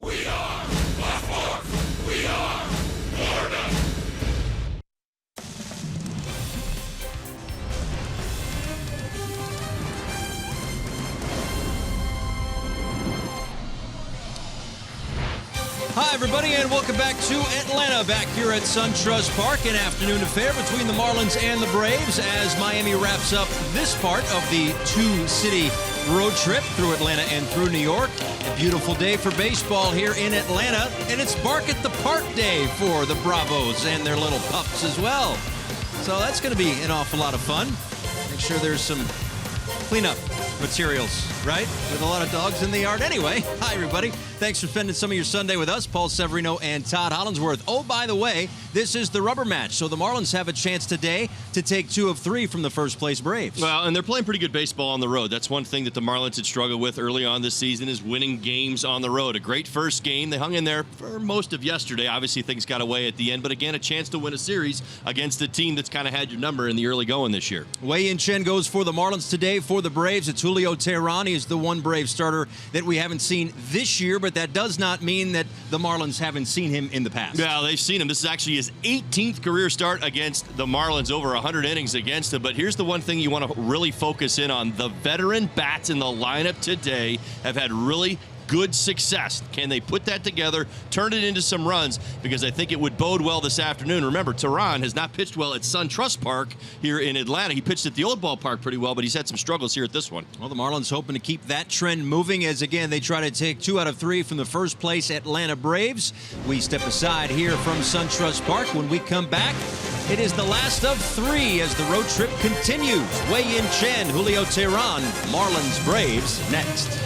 We are Black Force. We are Florida. Hi, everybody, and welcome back to Atlanta, back here at SunTrust Park. An afternoon affair between the Marlins and the Braves as Miami wraps up this part of the two-city road trip through Atlanta and through New York. A beautiful day for baseball here in Atlanta, and it's Bark at the Park Day for the Bravos and their little pups as well. So that's going to be an awful lot of fun. Make sure there's some cleanup materials, right? With a lot of dogs in the yard. Anyway, hi, everybody. Thanks for spending some of your Sunday with us, Paul Severino and Todd Hollinsworth. Oh, by the way, this is the rubber match, so the Marlins have a chance today to take 2 of 3 from the first-place Braves. Well, and they're playing pretty good baseball on the road. That's one thing that the Marlins had struggled with early on this season is winning games on the road. A great first game. They hung in there for most of yesterday. Obviously, things got away at the end, but again, a chance to win a series against a team that's kind of had your number in the early going this year. Wei-Yin Chen goes for the Marlins today. For the Braves, it's Julio Teheran. He is the one Brave starter that we haven't seen this year, but that does not mean that the Marlins haven't seen him in the past. Yeah, they've seen him. This is actually his 18th career start against the Marlins, over 100 innings against him. But here's the one thing you want to really focus in on. The veteran bats in the lineup today have had really good success. Can they put that together, turn it into some runs? Because I think it would bode well this afternoon. Remember, Teheran has not pitched well at SunTrust Park here in Atlanta. He pitched at the old ballpark pretty well, but he's had some struggles here at this one. Well, the Marlins hoping to keep that trend moving as, again, they try to take 2 out of 3 from the first-place Atlanta Braves. We step aside here from SunTrust Park. When we come back, it is the last of 3 as the road trip continues. Wei-Yin Chen, Julio Teheran, Marlins Braves next.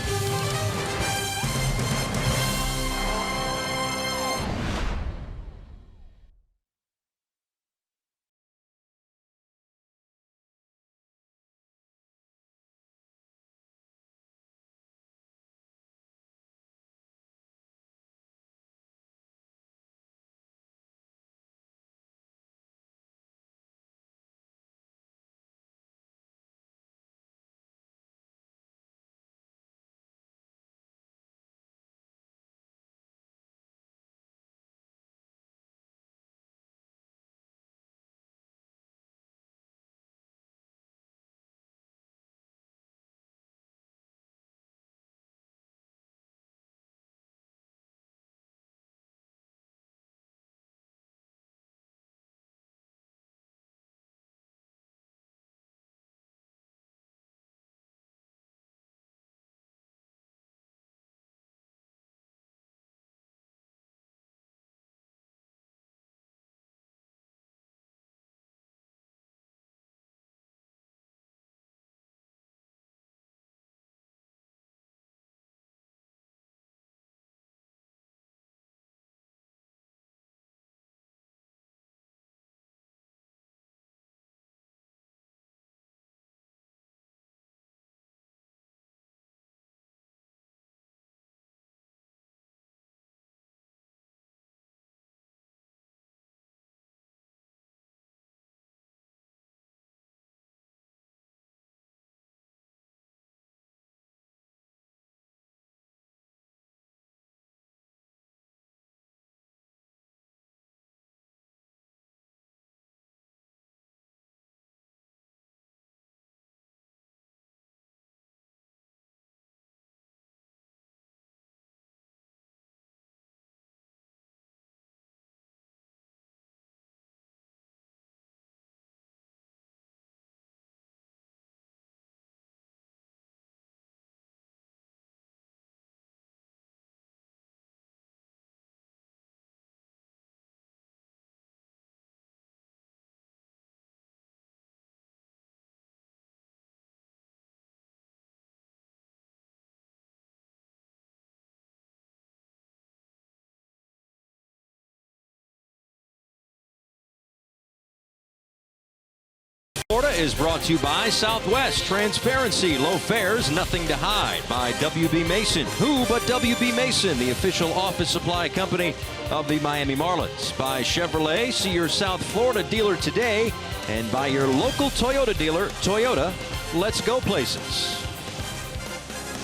Florida is brought to you by Southwest. Transparency, low fares, nothing to hide. By WB Mason. Who but WB Mason, the official office supply company of the Miami Marlins. By Chevrolet, see your South Florida dealer today. And by your local Toyota dealer, Toyota, let's go places.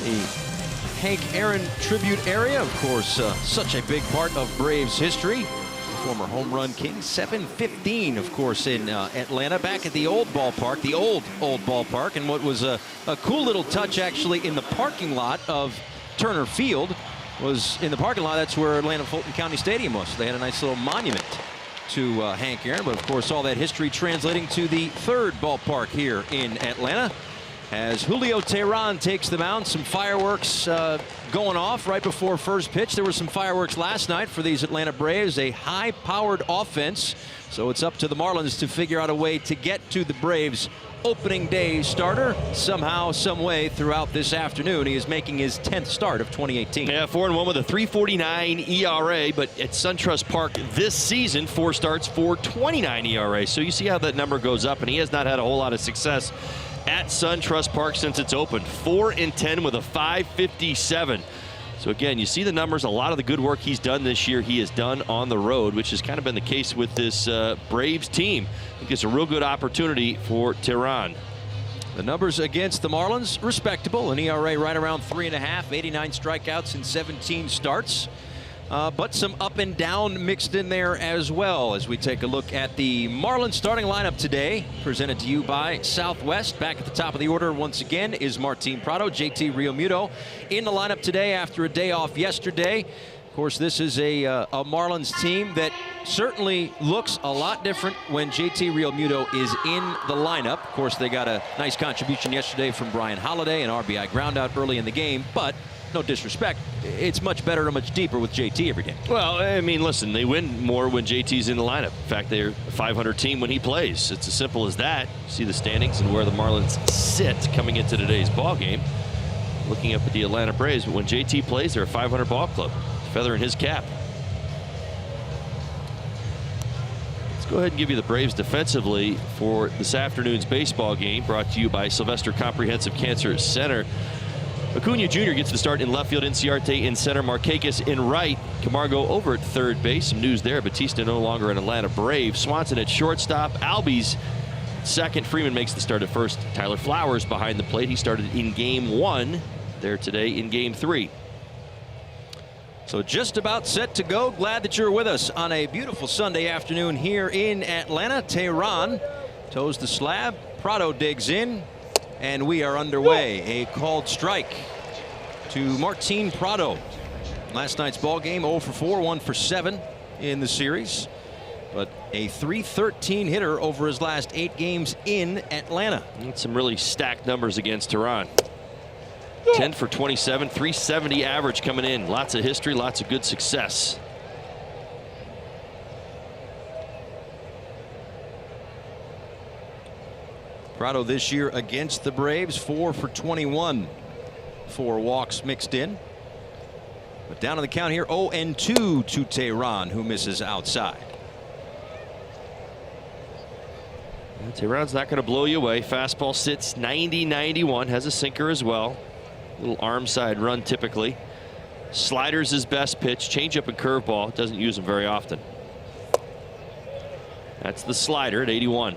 The Hank Aaron tribute area. Of course, such a big part of Braves history. Former home run king, 715, of course, in Atlanta, back at the old ballpark, the old ballpark. And what was a cool little touch, actually, in the parking lot of Turner Field was in the parking lot. That's where Atlanta Fulton County Stadium was. They had a nice little monument to Hank Aaron. But, of course, all that history translating to the third ballpark here in Atlanta. As Julio Teheran takes the mound, some fireworks going off right before first pitch. There were some fireworks last night for these Atlanta Braves, a high-powered offense. So it's up to the Marlins to figure out a way to get to the Braves' opening day starter somehow, some way throughout this afternoon. He is making his 10th start of 2018. Yeah, 4-1 with a 3.49 ERA, but at SunTrust Park this season, 4 starts, 4.29 ERA. So you see how that number goes up, and he has not had a whole lot of success at SunTrust Park since it's opened. 4-10 with a 5.57. So again, you see the numbers. A lot of the good work he's done this year, he has done on the road, which has kind of been the case with this Braves team. I think it's a real good opportunity for Teheran. The numbers against the Marlins, respectable. An ERA right around 3.5, 89 strikeouts in 17 starts. But some up and down mixed in there as well as we take a look at the Marlins starting lineup today, presented to you by Southwest. Back at the top of the order once again is Martin Prado, JT Realmuto in the lineup today after a day off yesterday. Of course, this is a Marlins team that certainly looks a lot different when JT Realmuto is in the lineup. Of course, they got a nice contribution yesterday from Brian Holiday, an RBI groundout early in the game, but no disrespect, it's much better and much deeper with JT every game. Well, I mean, listen, they win more when JT's in the lineup. In fact, they're a 500 team when he plays. It's as simple as that. See the standings and where the Marlins sit coming into today's ball game. Looking up at the Atlanta Braves, but when JT plays, they're a 500 ball club. Feather in his cap. Let's go ahead and give you the Braves defensively for this afternoon's baseball game, brought to you by Sylvester Comprehensive Cancer Center. Acuna Jr. gets the start in left field, Inciarte in center, Markakis in right, Camargo over at third base. Some news there. Batista no longer an Atlanta Brave. Swanson at shortstop. Albies second. Freeman makes the start at first. Tyler Flowers behind the plate. He started in game 1 there today in game 3. So just about set to go. Glad that you're with us on a beautiful Sunday afternoon here in Atlanta. Teheran toes the slab. Prado digs in. And we are underway. A called strike to Martin Prado. Last night's ball game, 0 for 4, 1 for 7 in the series. But a .313 hitter over his last 8 games in Atlanta. That's some really stacked numbers against Teheran. 10 for 27, 370 average coming in. Lots of history, lots of good success. Prado this year against the Braves, 4 for 21. 4 walks mixed in. But down on the count here, 0-2 to Teheran, who misses outside. And Tehran's not going to blow you away. Fastball sits 90-91, has a sinker as well. Little arm side run typically. Slider's his best pitch. Changeup and curveball, doesn't use them very often. That's the slider at 81.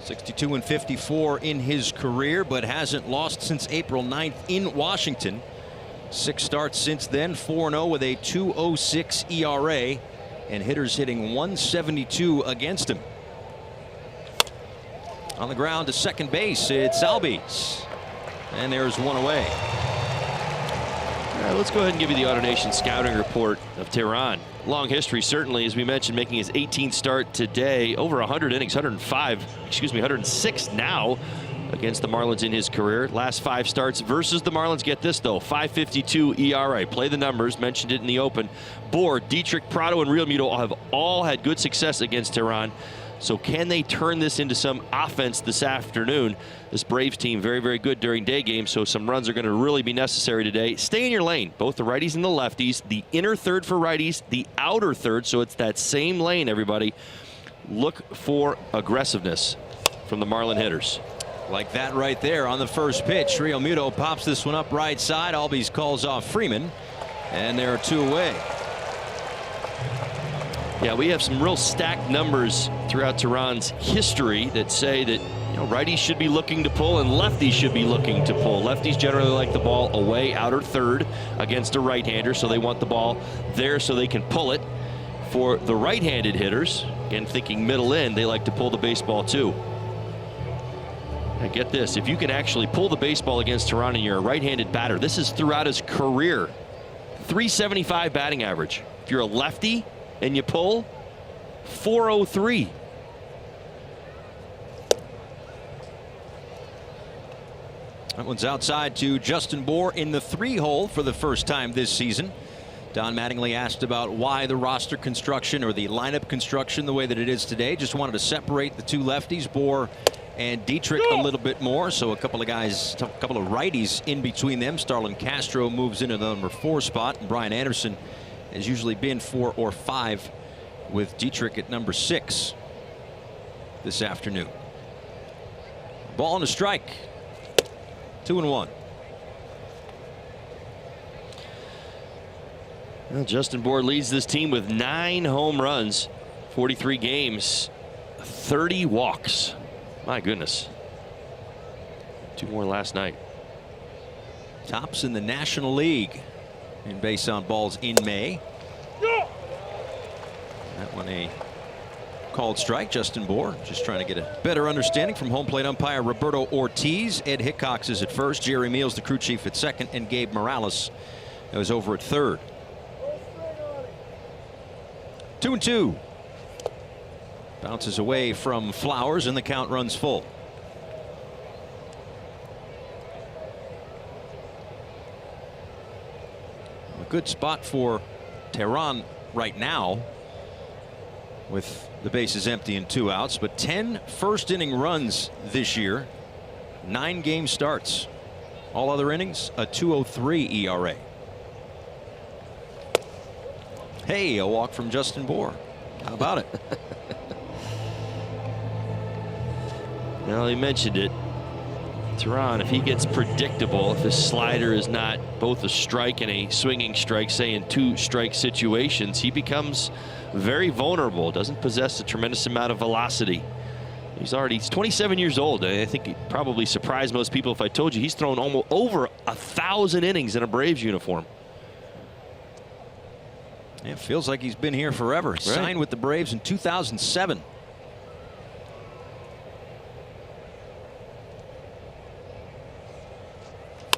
.62 and 54 in his career, but hasn't lost since April 9th in Washington. 6 starts since then, 4-0 with a 2.06 ERA, and hitters hitting 172 against him. On the ground to second base, it's Albies, and there's one away. All right, let's go ahead and give you the AutoNation scouting report of Teheran. Long history, certainly, as we mentioned, making his 18th start today. Over 100 innings, 106 now against the Marlins in his career. Last 5 starts versus the Marlins. Get this, though, 5.52 ERA. Play the numbers, mentioned it in the open. Bohr, Dietrich, Prado, and Realmuto have all had good success against Teheran. So can they turn this into some offense this afternoon? This Braves team very, very good during day games, so some runs are going to really be necessary today. Stay in your lane, both the righties and the lefties. The inner third for righties, the outer third, so it's that same lane, everybody. Look for aggressiveness from the Marlin hitters. Like that right there on the first pitch. Realmuto pops this one up right side. Albies calls off Freeman, and there are 2 away. Yeah, we have some real stacked numbers throughout Teheran's history that say that You know, righties should be looking to pull and lefties should be looking to pull. Lefties generally like the ball away, outer third against a right-hander, so they want the ball there so they can pull it. For the right-handed hitters, and thinking middle in, they like to pull the baseball too. And get this, if you can actually pull the baseball against Toronto and you're a right-handed batter, this is throughout his career. 375 batting average. If you're a lefty and you pull, 403. That one's outside to Justin Bour in the 3-hole for the first time this season. Don Mattingly asked about why the roster construction or the lineup construction the way that it is today. Just wanted to separate the two lefties, Bour and Dietrich, a little bit more. So a couple of guys, a couple of righties in between them. Starlin Castro moves into the number 4 spot, and Brian Anderson has usually been 4 or 5 with Dietrich at number 6 this afternoon. Ball and a strike. 2-1. Well, Justin Bour leads this team with 9 home runs, 43 games, 30 walks. My goodness. 2 more last night. Tops in the National League in base on balls in May. That one a called strike. Justin Bour just trying to get a better understanding from home plate umpire Roberto Ortiz. Ed Hickox is at first, Jerry Meals the crew chief at second, and Gabe Morales was over at third. 2-2. Bounces away from Flowers and the count runs full. A good spot for Tehran right now with the bases empty and 2 outs, but 10 first inning runs this year, 9 game starts. All other innings, a 2.03 ERA. Hey, a walk from Justin Bour. How about it? Well, he mentioned it. Tehran, if he gets predictable, if his slider is not both a strike and a swinging strike, say in 2 strike situations, he becomes very vulnerable. Doesn't possess a tremendous amount of velocity. He's 27 years old. I think he'd probably surprise most people if I told you he's thrown almost over 1,000 innings in a Braves uniform. It feels like he's been here forever. Right. Signed with the Braves in 2007.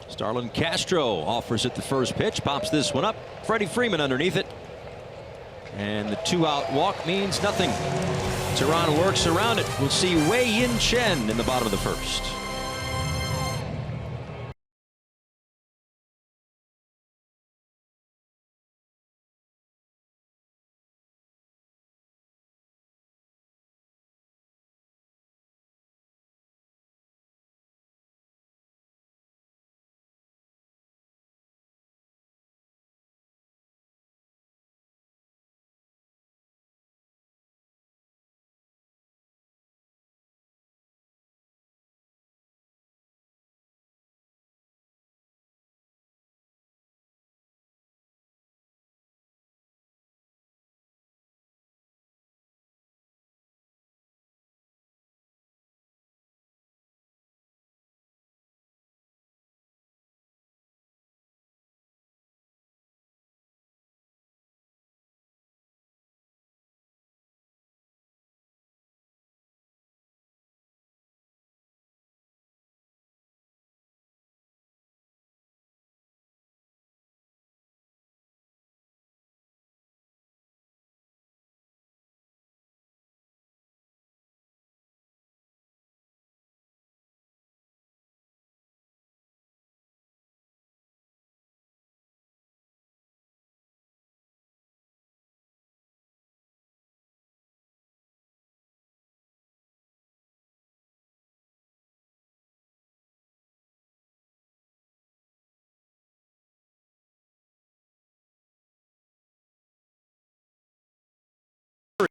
Starlin Castro offers it the first pitch, pops this one up. Freddie Freeman underneath it. And the 2-out walk means nothing. Tehran works around it. We'll see Wei Yin Chen in the bottom of the first.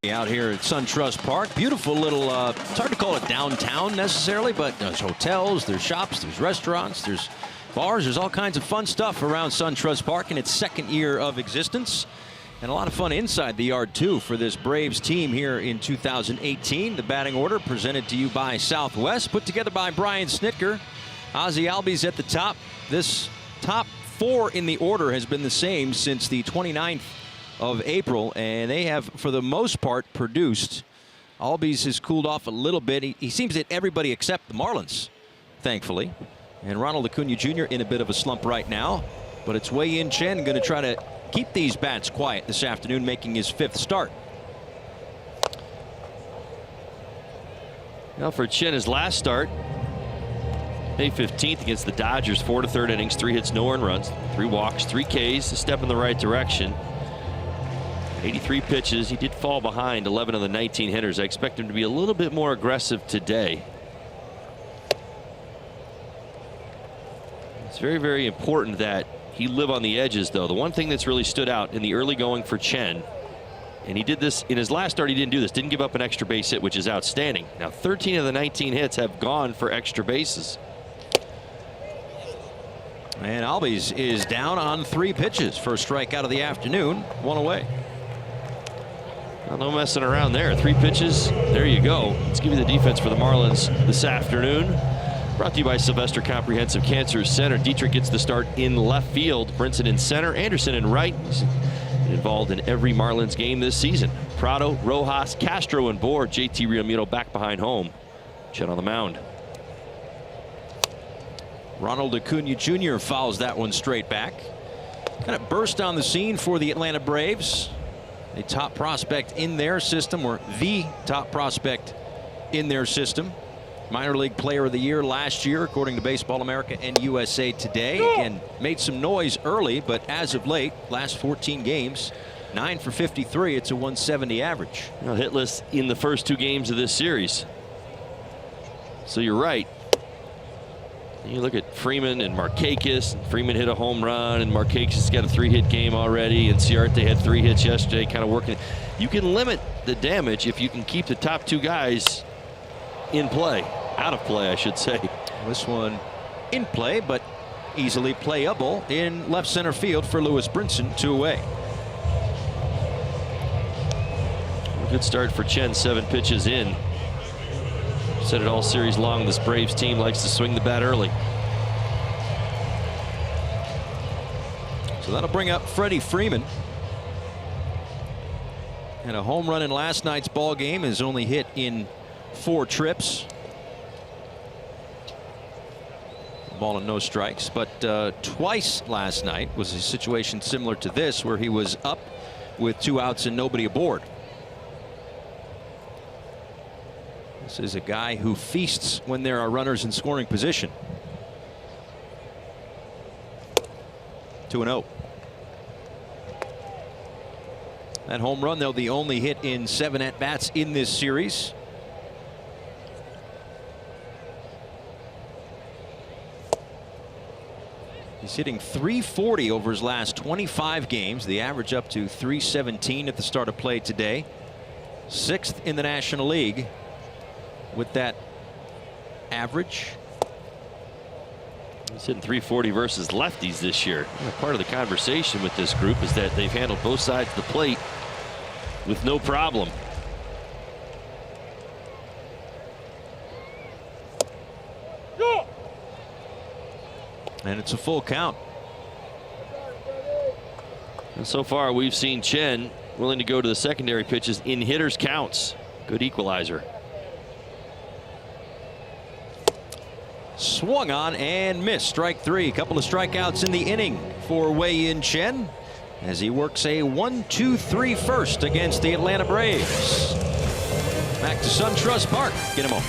Out here at SunTrust Park. Beautiful little, it's hard to call it downtown necessarily, but there's hotels, there's shops, there's restaurants, there's bars, there's all kinds of fun stuff around SunTrust Park in its 2nd year of existence. And a lot of fun inside the yard, too, for this Braves team here in 2018. The batting order presented to you by Southwest, put together by Brian Snitker. Ozzie Albies at the top. This top 4 in the order has been the same since the 29th of April, and they have, for the most part, produced. Albies has cooled off a little bit. He seems that everybody except the Marlins, thankfully. And Ronald Acuna Jr. in a bit of a slump right now. But it's Wei-Yin Chen going to try to keep these bats quiet this afternoon, making his 5th start. Now for Chen, his last start, May 15th against the Dodgers, 4 1/3 innings, 3 hits, no earned runs, 3 walks, 3 Ks, a step in the right direction. 83 pitches. He did fall behind 11 of the 19 hitters. I expect him to be a little bit more aggressive today. It's very, very important that he live on the edges, though. The one thing that's really stood out in the early going for Chen, and he did this in his last start, he didn't do this, didn't give up an extra base hit, which is outstanding. Now 13 of the 19 hits have gone for extra bases. And Albies is down on 3 pitches. First strikeout of the afternoon, 1 away. Well, no messing around there. 3 pitches. There you go. Let's give you the defense for the Marlins this afternoon. Brought to you by Sylvester Comprehensive Cancer Center. Dietrich gets the start in left field. Brinson in center. Anderson in right. He's involved in every Marlins game this season. Prado, Rojas, Castro and Bohr. JT Realmuto back behind home. Chen on the mound. Ronald Acuna Jr. fouls that one straight back. Kind of burst on the scene for the Atlanta Braves. A top prospect in their system, or the top prospect in their system. Minor League Player of the Year last year, according to Baseball America and USA Today. Again, made some noise early, but as of late, last 14 games, 9 for 53. It's a 170 average. Well, hitless in the first 2 games of this series. So you're right. You look at Freeman and Markakis. Freeman hit a home run, and Markakis has got a 3-hit game already, and Ciarte had 3 hits yesterday, kind of working. You can limit the damage if you can keep the top 2 guys in play. Out of play, I should say. This one in play, but easily playable in left center field for Lewis Brinson, 2 away. A good start for Chen, 7 pitches in. Said it all series long, this Braves team likes to swing the bat early. So that'll bring up Freddie Freeman. And a home run in last night's ball game, is only hit in 4 trips. Ball and no strikes, but twice last night was a situation similar to this, where he was up with 2 outs and nobody aboard. This is a guy who feasts when there are runners in scoring position. 2-0. That home run, though, the only hit in 7 at-bats in this series. He's hitting .340 over his last 25 games. The average up to .317 at the start of play today. 6th in the National League with that average. He's hitting .340 versus lefties this year. Part of the conversation with this group is that they've handled both sides of the plate with no problem. And it's a full count. And so far we've seen Chen willing to go to the secondary pitches in hitters counts. Good equalizer. Swung on and missed. Strike 3. A couple of strikeouts in the inning for Wei-Yin Chen as he works a 1-2-3 first against the Atlanta Braves. Back to SunTrust Park. Get him on.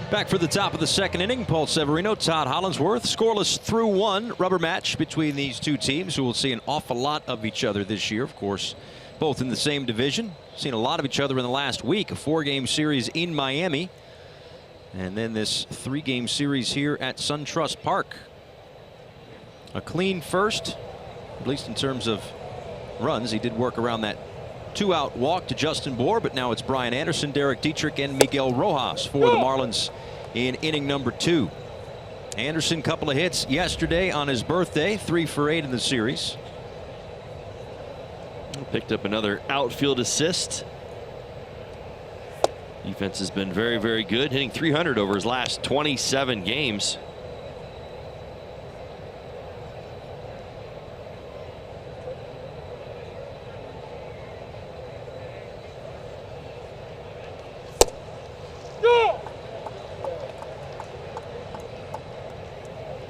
Back for the top of the second inning, Paul Severino, Todd Hollinsworth. Scoreless through one. Rubber match between these two teams who will see an awful lot of each other this year. Of course, both in the same division. Seen a lot of each other in the last week. A 4-game series in Miami. And then this 3-game series here at SunTrust Park. A clean first, at least in terms of runs. He did work around that 2-out walk to Justin Bour, but now it's Brian Anderson, Derek Dietrich, and Miguel Rojas for the Marlins in inning number 2. Anderson, couple of hits yesterday on his birthday, 3 for 8 in the series. Picked up another outfield assist. Defense has been very, very good, hitting .300 over his last 27 games.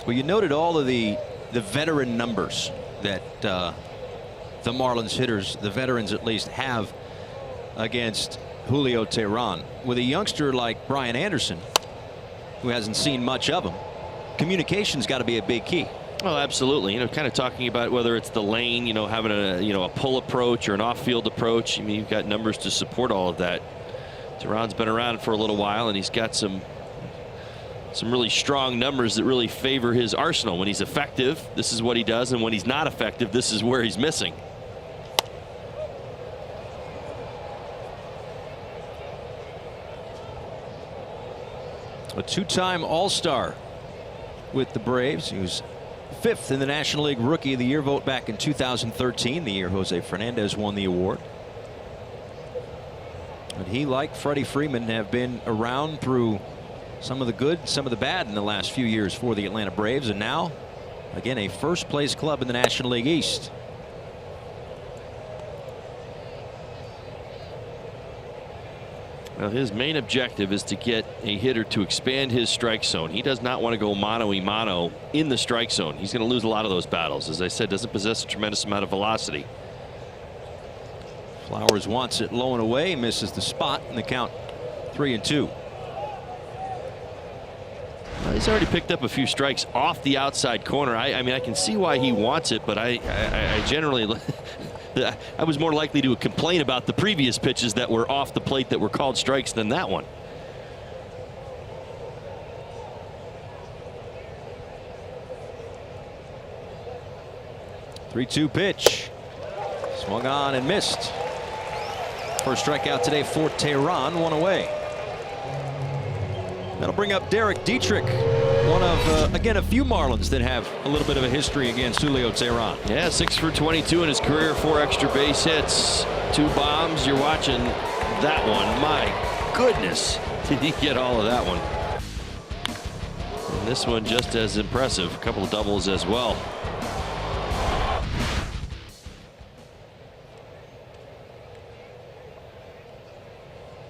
Well, you noted all of the veteran numbers that the Marlins hitters, the veterans at least, have against Julio Teheran. With a youngster like Brian Anderson, who hasn't seen much of him, communication's got to be a big key. Oh, absolutely. You know, kind of talking about whether it's the lane, you know, having a pull approach or an off-field approach. I mean, you've got numbers to support all of that. Teheran's been around for a little while, and he's got some really strong numbers that really favor his arsenal. When he's effective, this is what he does, and when he's not effective, this is where he's missing. A 2-time All-Star with the Braves. He was 5th in the National League Rookie of the Year vote back in 2013, the year Jose Fernandez won the award. But he, like Freddie Freeman, have been around through some of the good, some of the bad in the last few years for the Atlanta Braves, and now again a first-place club in the National League East. Well, his main objective is to get a hitter to expand his strike zone. He does not want to go mano-a-mano in the strike zone. He's going to lose a lot of those battles. As I said, doesn't possess a tremendous amount of velocity. Flowers wants it low and away, misses the spot, and the count 3-2. He's already picked up a few strikes off the outside corner. I mean, I can see why he wants it, but I generally I was more likely to complain about the previous pitches that were off the plate that were called strikes than that one. Three-two pitch. Swung on and missed. First strikeout today for Teheran, one away. That'll bring up Derek Dietrich, one of, again, a few Marlins that have a little bit of a history against Julio Teheran. Yeah, 6 for 22 in his career, 4 extra base hits, 2 bombs. You're watching that one. My goodness, did he get all of that one? And this one just as impressive. A couple of doubles as well.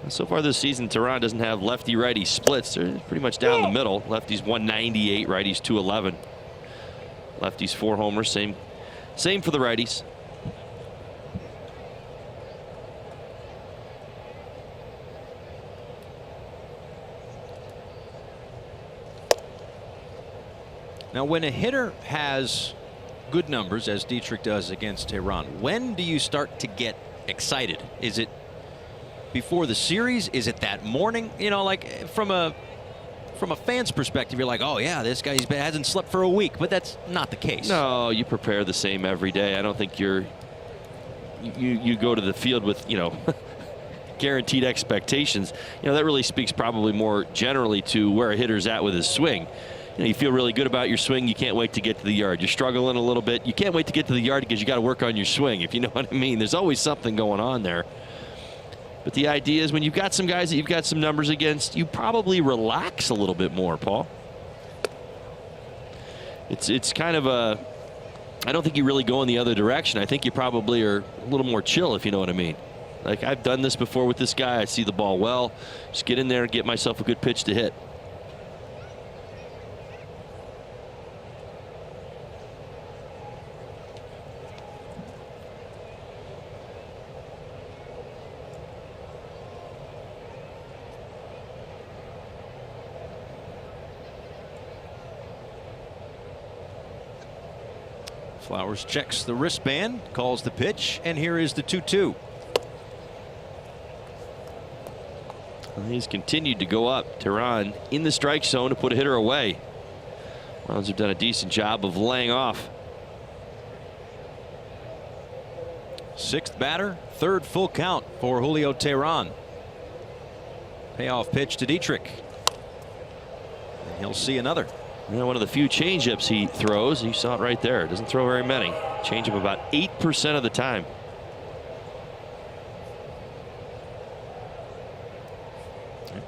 So far this season, Teheran doesn't have lefty-righty splits. They're pretty much down the middle. Lefties 198, righties 211. Lefties 4 homers. Same for the righties. Now, when a hitter has good numbers, as Dietrich does against Teheran, when do you start to get excited? Is it before the series? Is it that morning? You know, like from a fan's perspective, you're like, oh yeah, this guy hasn't slept for a week, but that's not the case. No, you prepare the same every day. I don't think you go to the field with, you know, guaranteed expectations. You know, that really speaks probably more generally to where a hitter's at with his swing. You know, you feel really good about your swing. You can't wait to get to the yard. You're struggling a little bit. You can't wait to get to the yard because you got to work on your swing, if you know what I mean. There's always something going on there. But the idea is when you've got some guys that you've got some numbers against, you probably relax a little bit more, Paul. It's kind of a, I don't think you really go in the other direction. I think you probably are a little more chill, if you know what I mean. Like, I've done this before with this guy. I see the ball well. Just get in there and get myself a good pitch to hit. Flowers checks the wristband, calls the pitch, and here is the 2-2. He's continued to go up. Tehran in the strike zone to put a hitter away. Marlins have done a decent job of laying off. Sixth batter, third full count for Julio Tehran. Payoff pitch to Dietrich. And he'll see another. You know, one of the few changeups he throws. You saw it right there. Doesn't throw very many. Changeup about 8% of the time.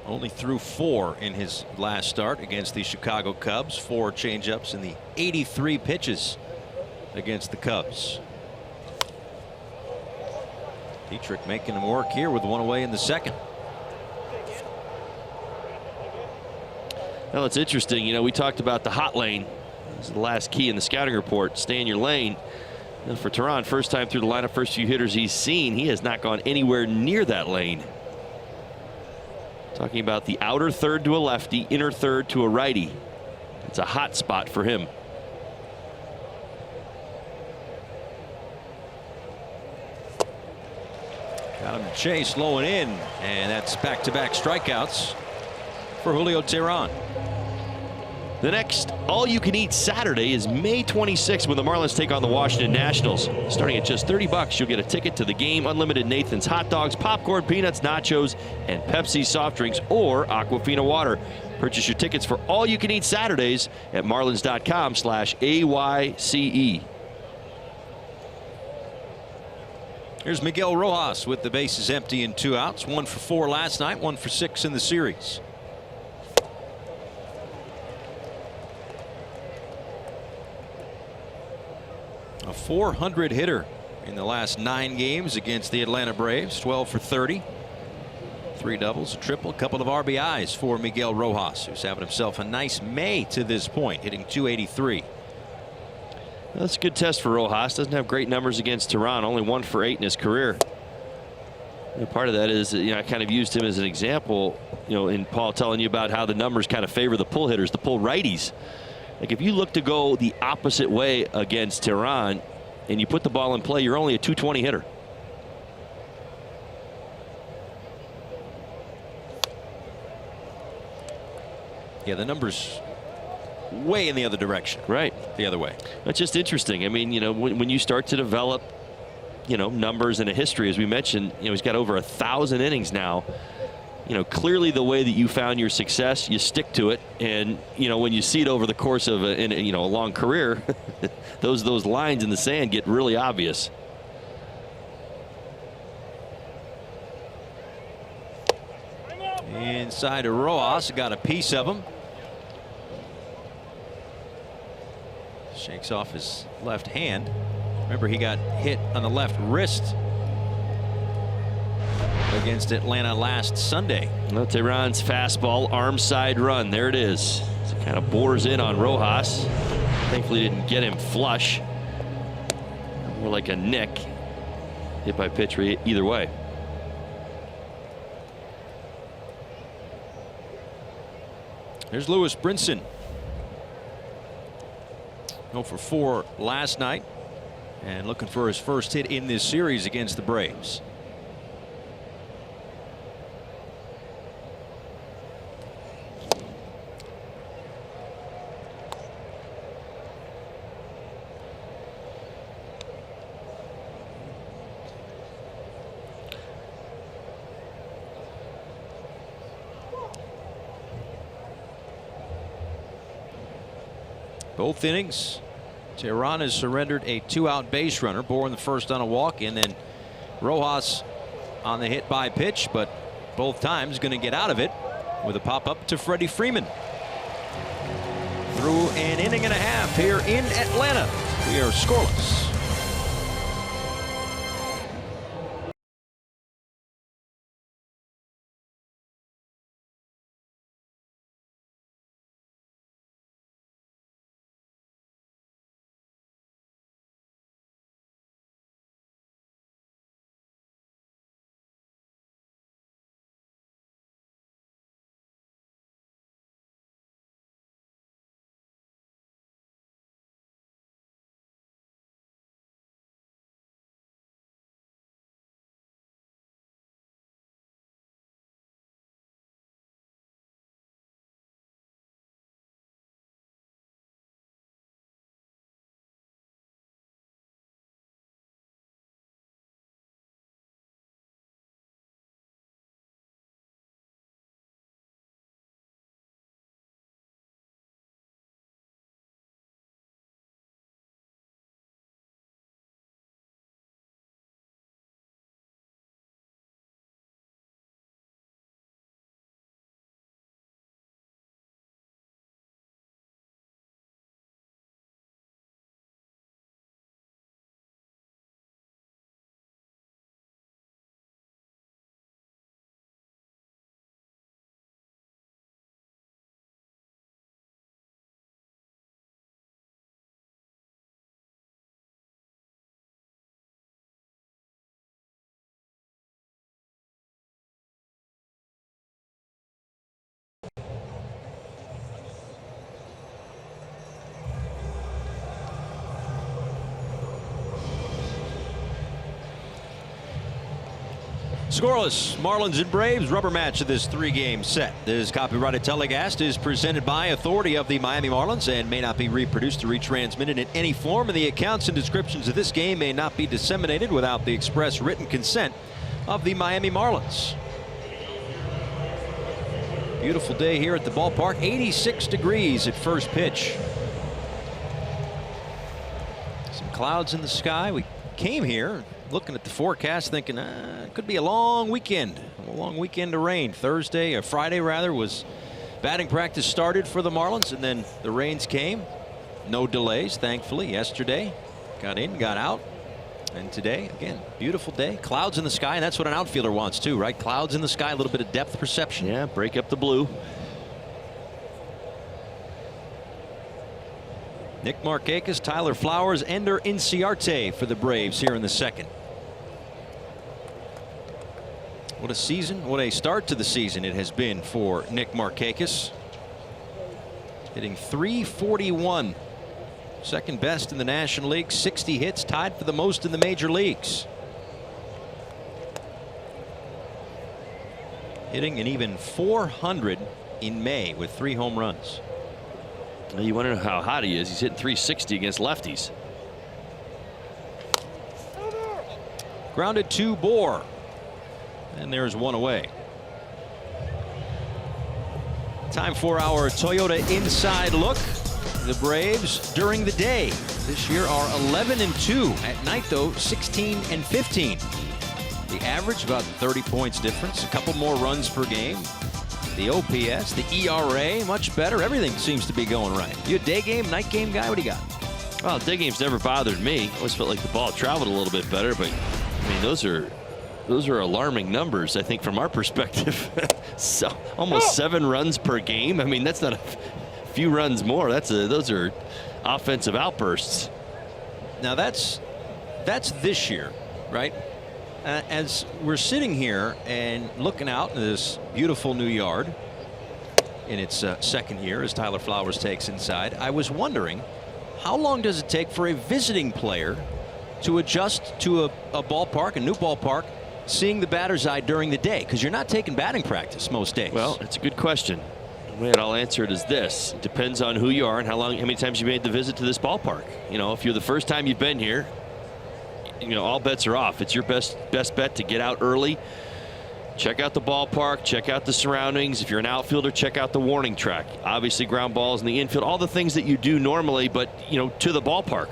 Only threw 4 in his last start against the Chicago Cubs. 4 changeups in the 83 pitches against the Cubs. Dietrich making him work here with one away in the second. Well, it's interesting. You know, we talked about the hot lane. This is the last key in the scouting report. Stay in your lane. And for Tehran, first time through the lineup, first few hitters he's seen, he has not gone anywhere near that lane. Talking about the outer third to a lefty, inner third to a righty. It's a hot spot for him. Got him to chase, low and in, and that's back-to-back strikeouts for Julio Tehran. The next all-you-can-eat Saturday is May 26th when the Marlins take on the Washington Nationals. Starting at just $30, you'll get a ticket to the game, unlimited Nathan's hot dogs, popcorn, peanuts, nachos, and Pepsi soft drinks or Aquafina water. Purchase your tickets for all-you-can-eat Saturdays at marlins.com/AYCE. Here's Miguel Rojas with the bases empty and 2 outs. 1 for 4 last night, 1 for 6 in the series. A .400 hitter in the last 9 games against the Atlanta Braves. 12 for 30. 3 doubles, a triple, a couple of RBIs for Miguel Rojas, who's having himself a nice May to this point, hitting .283. That's a good test for Rojas. Doesn't have great numbers against Tehran. Only 1 for 8 in his career. And part of that is, you know, I kind of used him as an example, you know, in Paul telling you about how the numbers kind of favor the pull hitters, the pull righties. Like if you look to go the opposite way against Tehran and you put the ball in play, you're only a .220 hitter. Yeah, the numbers way in the other direction. Right. The other way. That's just interesting. I mean, you know, when you start to develop, you know, numbers and a history, as we mentioned, you know, he's got over 1,000 innings now. You know, clearly the way that you found your success, you stick to it. And, you know, when you see it over the course of a long career, those lines in the sand get really obvious. Inside of Rojas, got a piece of him. Shakes off his left hand. Remember, he got hit on the left wrist against Atlanta last Sunday. Well, Tehran's fastball, arm side run. There it is. So it kind of bores in on Rojas. Thankfully didn't get him flush. More like a nick. Hit by pitch either way. There's Lewis Brinson. 0 for 4 last night and looking for his first hit in this series against the Braves. Both innings, Tehran has surrendered a 2-out base runner. Bourne the first on a walk, and then Rojas on the hit by pitch, but both times going to get out of it with a pop up to Freddie Freeman. Through an inning and a half here in Atlanta, we are scoreless. Scoreless, Marlins and Braves rubber match of this 3-game set. This copyrighted telecast is presented by authority of the Miami Marlins and may not be reproduced or retransmitted in any form, and the accounts and descriptions of this game may not be disseminated without the express written consent of the Miami Marlins. Beautiful day here at the ballpark. 86 degrees at first pitch. Some clouds in the sky. We came here looking at the forecast thinking it could be a long weekend. A long weekend of rain. Thursday or Friday rather was batting practice started for the Marlins, and then the rains came. No delays, thankfully. Yesterday got in, got out. And today, again, beautiful day. Clouds in the sky, and that's what an outfielder wants too, right? Clouds in the sky, a little bit of depth perception. Yeah, break up the blue. Nick Markakis, Tyler Flowers, Ender Inciarte for the Braves here in the second. What a season, what a start to the season it has been for Nick Markakis. Hitting .341. Second best in the National League. 60 hits, tied for the most in the major leagues. Hitting an even .400 in May with 3 home runs. Well, you wonder how hot he is. He's hitting .360 against lefties. Grounded to Bohr. And there's one away. Time for our Toyota Inside Look. The Braves during the day this year are 11-2. At night, though, 16-15. The average about 30 points difference. A couple more runs per game. The OPS, the ERA, much better. Everything seems to be going right. You a day game, night game guy? What do you got? Well, day game's never bothered me. Always felt like the ball traveled a little bit better, but I mean those are alarming numbers, I think, from our perspective. So almost 7 runs per game. I mean, that's not a few runs more. Those are offensive outbursts. Now that's this year, right? As we're sitting here and looking out into this beautiful new yard in its second year as Tyler Flowers takes inside, I was wondering, how long does it take for a visiting player to adjust to a ballpark, a new ballpark, seeing the batter's eye during the day? Because you're not taking batting practice most days. Well, it's a good question. The way I'll answer it is this: it depends on who you are and how many times you made the visit to this ballpark. You know, if you're the first time you've been here, you know, all bets are off. It's your best bet to get out early, check out the ballpark, check out the surroundings. If you're an outfielder, check out the warning track. Obviously, ground balls in the infield, all the things that you do normally, but you know, to the ballpark.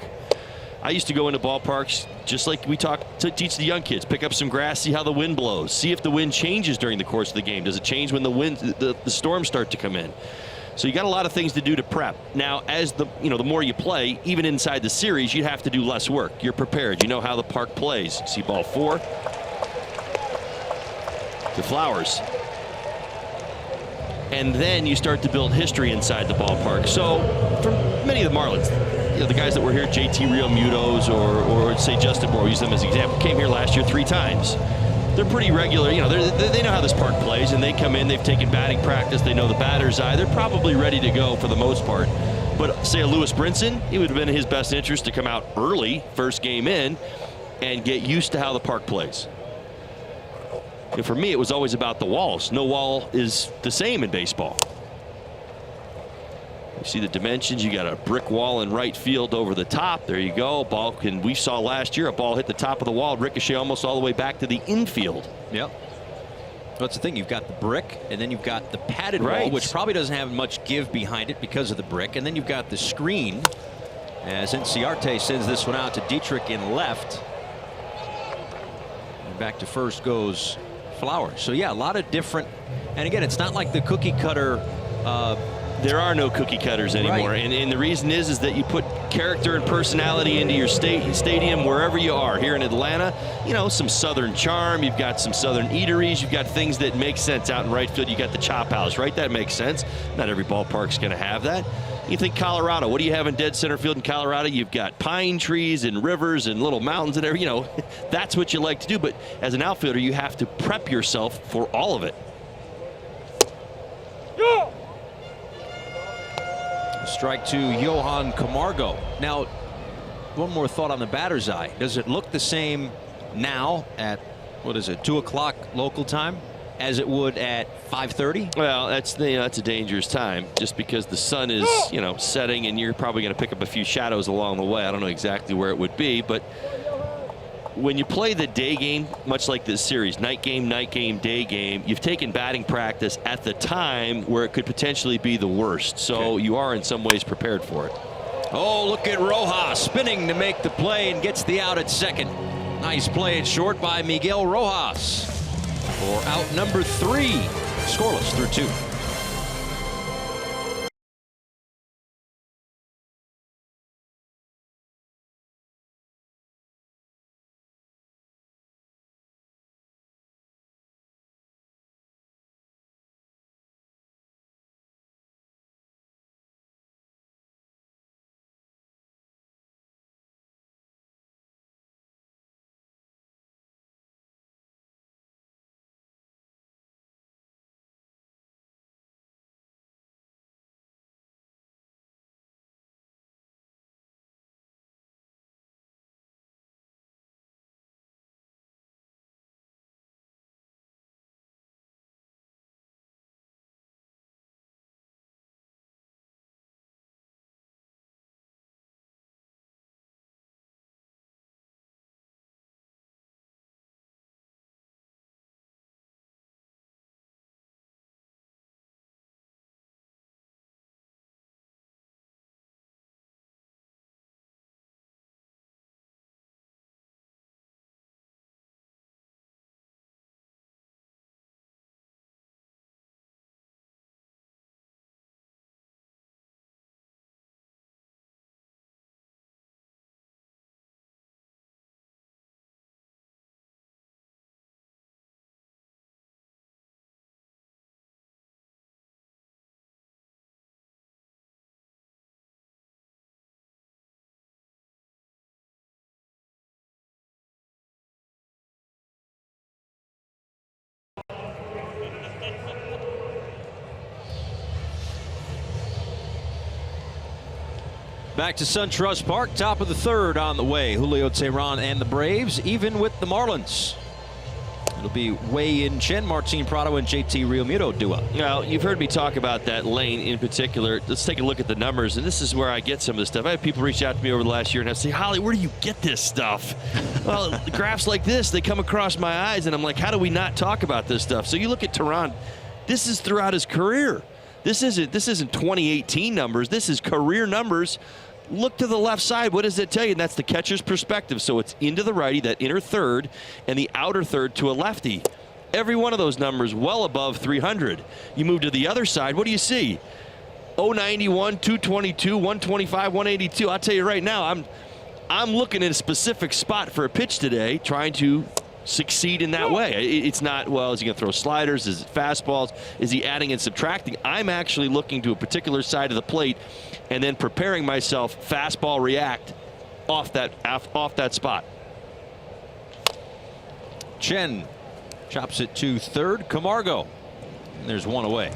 I used to go into ballparks just like we talk to teach the young kids. Pick up some grass, see how the wind blows, see if the wind changes during the course of the game. Does it change when the storms start to come in? So you got a lot of things to do to prep. Now, as the more you play, even inside the series, you have to do less work. You're prepared. You know how the park plays. See ball 4 to Flowers. And then you start to build history inside the ballpark. So for many of the Marlins, you know, the guys that were here, JT Realmutos or say Justin Bohr, use them as an example, came here last year 3 times. They're pretty regular. You know, they know how this park plays, and they come in, they've taken batting practice, they know the batter's eye. They're probably ready to go for the most part. But say a Lewis Brinson, it would have been in his best interest to come out early, first game in, and get used to how the park plays. And for me, it was always about the walls. No wall is the same in baseball. You see the dimensions. You got a brick wall in right field over the top. There you go. Ball we saw last year a ball hit the top of the wall, ricochet almost all the way back to the infield. Yep. That's the thing. You've got the brick, and then you've got the padded wall, which probably doesn't have much give behind it because of the brick. And then you've got the screen, as Inciarte sends this one out to Dietrich in left. And back to first goes Flowers. So yeah, a lot of different. And again, it's not like the cookie cutter. There are no cookie cutters anymore, right. and the reason is that you put character and personality into your stadium wherever you are. Here in Atlanta, you know, some southern charm. You've got some southern eateries. You've got things that make sense out in right field. You got the chop house, right? That makes sense. Not every ballpark's going to have that. You think Colorado? What do you have in dead center field in Colorado? You've got pine trees and rivers and little mountains and everything. You know, that's what you like to do. But as an outfielder, you have to prep yourself for all of it. Yeah. Strike to Johan Camargo. Now, one more thought on the batter's eye. Does it look the same now at what is it, 2 o'clock local time, as it would at 5:30? Well, that's a dangerous time, just because the sun is, setting, and you're probably going to pick up a few shadows along the way. I don't know exactly where it would be, but when you play the day game, much like this series, night game, day game, you've taken batting practice at the time where it could potentially be the worst. So you are in some ways prepared for it. Oh, look at Rojas spinning to make the play and gets the out at second. Nice play at short by Miguel Rojas for out number 3. Scoreless through 2. Back to SunTrust Park, top of the 3rd on the way. Julio Teheran and the Braves, even with the Marlins. It'll be Wei-Yin Chen, Martin Prado, and JT Realmuto duo. Now, you've heard me talk about that lane in particular. Let's take a look at the numbers, and this is where I get some of this stuff. I have people reach out to me over the last year and have say, Holly, where do you get this stuff? Well, graphs like this, they come across my eyes, and I'm like, how do we not talk about this stuff? So you look at Teheran, this is throughout his career. This isn't 2018 numbers. This is career numbers. Look to the left side. What does it tell you? And that's the catcher's perspective. So it's into the righty, that inner third, and the outer third to a lefty. Every one of those numbers well above 300. You move to the other side, what do you see? 091, 222, 125, 182. I'll tell you right now, I'm looking at a specific spot for a pitch today, trying to succeed in that way. It's not, well, is he going to throw sliders? Is it fastballs? Is he adding and subtracting? I'm actually looking to a particular side of the plate and then preparing myself, fastball react off that spot. Chen chops it to 3rd. Camargo. And there's one away.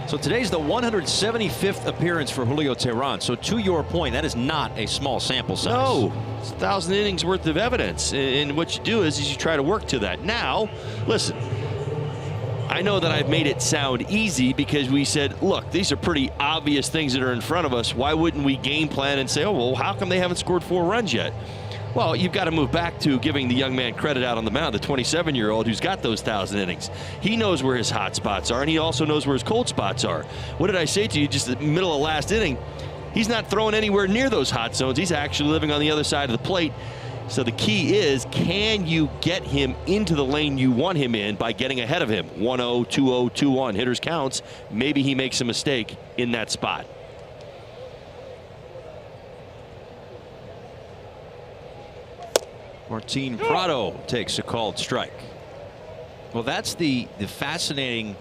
So today's the 175th appearance for Julio Teheran. So to your point, that is not a small sample size. No, it's 1,000 innings worth of evidence. And what you do is you try to work to that. Now, listen, I know that I've made it sound easy because we said, look, these are pretty obvious things that are in front of us. Why wouldn't we game plan and say, oh, well, how come they haven't scored 4 runs yet? Well, you've got to move back to giving the young man credit out on the mound, the 27-year-old who's got those 1,000 innings. He knows where his hot spots are, and he also knows where his cold spots are. What did I say to you just at the middle of last inning? He's not throwing anywhere near those hot zones. He's actually living on the other side of the plate. So the key is, can you get him into the lane you want him in by getting ahead of him? 1-0, 2-0, 2-1, hitters counts. Maybe he makes a mistake in that spot. Martin Prado takes a called strike. Well, that's the fascinating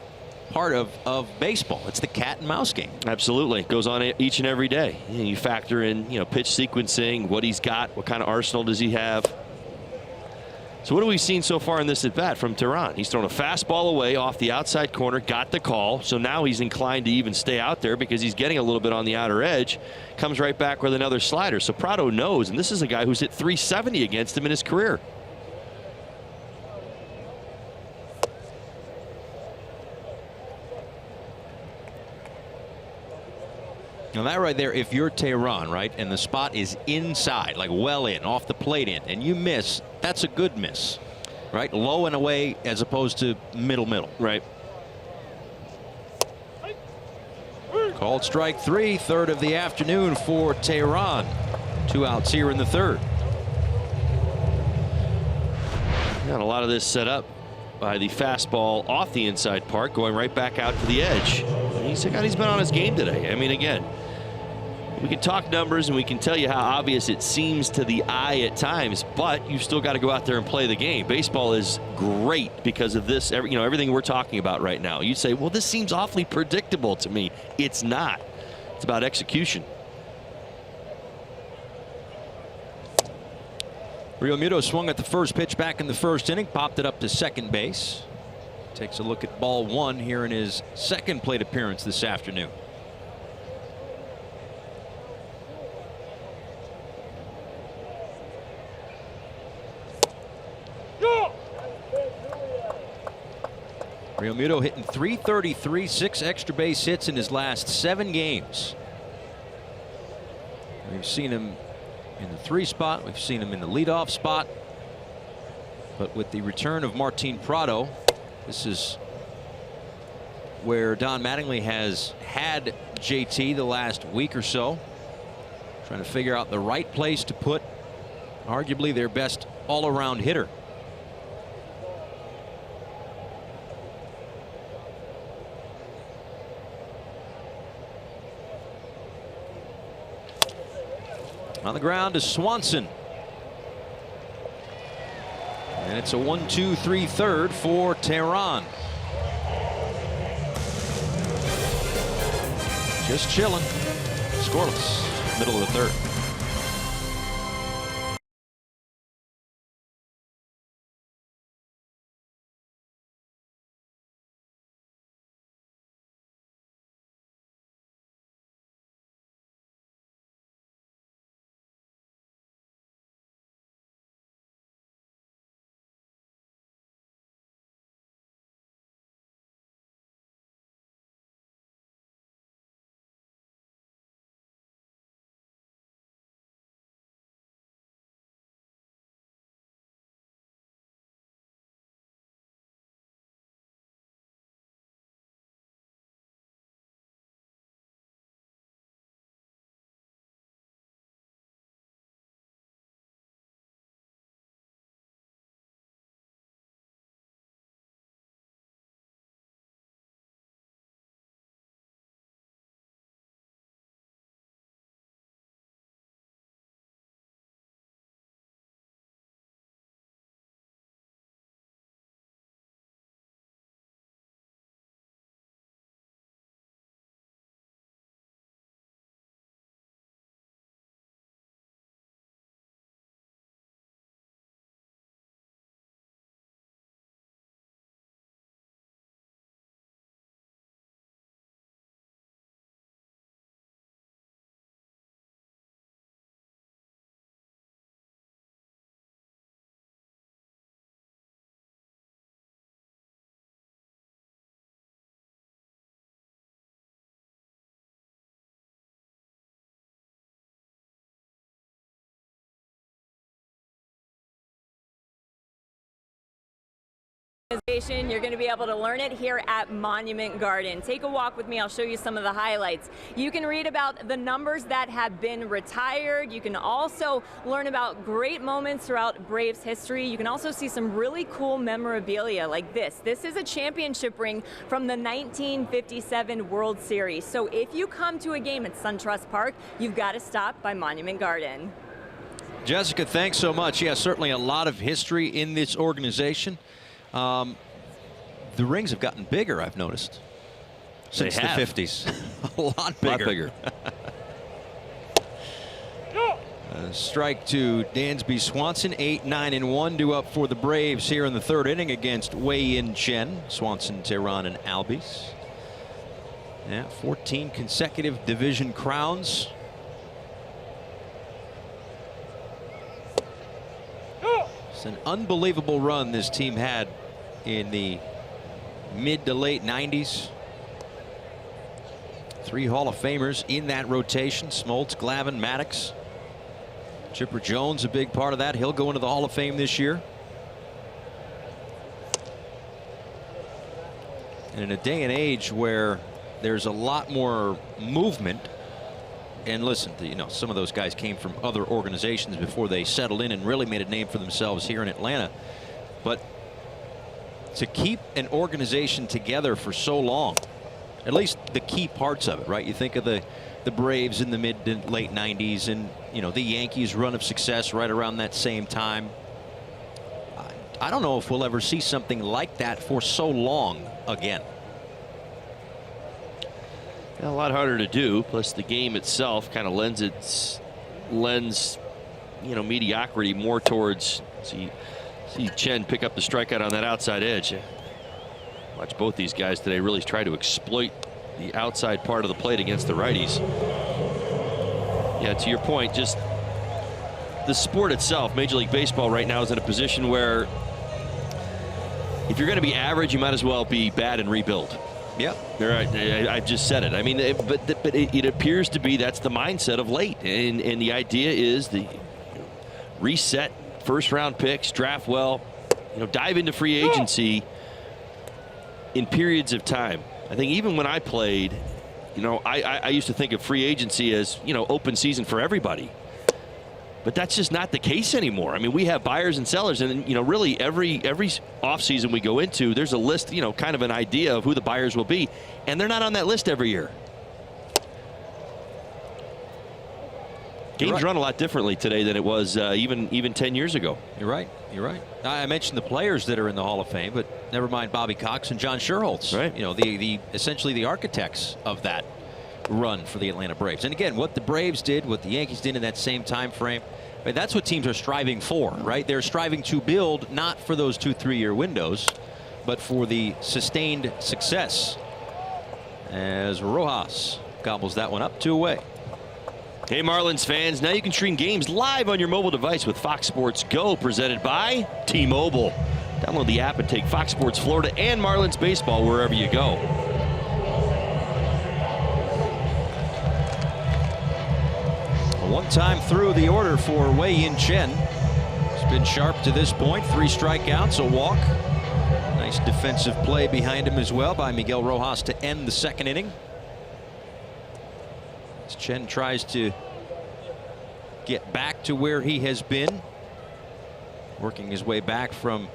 part of baseball. It's the cat and mouse game. Absolutely. It goes on each and every day. You factor in, pitch sequencing, what he's got, what kind of arsenal does he have. So what have we seen so far in this at-bat from Teheran? He's thrown a fastball away off the outside corner, got the call, so now he's inclined to even stay out there because he's getting a little bit on the outer edge. Comes right back with another slider. So Prado knows, and this is a guy who's hit 370 against him in his career. Now that right there, if you're Tehran, right, and the spot is inside, like well in, off the plate in, and you miss, that's a good miss, right? Low and away as opposed to middle. Right. Called strike 3, third of the afternoon for Tehran. 2 outs here in the third. Got a lot of this set up by the fastball off the inside part, going right back out to the edge. He's been on his game today. I mean, again, we can talk numbers and we can tell you how obvious it seems to the eye at times, but you've still got to go out there and play the game. Baseball is great because of this, everything we're talking about right now. You'd say, well, this seems awfully predictable to me. It's not. It's about execution. Realmuto swung at the first pitch back in the first inning, popped it up to second base. Takes a look at ball 1 here in his second plate appearance this afternoon. Realmuto hitting .333, 6 extra base hits in his last 7 games. We've seen him in the 3 spot. We've seen him in the leadoff spot. But with the return of Martin Prado, this is where Don Mattingly has had JT the last week or so, trying to figure out the right place to put arguably their best all-around hitter. On the ground to Swanson. And it's a 1-2-3 third for Tehran. Just chilling. Scoreless. Middle of the third. You're going to be able to learn it here at Monument Garden. Take a walk with me. I'll show you some of the highlights. You can read about the numbers that have been retired. You can also learn about great moments throughout Braves history. You can also see some really cool memorabilia like this. This is a championship ring from the 1957 World Series. So if you come to a game at SunTrust Park, you've got to stop by Monument Garden. Jessica, thanks so much. Yeah, certainly a lot of history in this organization. The rings have gotten bigger, I've noticed, since the 50s. A lot bigger. Strike to Dansby Swanson. 8-9-1 due up for the Braves here in the third inning against Wei-Yin Chen. Swanson, Tehran, and Albies. Yeah, 14 consecutive division crowns. It's an unbelievable run this team had in the mid to late 90s. 3 Hall of Famers in that rotation: Smoltz, Glavine, Maddox. Chipper Jones, a big part of that. He'll go into the Hall of Fame this year. And in a day and age where there's a lot more movement, and listen, some of those guys came from other organizations before they settled in and really made a name for themselves here in Atlanta. But to keep an organization together for so long, at least the key parts of it, right? You think of the Braves in the mid to late 90s, and the Yankees' run of success right around that same time. I don't know if we'll ever see something like that for so long again. A lot harder to do. Plus, the game itself kind of lends mediocrity more towards. See Chen pick up the strikeout on that outside edge. Watch both these guys today really try to exploit the outside part of the plate against the righties. Yeah, to your point, just the sport itself, Major League Baseball right now is in a position where if you're going to be average, you might as well be bad and rebuild. Yep. I just said it. I mean, but it appears to be that's the mindset of late, and the idea is the reset first-round picks, draft well, dive into free agency in periods of time. I think even when I played, I used to think of free agency as open season for everybody. But that's just not the case anymore. I mean, we have buyers and sellers, and really every offseason we go into, there's a list, kind of an idea of who the buyers will be, and they're not on that list every year. Games run a lot differently today than it was even 10 years ago. You're right. You're right. I mentioned the players that are in the Hall of Fame, but never mind Bobby Cox and John Schuerholz. Right. The essentially the architects of that run for the Atlanta Braves. And again, what the Braves did, what the Yankees did in that same time frame, right, that's what teams are striving for, right? They're striving to build not for those 2-3 year windows, but for the sustained success. As Rojas gobbles that one up, 2 away. Hey, Marlins fans, now you can stream games live on your mobile device with Fox Sports Go, presented by T-Mobile. Download the app and take Fox Sports Florida and Marlins baseball wherever you go. One time through the order for Wei-Yin Chen. He's been sharp to this point. 3 strikeouts, a walk. Nice defensive play behind him as well by Miguel Rojas to end the 2nd inning. As Chen tries to get back to where he has been, working his way back from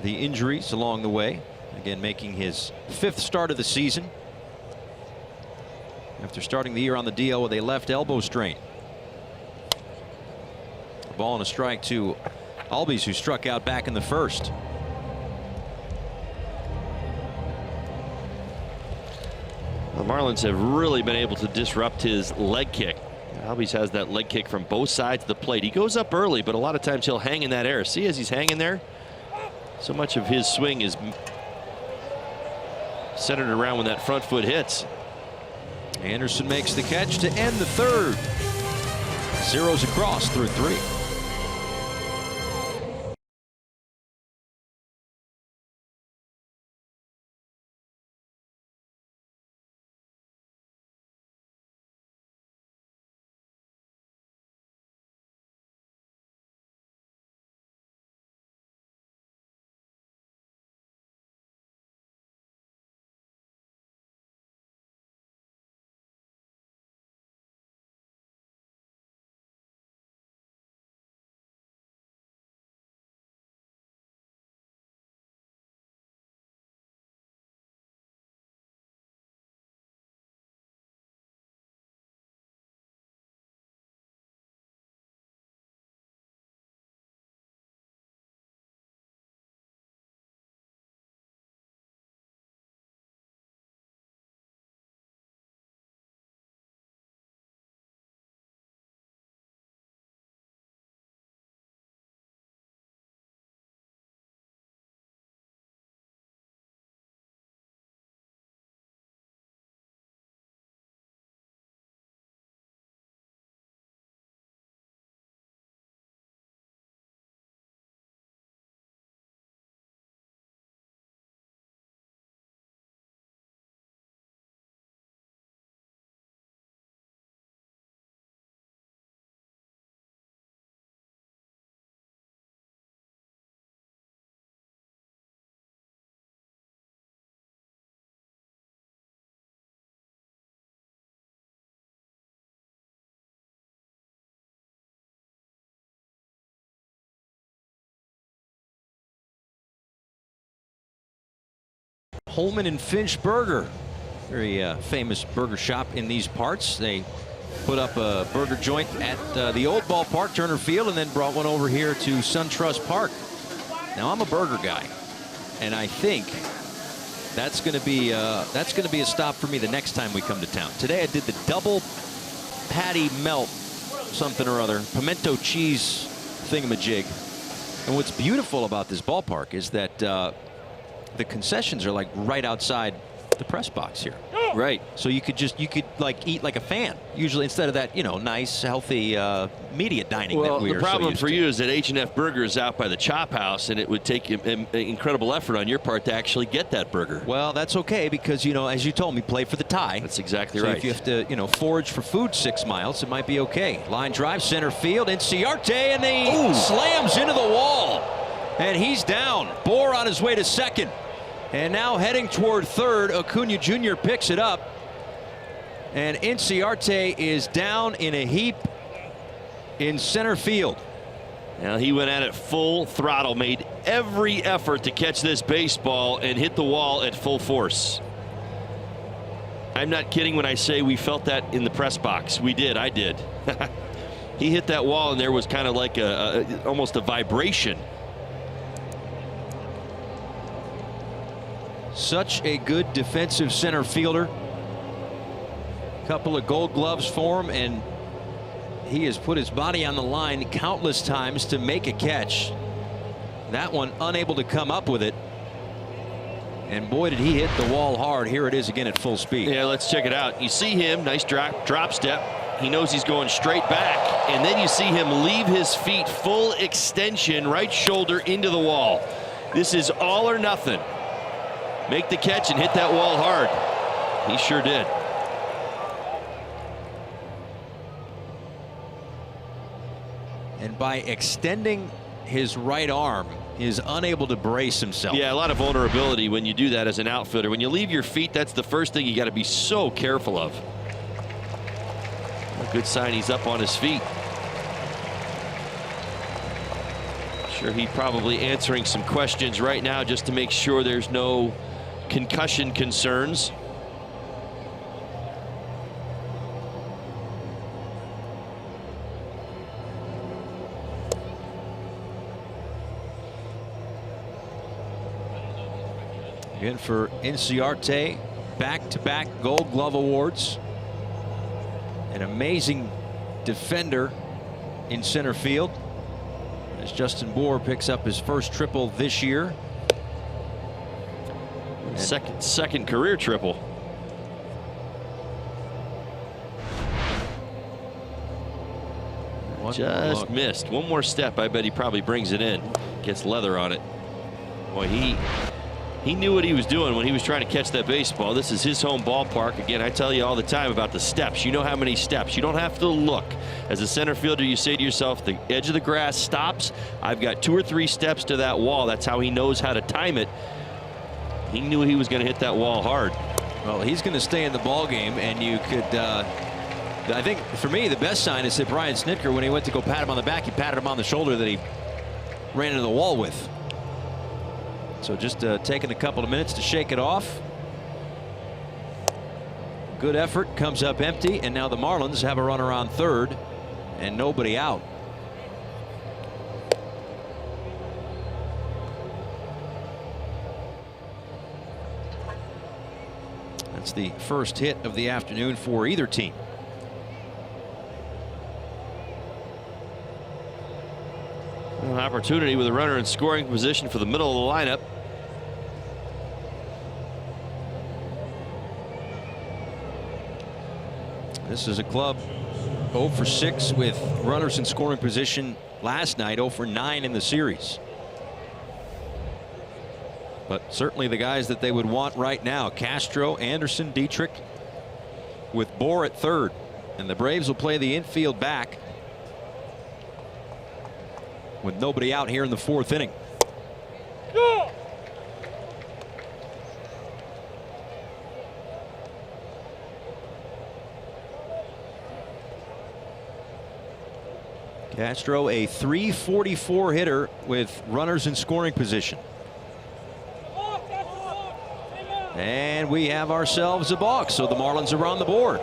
the injuries along the way. Again, making his 5th start of the season after starting the year on the DL with a left elbow strain. A ball and a strike to Albies, who struck out back in the 1st. The Marlins have really been able to disrupt his leg kick. Albies has that leg kick from both sides of the plate. He goes up early, but a lot of times he'll hang in that air. See, as he's hanging there, so much of his swing is centered around when that front foot hits. Anderson makes the catch to end the 3rd. Zeros across through 3. Holman and Finch Burger. Very famous burger shop in these parts. They put up a burger joint at the old ballpark, Turner Field, and then brought one over here to SunTrust Park. Now, I'm a burger guy, and I think that's going to be a stop for me the next time we come to town. Today I did the double patty melt something or other, pimento cheese thingamajig. And what's beautiful about this ballpark is that the concessions are like right outside the press box here. Right. So you could like eat like a fan. Usually instead of that, you know, nice, healthy media dining. Well, that we the are problem so for you is that H&F Burger is out by the Chop House, and it would take an incredible effort on your part to actually get that burger. Well, that's okay because, you know, as you told me, play for the tie. That's exactly so right. If you have to, you know, forage for food 6 miles, it might be okay. Line drive, center field, Inciarte, and he slams into the wall. And he's down. Bohr on his way to second. And now heading toward third, Acuna Jr. picks it up. And Inciarte is down in a heap in center field. Now he went at it full throttle, made every effort to catch this baseball and hit the wall at full force. I'm not kidding when I say we felt that in the press box. We did. I did. He hit that wall, and there was kind of like almost a vibration. Such a good defensive center fielder. Couple of gold gloves for him, and he has put his body on the line countless times to make a catch. That one unable to come up with it. And boy, did he hit the wall hard. Here it is again at full speed. Yeah, let's check it out. You see him, nice drop step. He knows he's going straight back, and then you see him leave his feet full extension, right shoulder into the wall. This is all or nothing. Make the catch and hit that wall hard. He sure did. And by extending his right arm, he is unable to brace himself. Yeah, a lot of vulnerability when you do that as an outfielder. When you leave your feet, that's the first thing you got to be so careful of. A good sign he's up on his feet. Sure, he's probably answering some questions right now just to make sure there's no concussion concerns. Again for Inciarte, back-to-back Gold Glove awards. An amazing defender in center field as Justin Bohr picks up his first triple this year. Second career triple. Just missed. One more step. I bet he probably brings it in. Gets leather on it. Boy, he knew what he was doing when he was trying to catch that baseball. This is his home ballpark. Again, I tell you all the time about the steps. You know how many steps. You don't have to look. As a center fielder, you say to yourself, the edge of the grass stops. I've got 2 or 3 steps to that wall. That's how he knows how to time it. He knew he was going to hit that wall hard. Well, he's going to stay in the ball game, and you could. I think for me, the best sign is that Brian Snitker, when he went to go pat him on the back, he patted him on the shoulder that he ran into the wall with. So just taking a couple of minutes to shake it off. Good effort, comes up empty, and now the Marlins have a runner on third and nobody out. That's the first hit of the afternoon for either team. An opportunity with a runner in scoring position for the middle of the lineup. This is a club 0 for 6 with runners in scoring position last night, 0 for 9 in the series. But certainly the guys that they would want right now: Castro, Anderson, Dietrich, with Bohr at third. And the Braves will play the infield back with nobody out here in the 4th inning. Go! Castro, a .344 hitter with runners in scoring position. And we have ourselves a balk, so the Marlins are on the board.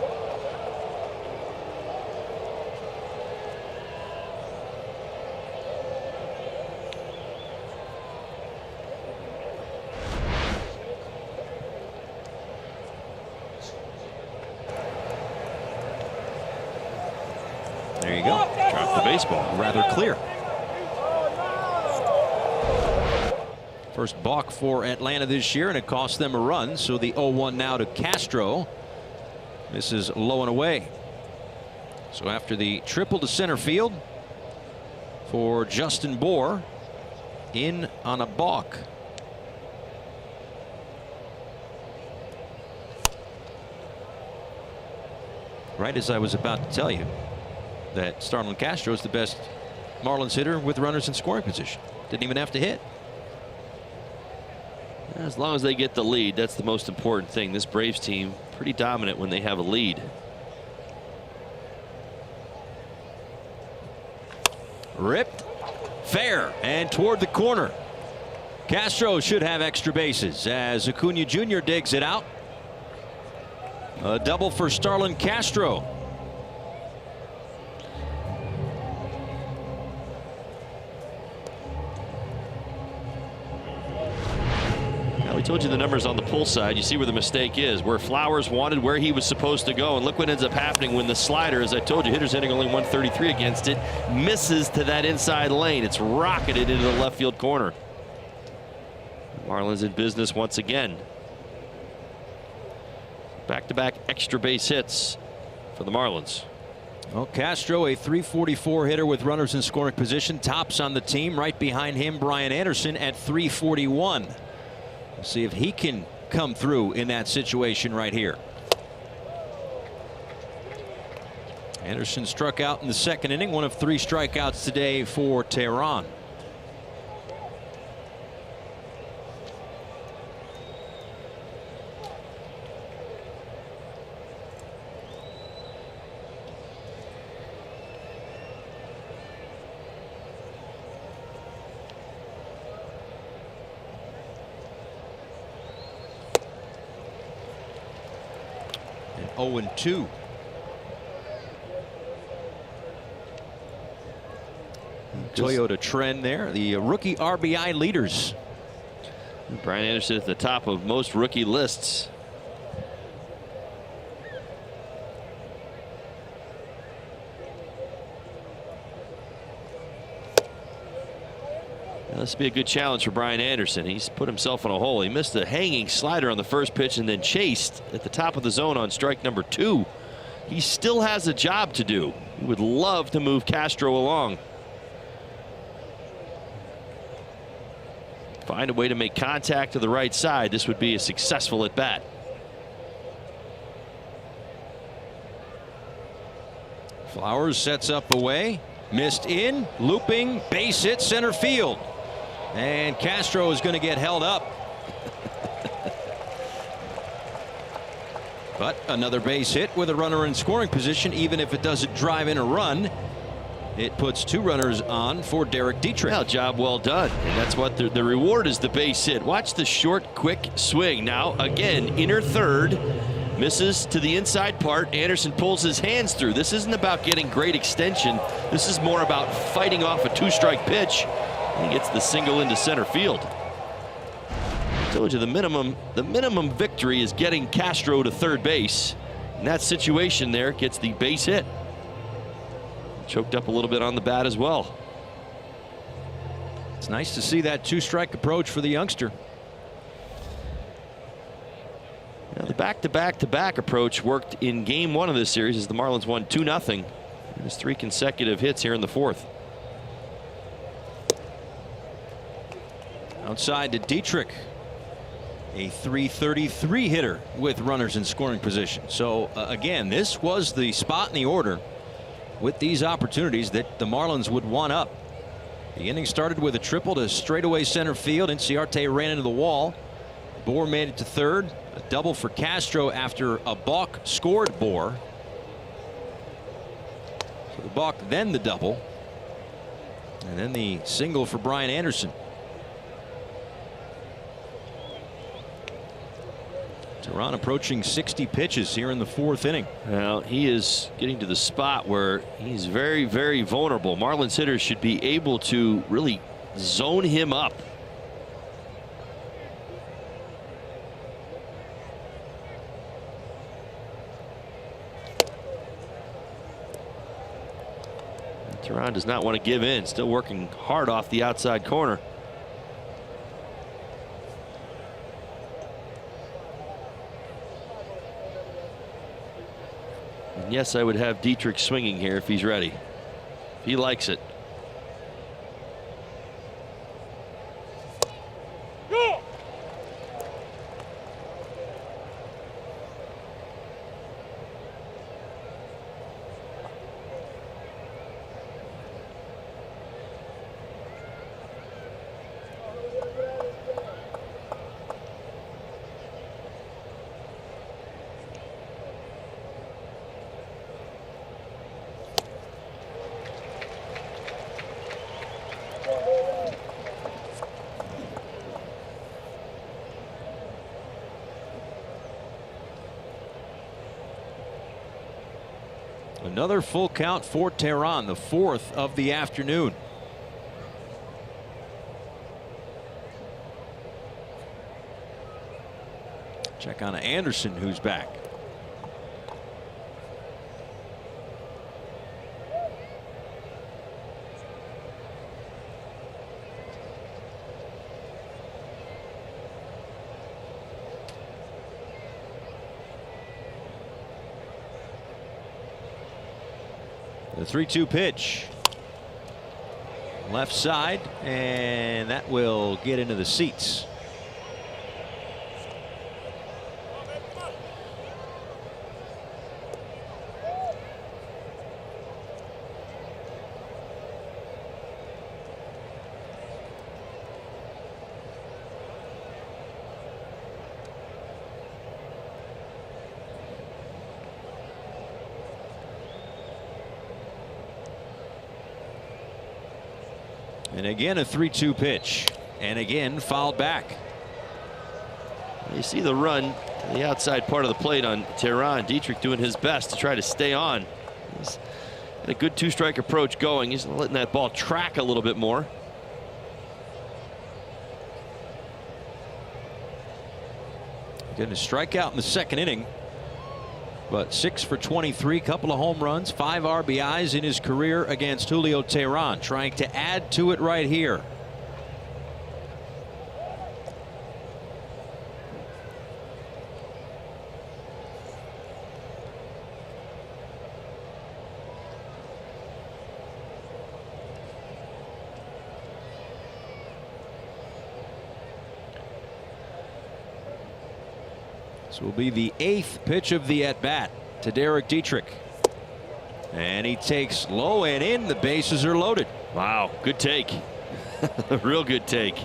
There you go. Dropped the baseball. Rather clear. First balk for Atlanta this year, and it cost them a run. So the 0-1 now to Castro. This is low and away. So after the triple to center field for Justin Bour, in on a balk. Right as I was about to tell you that Starlin Castro is the best Marlins hitter with runners in scoring position. Didn't even have to hit. As long as they get the lead, that's the most important thing. This Braves team pretty dominant when they have a lead. Ripped, fair, and toward the corner. Castro should have extra bases as Acuna Jr. digs it out. A double for Starlin Castro. We told you the numbers on the pull side. You see where the mistake is, where Flowers wanted where he was supposed to go, and look what ends up happening when the slider, as I told you, hitter's hitting only 133 against it, misses to that inside lane. It's rocketed into the left field corner. Marlins in business once again. Back-to-back extra base hits for the Marlins. Well, Castro, a .344 hitter with runners in scoring position, tops on the team. Right behind him, Brian Anderson at .341. See if he can come through in that situation right here. Anderson struck out in the second inning, one of 3 strikeouts today for Tehran. And 0-2. Toyota trend there. The rookie RBI leaders. Brian Anderson at the top of most rookie lists. Now, this would be a good challenge for Brian Anderson. He's put himself in a hole. He missed a hanging slider on the first pitch and then chased at the top of the zone on strike number 2. He still has a job to do. He would love to move Castro along. Find a way to make contact to the right side. This would be a successful at bat. Flowers sets up away, missed in, looping, base hit center field, and Castro is going to get held up. But another base hit with a runner in scoring position. Even if it doesn't drive in a run, it puts 2 runners on for Derek Dietrich. Well, job well done. And that's what the reward is, the base hit. Watch the short, quick swing. Now, again, inner third. Misses to the inside part. Anderson pulls his hands through. This isn't about getting great extension. This is more about fighting off a 2-strike pitch. And he gets the single into center field. I told you the minimum victory is getting Castro to third base. In that situation there, gets the base hit. Choked up a little bit on the bat as well. It's nice to see that 2-strike approach for the youngster. Now, the back-to-back-to-back approach worked in game 1 of this series as the Marlins won 2-0. There's 3 consecutive hits here in the 4th. Outside to Dietrich, a .333 hitter with runners in scoring position. So again, this was the spot in the order with these opportunities that the Marlins would want up. The inning started with a triple to straightaway center field. Inciarte ran into the wall. Bour made it to third. A double for Castro after a balk scored Bour. So the balk, then the double, and then the single for Brian Anderson. Teheran approaching 60 pitches here in the 4th inning. Well, he is getting to the spot where he's very, very vulnerable. Marlins hitters should be able to really zone him up. Teheran does not want to give in. Still working hard off the outside corner. And yes, I would have Dietrich swinging here if he's ready. He likes it. Another full count for Teheran, the 4th of the afternoon. Check on Anderson, who's back. The 3-2 pitch. Left side, and that will get into the seats. And again a 3-2 pitch, and again fouled back. You see the run to the outside part of the plate on Teheran. Dietrich doing his best to try to stay on. He's got a good 2-strike approach going. He's letting that ball track a little bit more. Getting a strikeout in the 2nd inning, but 6 for 23, couple of home runs, 5 RBIs in his career against Julio Teheran, trying to add to it right here. This will be the 8th pitch of the at-bat to Derek Dietrich. And he takes low and in. The bases are loaded. Wow, good take. Real good take.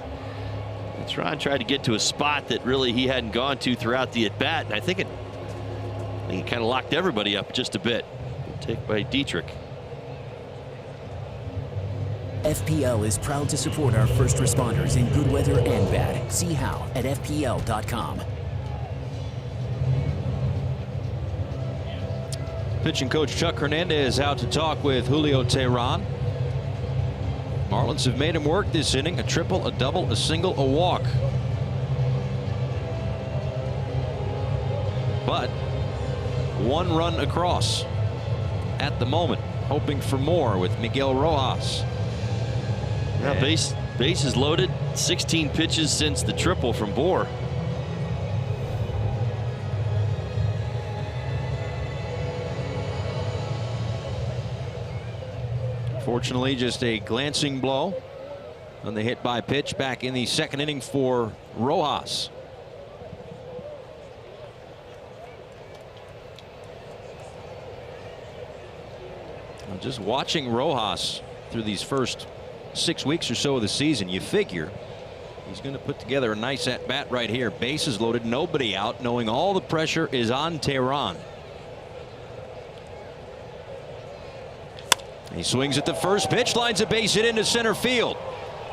Teheran tried to get to a spot that really he hadn't gone to throughout the at-bat, and I think it kind of locked everybody up just a bit. Good take by Dietrich. FPL is proud to support our first responders in good weather and bad. See how at FPL.com. Pitching coach Chuck Hernandez out to talk with Julio Teheran. Marlins have made him work this inning. A triple, a double, a single, a walk. But 1 run across at the moment. Hoping for more with Miguel Rojas. Yeah, bases loaded. 16 pitches since the triple from Bohr. Fortunately, just a glancing blow on the hit by pitch back in the 2nd inning for Rojas. Now, just watching Rojas through these first 6 weeks or so of the season, you figure he's going to put together a nice at bat right here. Bases loaded, nobody out, knowing all the pressure is on Teheran. He swings at the first pitch, lines a base hit into center field.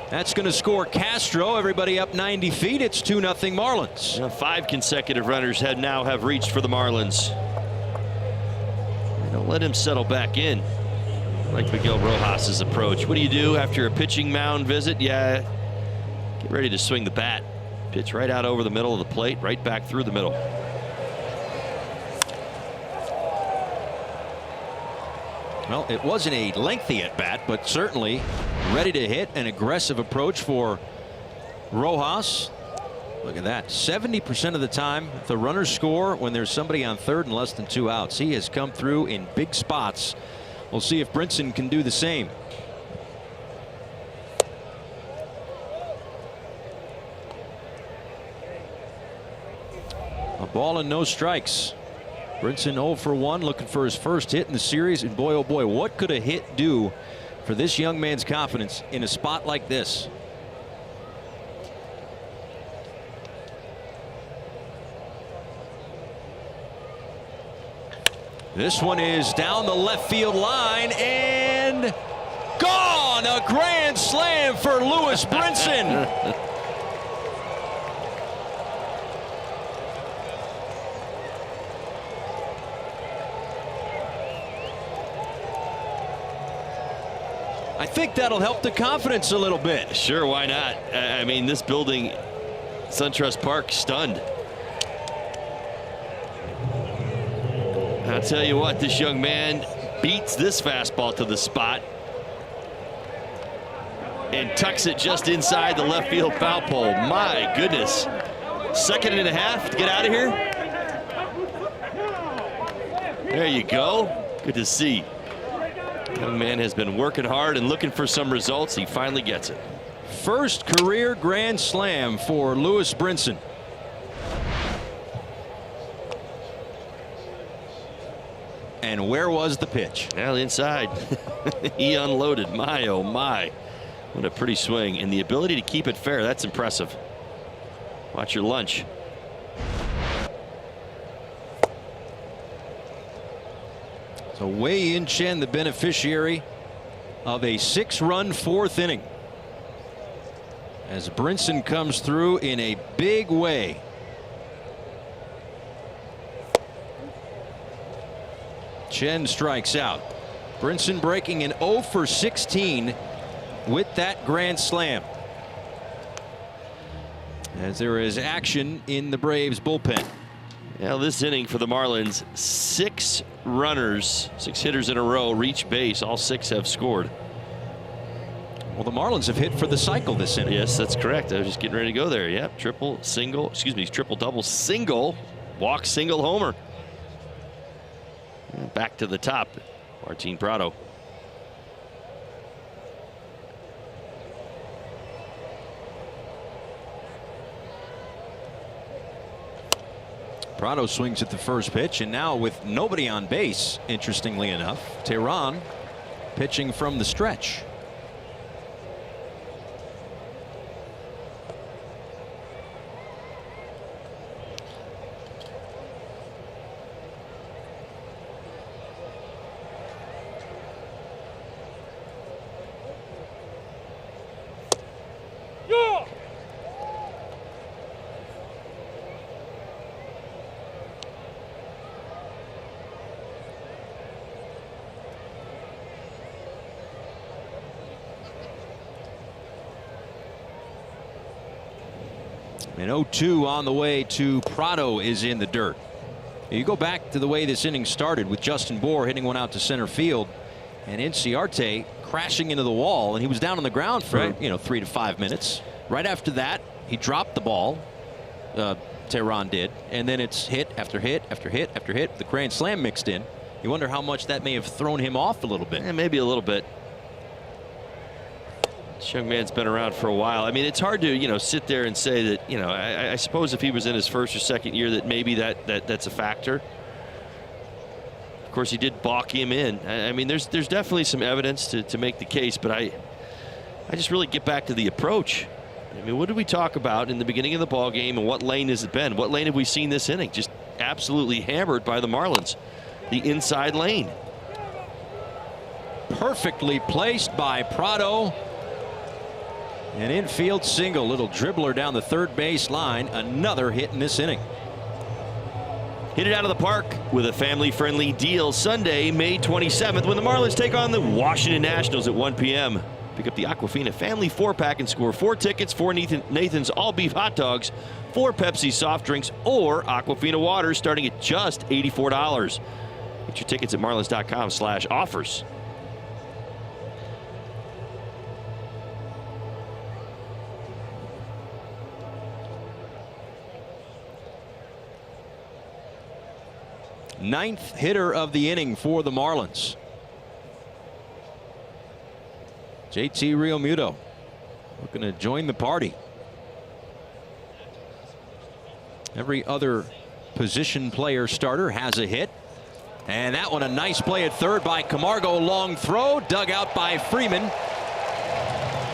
That's going to score Castro. Everybody up 90 feet. It's 2-0 Marlins. Now 5 consecutive runners have reached for the Marlins. Don't let him settle back in. Like Miguel Rojas' approach. What do you do after a pitching mound visit? Yeah, get ready to swing the bat. Pitch right out over the middle of the plate, right back through the middle. Well, it wasn't a lengthy at bat, but certainly ready to hit. An aggressive approach for Rojas. Look at that. 70% of the time, the runners score when there's somebody on third and less than 2 outs. He has come through in big spots. We'll see if Brinson can do the same. A ball and no strikes. Brinson 0 for 1, looking for his first hit in the series. And boy, oh boy, what could a hit do for this young man's confidence in a spot like this? This one is down the left field line and gone. A grand slam for Lewis Brinson. I think that'll help the confidence a little bit. Sure, why not? I mean, this building, SunTrust Park, stunned. I'll tell you what, this young man beats this fastball to the spot and tucks it just inside the left field foul pole. My goodness. 2.5 seconds to get out of here. There you go. Good to see. Young man has been working hard and looking for some results. He finally gets it. First career grand slam for Lewis Brinson. And where was the pitch? Well, inside. He unloaded. My, oh my. What a pretty swing. And the ability to keep it fair, that's impressive. Watch your lunch. So Wei-Yin Chen, the beneficiary of a 6-run 4th inning, as Brinson comes through in a big way. Chen strikes out. Brinson breaking an 0 for 16 with that grand slam. As there is action in the Braves bullpen. Now this inning for the Marlins, 6 runners, 6 hitters in a row reach base. All 6 have scored. Well, the Marlins have hit for the cycle this inning. Yes, that's correct. I was just getting ready to go there. Yep, triple, double, single, walk, single, homer. And back to the top, Martin Prado. Prado swings at the first pitch, and now with nobody on base, interestingly enough, Tehran pitching from the stretch. And 0-2 on the way to Prado is in the dirt. You go back to the way this inning started with Justin Bour hitting one out to center field and Inciarte crashing into the wall, and he was down on the ground for 3 to 5 minutes. Right after that, he dropped the ball. Tehran did, and then it's hit after hit after hit after hit. The grand slam mixed in. You wonder how much that may have thrown him off a little bit. Yeah, maybe a little bit. This young man's been around for a while. I mean, it's hard to, sit there and say that, I suppose if he was in his first or second year that maybe that's a factor. Of course, he did balk him in. I mean, there's definitely some evidence to make the case, but I just really get back to the approach. I mean, what did we talk about in the beginning of the ball game, and what lane has it been? What lane have we seen this inning? Just absolutely hammered by the Marlins. The inside lane. Perfectly placed by Prado. An infield single, little dribbler down the third base line. Another hit in this inning. Hit it out of the park with a family-friendly deal Sunday, May 27th, when the Marlins take on the Washington Nationals at 1 p.m. Pick up the Aquafina Family 4-pack and score 4 tickets, 4 Nathan's all-beef hot dogs, 4 Pepsi soft drinks, or Aquafina water starting at just $84. Get your tickets at marlins.com/offers. Ninth hitter of the inning for the Marlins. JT Realmuto looking to join the party. Every other position player starter has a hit. And that one a nice play at third by Camargo. Long throw dug out by Freeman.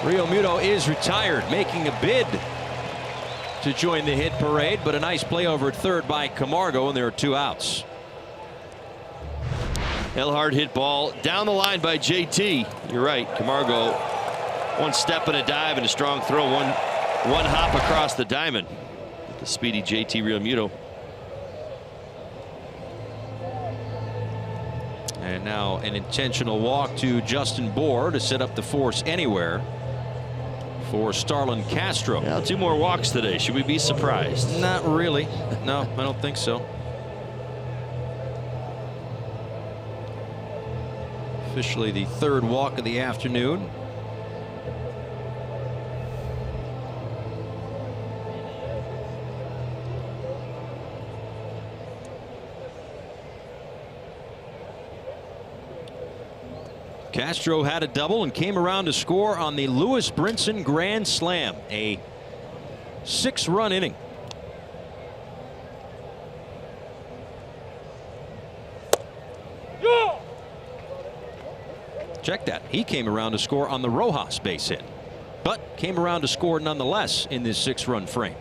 Realmuto is retired, making a bid to join the hit parade, but a nice play over at third by Camargo, and there are 2 outs. Hard hit ball down the line by JT. You're right, Camargo, 1 step and a dive and a strong throw, one hop across the diamond. The speedy JT Realmuto. And now an intentional walk to Justin Bohr to set up the force anywhere for Starlin Castro. Now 2 more walks today. Should we be surprised? Not really. No, I don't think so. Officially the 3rd walk of the afternoon. Castro had a double and came around to score on the Lewis Brinson grand slam, a 6-run inning. Check that. He came around to score on the Rojas base hit, but came around to score nonetheless in this 6-run frame.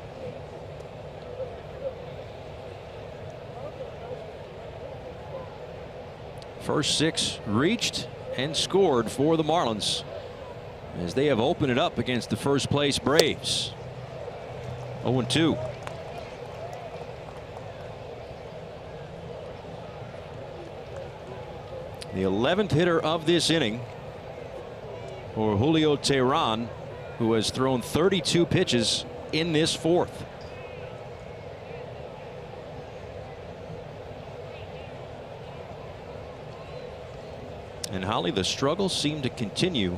First 6 reached and scored for the Marlins as they have opened it up against the first place Braves. 0-2. The 11th hitter of this inning for Julio Teheran, who has thrown 32 pitches in this 4th. And Holly, the struggles seem to continue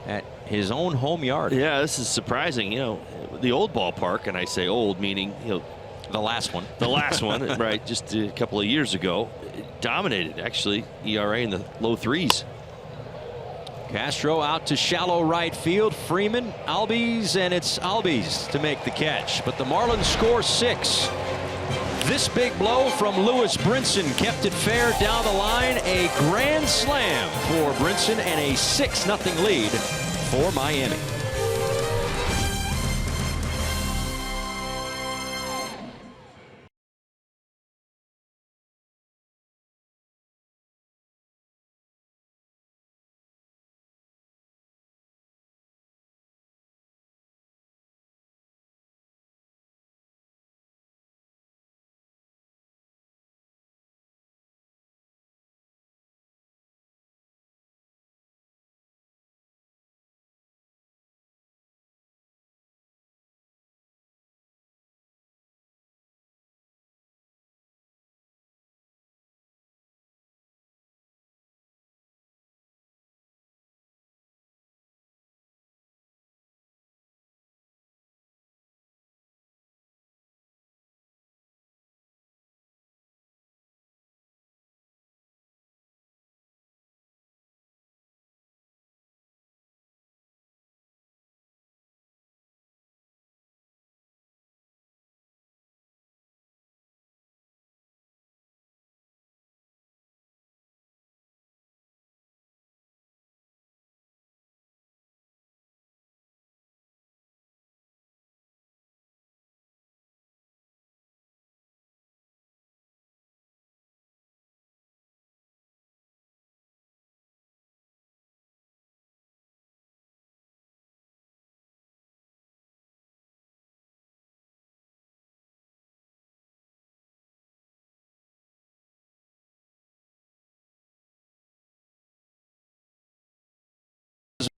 at his own home yard. Yeah, this is surprising. You know, the old ballpark, and I say old meaning, you know, the last one. The last one, right, just a couple of years ago, it dominated, actually. ERA in the low 3s. Castro out to shallow right field. Freeman, Albies, and it's Albies to make the catch. But the Marlins score 6. This big blow from Lewis Brinson kept it fair down the line. A grand slam for Brinson and a 6-0 lead for Miami.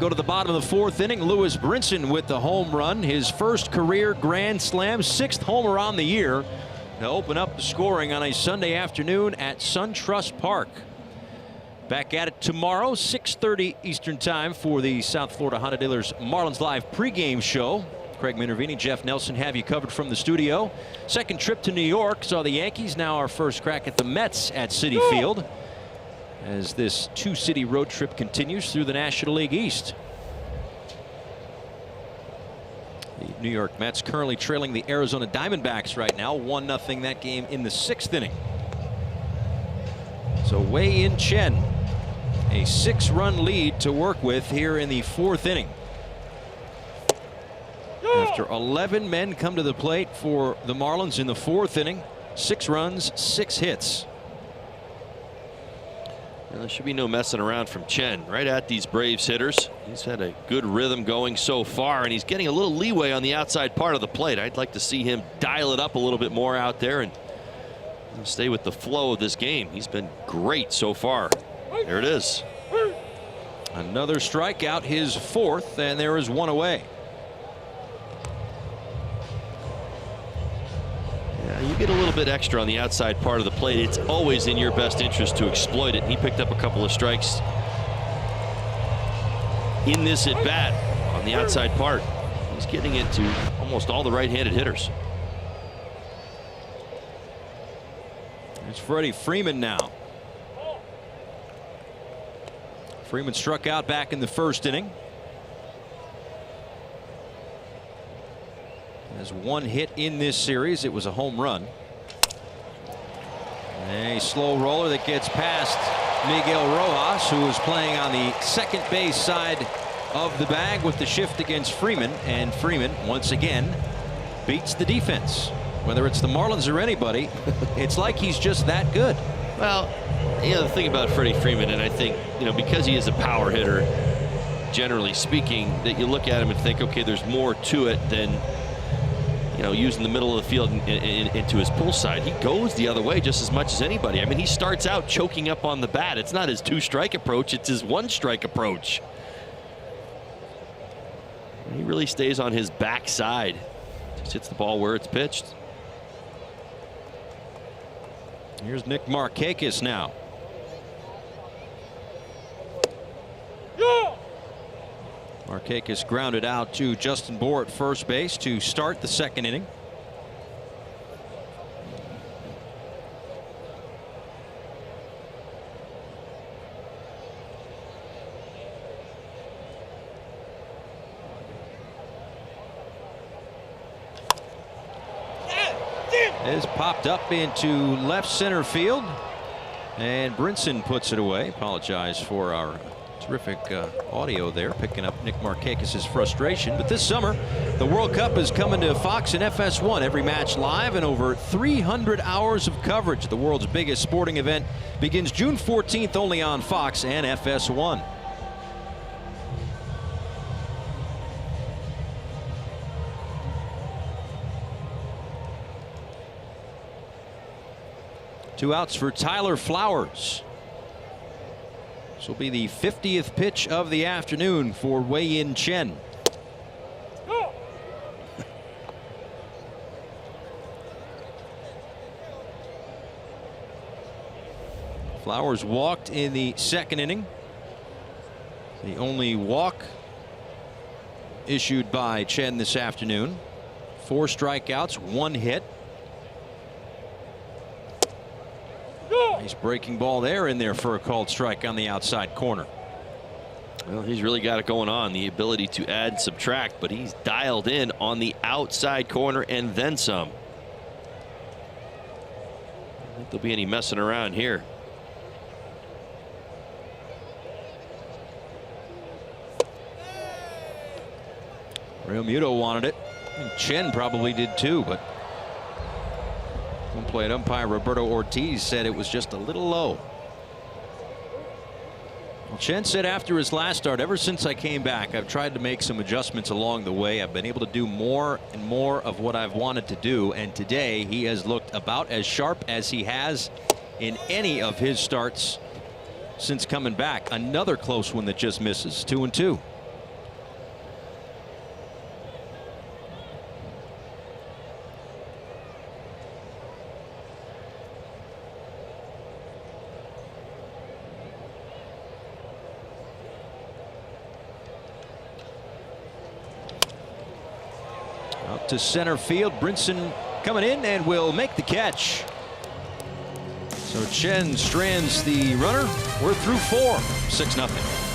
Go to the bottom of the fourth inning. Lewis Brinson with the home run, his first career grand slam, 6th homer on the year, to open up the scoring on a Sunday afternoon at SunTrust Park. Back at it tomorrow, 6:30 Eastern Time, for the South Florida Honda Dealers Marlins Live pregame show. Craig Minervini, Jeff Nelson have you covered from the studio. Second trip to New York saw the Yankees. Now our first crack at the Mets at Citi Field, as this two-city road trip continues through the National League East. The New York Mets currently trailing the Arizona Diamondbacks right now, 1-0 that game in the 6th inning. So Wei-Yin Chen, a 6-run lead to work with here in the 4th inning. After 11 men come to the plate for the Marlins in the 4th inning, 6 runs, 6 hits. There should be no messing around from Chen. Right at these Braves hitters. He's had a good rhythm going so far, and he's getting a little leeway on the outside part of the plate. I'd like to see him dial it up a little bit more out there and stay with the flow of this game. He's been great so far. There it is. Another strikeout, his 4th, and there is 1 away. You get a little bit extra on the outside part of the plate. It's always in your best interest to exploit it. He picked up a couple of strikes in this at bat on the outside part. He's getting it to almost all the right-handed hitters. It's Freddie Freeman now. Freeman struck out back in the 1st inning. Has 1 hit in this series. It was a home run. A slow roller that gets past Miguel Rojas, who is playing on the second base side of the bag with the shift against Freeman. And Freeman once again beats the defense. Whether it's the Marlins or anybody, it's like he's just that good. Well, the thing about Freddie Freeman, and I think, because he is a power hitter, generally speaking, that you look at him and think, okay, there's more to it than using the middle of the field into his pull side. He goes the other way just as much as anybody. I mean, he starts out choking up on the bat. It's not his 2-strike approach, it's his 1-strike approach. He really stays on his backside. Just hits the ball where it's pitched. Here's Nick Markakis now. Markakis grounded out to Justin Bohr at first base to start the 2nd inning. Is popped up into left center field, and Brinson puts it away. Apologize for our terrific audio there, picking up Nick Markakis' frustration. But this summer, the World Cup is coming to Fox and FS1. Every match live and over 300 hours of coverage. The world's biggest sporting event begins June 14th only on Fox and FS1. Two outs for Tyler Flowers. This will be the 50th pitch of the afternoon for Wei-Yin Chen. Flowers walked in the 2nd inning. The only walk issued by Chen this afternoon. 4 strikeouts, 1 hit. Nice breaking ball there in there for a called strike on the outside corner. Well, he's really got it going on, the ability to add, subtract, but he's dialed in on the outside corner and then some. I don't think there'll be any messing around here. Real Muto wanted it. And Chen probably did too, but home plate umpire Roberto Ortiz said it was just a little low. Well, Chen said after his last start, ever since I came back, I've tried to make some adjustments along the way. I've been able to do more and more of what I've wanted to do, and today he has looked about as sharp as he has in any of his starts since coming back. Another close one that just misses. 2-2. Out to center field. Brinson coming in and will make the catch. So Chen strands the runner. We're through 4. 6-0.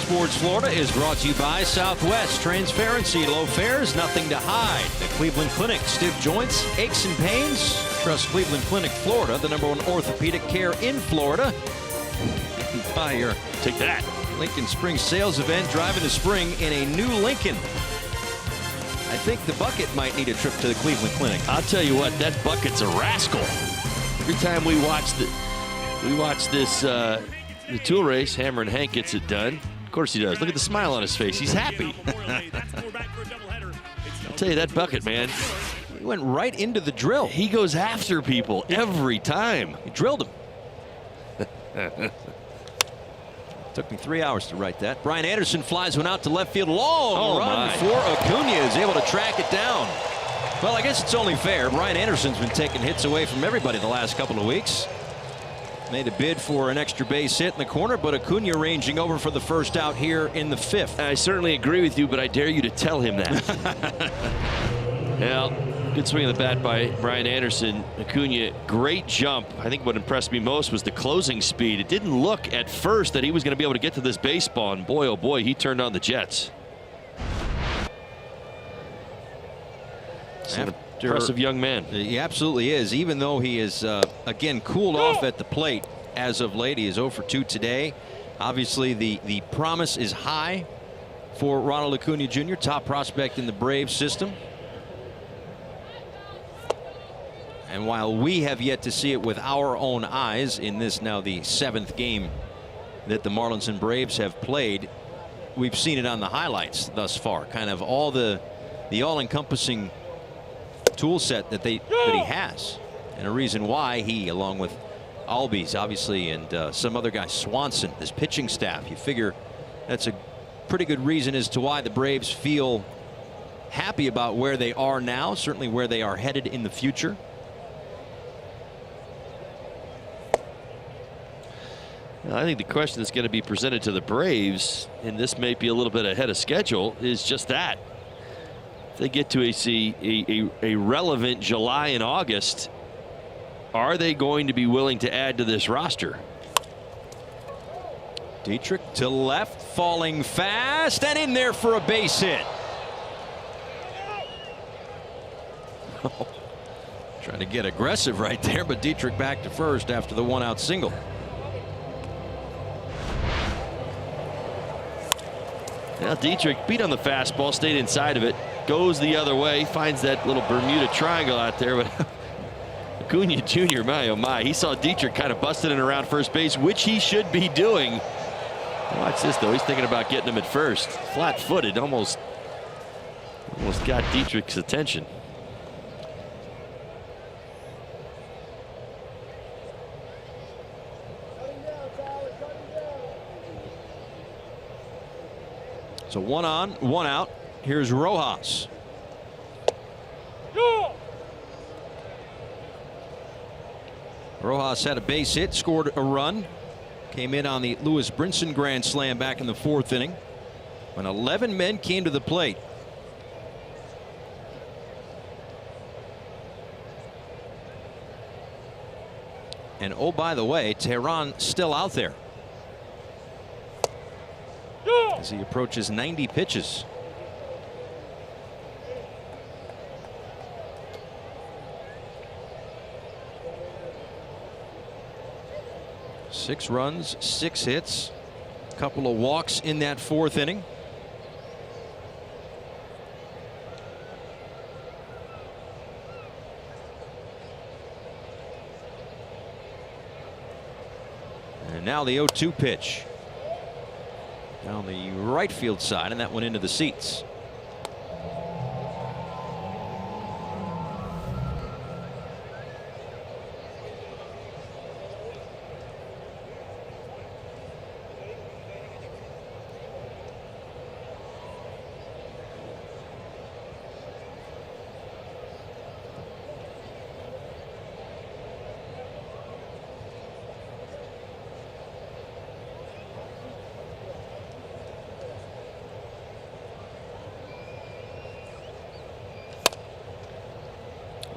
Sports Florida is brought to you by Southwest. Transparency, low fares, nothing to hide. The Cleveland Clinic, stiff joints, aches and pains. Trust Cleveland Clinic Florida, the #1 orthopedic care in Florida. Buy your Take that. Lincoln Spring sales event, driving the spring in a new Lincoln. I think the bucket might need a trip to the Cleveland Clinic. I'll tell you what, that bucket's a rascal. Every time we watch this the tool race, Hammer and Hank gets it done. Of course he does. Look at the smile on his face. He's happy. I'll tell you, that bucket, man. He went right into the drill. He goes after people every time. He drilled him. Took me 3 hours to write that. Brian Anderson flies one out to left field. Long run for Acuna. Is able to track it down. Well, I guess it's only fair. Brian Anderson's been taking hits away from everybody the last couple of weeks. Made a bid for an extra base hit in the corner, but Acuna ranging over for the first out here in the 5th. I certainly agree with you, but I dare you to tell him that. Well, good swing of the bat by Brian Anderson. Acuna, great jump. I think what impressed me most was the closing speed. It didn't look at first that he was going to be able to get to this baseball, and boy, oh boy, he turned on the Jets. Impressive young man. He absolutely is, even though he is, again, cooled off at the plate as of late. He is 0 for 2 today. Obviously, the promise is high for Ronald Acuna Jr., top prospect in the Braves system. And while we have yet to see it with our own eyes in this now the 7th game that the Marlins and Braves have played, we've seen it on the highlights thus far. Kind of all the all-encompassing tool set that he has, and a reason why he, along with Albies obviously and some other guys, Swanson, this pitching staff, you figure that's a pretty good reason as to why the Braves feel happy about where they are now, certainly where they are headed in the future. I think the question that's going to be presented to the Braves, and this may be a little bit ahead of schedule, is just that. If they get to a relevant July and August, are they going to be willing to add to this roster? Dietrich to left, falling fast, and in there for a base hit. Trying to get aggressive right there, but Dietrich back to first after the 1-out single. Now Dietrich beat on the fastball, stayed inside of it, goes the other way, finds that little Bermuda triangle out there, but Acuna Jr., my oh my, he saw Dietrich kind of busted in around first base, which he should be doing. Watch this, though. He's thinking about getting him at first. Flat-footed, almost got Dietrich's attention. So 1 on, 1 out. Here's Rojas. Rojas had a base hit, scored a run. Came in on the Lewis Brinson grand slam back in the 4th inning when 11 men came to the plate. And oh, by the way, Tehran still out there as he approaches 90 pitches. Six runs, 6 hits, a couple of walks in that 4th inning. And now the 0-2 pitch down the right field side, and that went into the seats.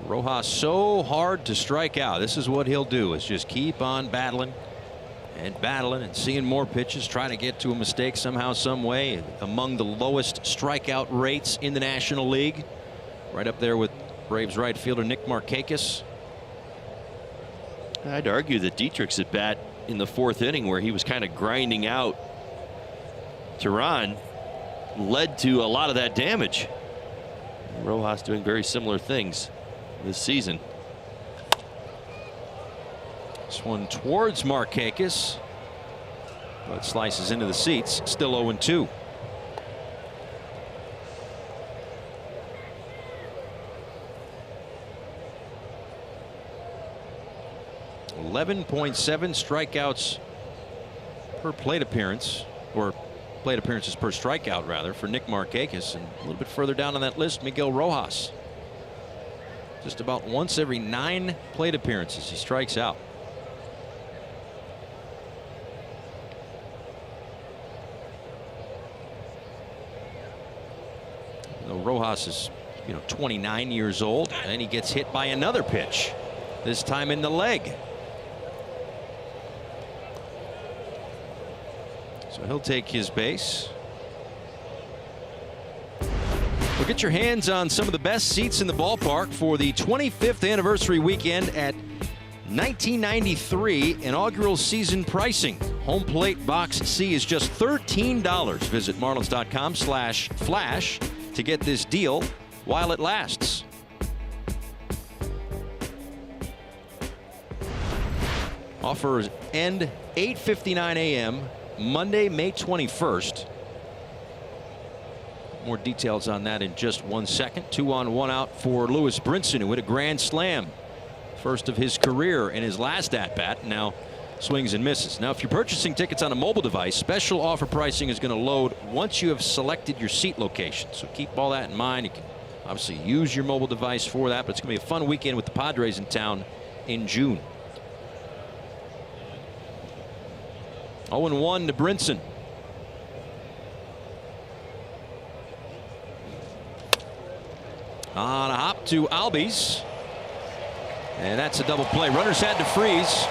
Rojas so hard to strike out. This is what he'll do, is just keep on battling and seeing more pitches, trying to get to a mistake somehow, some way. Among the lowest strikeout rates in the National League, right up there with Braves right fielder Nick Markakis. I'd argue that Dietrich's at bat in the 4th inning, where he was kind of grinding out Tehran, led to a lot of that damage. Rojas doing very similar things this season. This one towards Markakis, but slices into the seats. Still 0-2. .7 strikeouts per plate appearance, or plate appearances per strikeout rather, for Nick Markakis. And a little bit further down on that list, Miguel Rojas. Just about once every 9 plate appearances he strikes out. Rojas is, 29 years old, and he gets hit by another pitch, this time in the leg. So he'll take his base. Well, get your hands on some of the best seats in the ballpark for the 25th anniversary weekend at 1993 inaugural season pricing. Home plate box C is just $13. Visit marlins.com/flash to get this deal while it lasts. Offers end 8:59 a.m. Monday, May 21st. More details on that in just 1 second. 2 on 1 out for Lewis Brinson, who hit a grand slam. First of his career in his last at-bat. Now swings and misses. Now, if you're purchasing tickets on a mobile device, special offer pricing is going to load once you have selected your seat location. So keep all that in mind. You can obviously use your mobile device for that, but it's going to be a fun weekend with the Padres in town in June. 0-1 to Brinson. On a hop to Albies. And that's a double play. Runners had to freeze.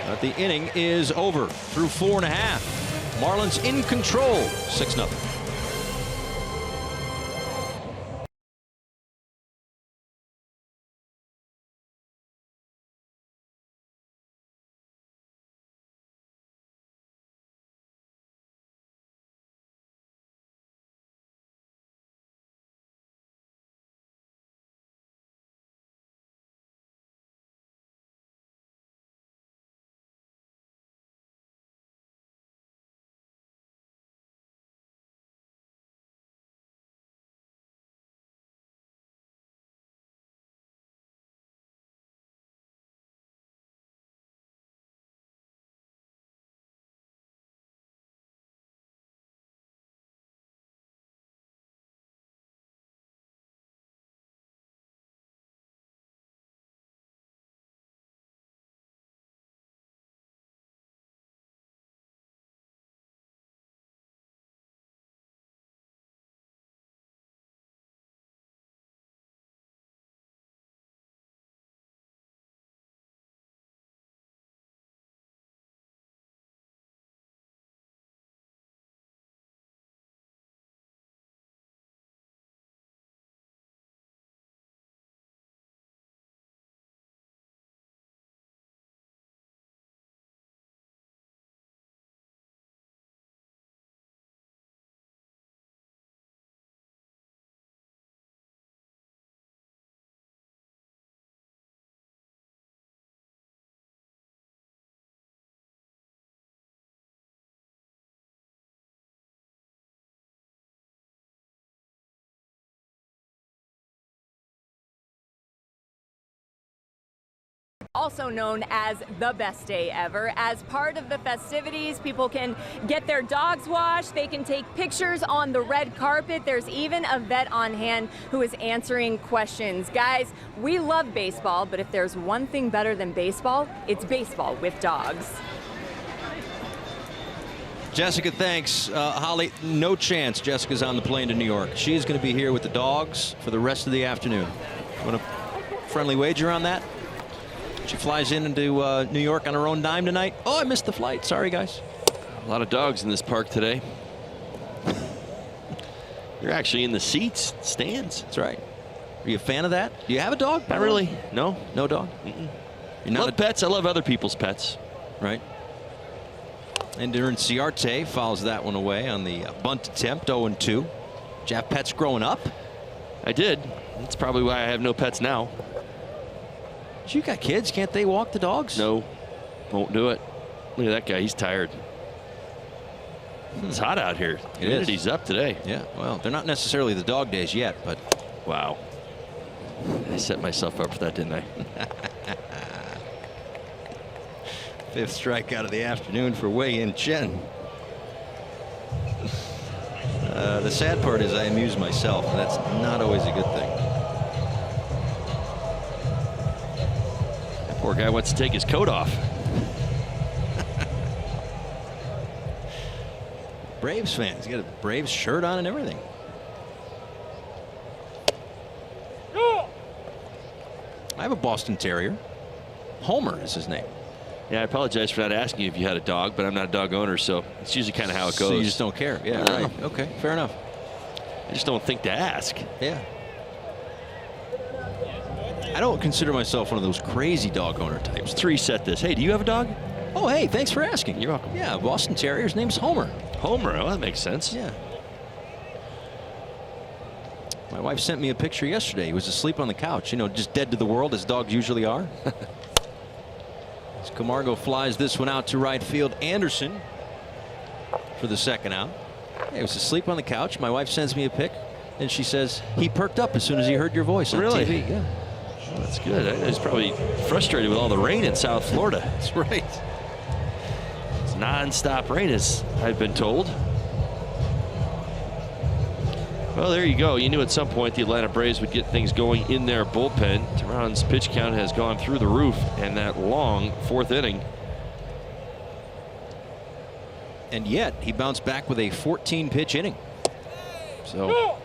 But the inning is over through 4.5. Marlins in control, 6-0. also known as the best day ever. As part of the festivities, people can get their dogs washed, they can take pictures on the red carpet. There's even a vet on hand who is answering questions. Guys, we love baseball, but if there's one thing better than baseball, it's baseball with dogs. Jessica, thanks. Holly, no chance Jessica's on the plane to New York. She's going to be here with the dogs for the rest of the afternoon. Want a friendly wager on that? She flies into New York on her own dime tonight. Oh, I missed the flight. Sorry, guys. A lot of dogs in this park today. You're actually in the seats, stands. That's right. Are you a fan of that? Do you have a dog? Not really. No. No dog? You're not love pets. I love other people's pets. Right. And Darren Ciarte fouls that one away on the bunt attempt, 0-2. Did you have pets growing up? I did. That's probably why I have no pets now. You got kids. Can't they walk the dogs? No. Won't do it. Look at that guy. He's tired. It's hot out here. Humidity's up today. Yeah, well, they're not necessarily the dog days yet, but. Wow. I set myself up for that, didn't I? Fifth strikeout of the afternoon for Wei-Yin Chen. The sad part is I amuse myself, and that's not always a good thing. That poor guy wants to take his coat off. Braves fan. He's got a Braves shirt on and everything. I have a Boston Terrier. Homer is his name. Yeah, I apologize for not asking you if you had a dog, but I'm not a dog owner, so it's usually kind of how it goes. So you just don't care. Yeah, right. Okay, fair enough. I just don't think to ask. Yeah. I don't consider myself one of those crazy dog owner types. Let's reset this. Hey, do you have a dog? Oh, hey, thanks for asking. You're welcome. Yeah, Boston Terrier's name's Homer. Homer, oh, that makes sense. Yeah. My wife sent me a picture yesterday. He was asleep on the couch, you know, just dead to the world as dogs usually are. As Camargo flies this one out to right field. Anderson for the second out. Yeah, he was asleep on the couch. My wife sends me a pic, and she says he perked up as soon as he heard your voice on TV. Yeah. Well, that's good. He's probably frustrated with all the rain in South Florida. That's right. It's non-stop rain, as I've been told. Well, there you go. You knew at some point the Atlanta Braves would get things going in their bullpen. Teheran's pitch count has gone through the roof, and that long fourth inning. And yet he bounced back with a 14-pitch inning. So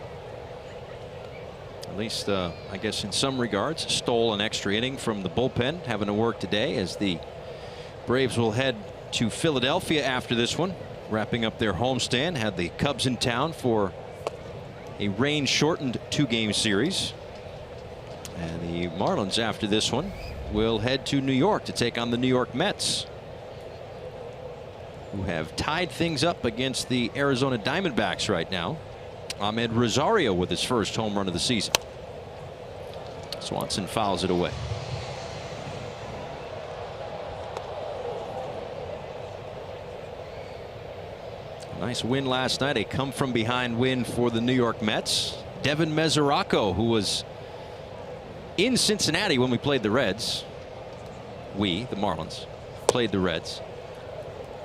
at least I guess in some regards stole an extra inning from the bullpen, having to work today, as the Braves will head to Philadelphia after this one, wrapping up their homestand. Had the Cubs in town for a rain-shortened 2-game series. And the Marlins, after this one, will head to New York to take on the New York Mets, who have tied things up against the Arizona Diamondbacks right now. Ahmed Rosario with his first home run of the season. Swanson fouls it away. Nice win last night, a come-from-behind win for the New York Mets. Devin Mesoraco, who was in Cincinnati when we played the Reds. We, the Marlins, played the Reds.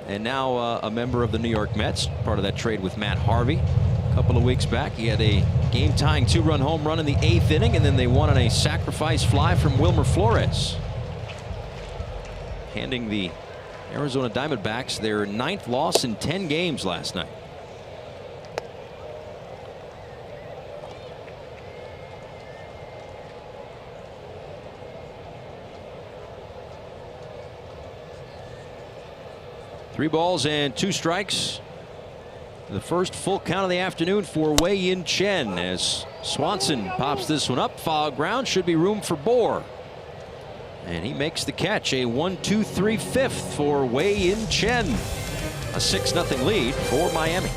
And now a member of the New York Mets, part of that trade with Matt Harvey. A couple of weeks back, he had a game-tying 2-run home run in the 8th inning, and then they won on a sacrifice fly from Wilmer Flores, handing the Arizona Diamondbacks their 9th loss in 10 games last night. Three balls and 2 strikes. The first full count of the afternoon for Wei-Yin Chen, as Swanson pops this one up. Foul ground, should be room for Bohr. And he makes the catch. A 1-2-3 fifth for Wei-Yin Chen. A 6-0 lead for Miami.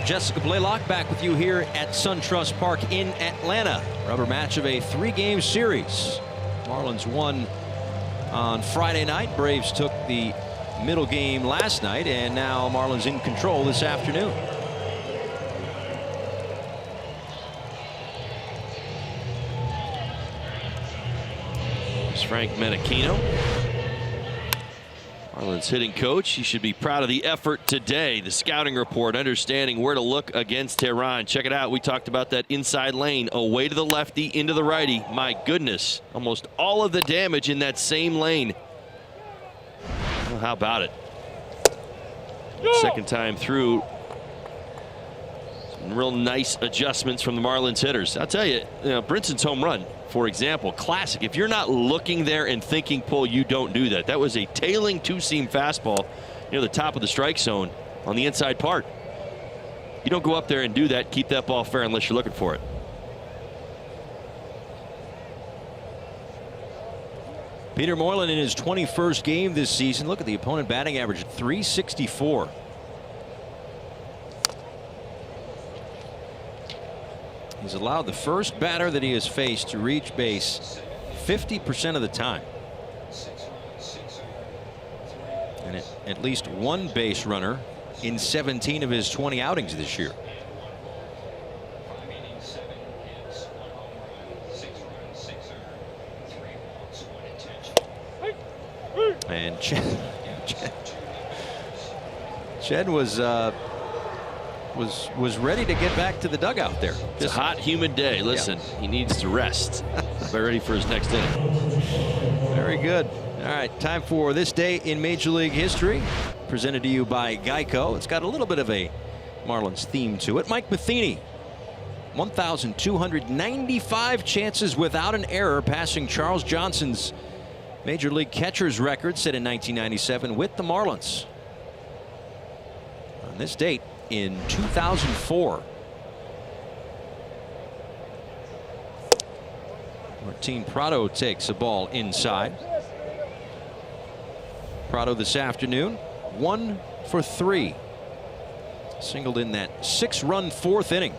Jessica Blaylock back with you here at SunTrust Park in Atlanta. Rubber match of a 3-game series. Marlins won on Friday night. Braves took the middle game last night, and now Marlins in control this afternoon. There's Frank Menachino, Marlins hitting coach. He should be proud of the effort today. The scouting report, understanding where to look against Tehran. Check it out. We talked about that inside lane, away to the lefty, into the righty. My goodness, almost all of the damage in that same lane. Well, how about it? Second time through. Some real nice adjustments from the Marlins hitters. I'll tell you, Brinson's home run, for example, classic. If you're not looking there and thinking pull, you don't do that. That was a tailing two-seam fastball near the top of the strike zone on the inside part. You don't go up there and do that, keep that ball fair unless you're looking for it. Peter Moylan in his 21st game this season. Look at the opponent batting average, 364. He's allowed the first batter that he has faced to reach base 50% of the time. And at least one base runner in 17 of his 20 outings this year. And Ched was ready to get back to the dugout there. It's a hot, humid day. Listen, he needs to rest. Be ready for his next inning. Very good. All right, time for This Day in Major League History, presented to you by Geico. It's got a little bit of a Marlins theme to it. Mike Matheny, 1,295 chances without an error, passing Charles Johnson's Major League catcher's record set in 1997 with the Marlins. On this date in 2004. Martin Prado takes a ball inside. Prado this afternoon, 1 for 3. Singled in that 6-run 4th inning.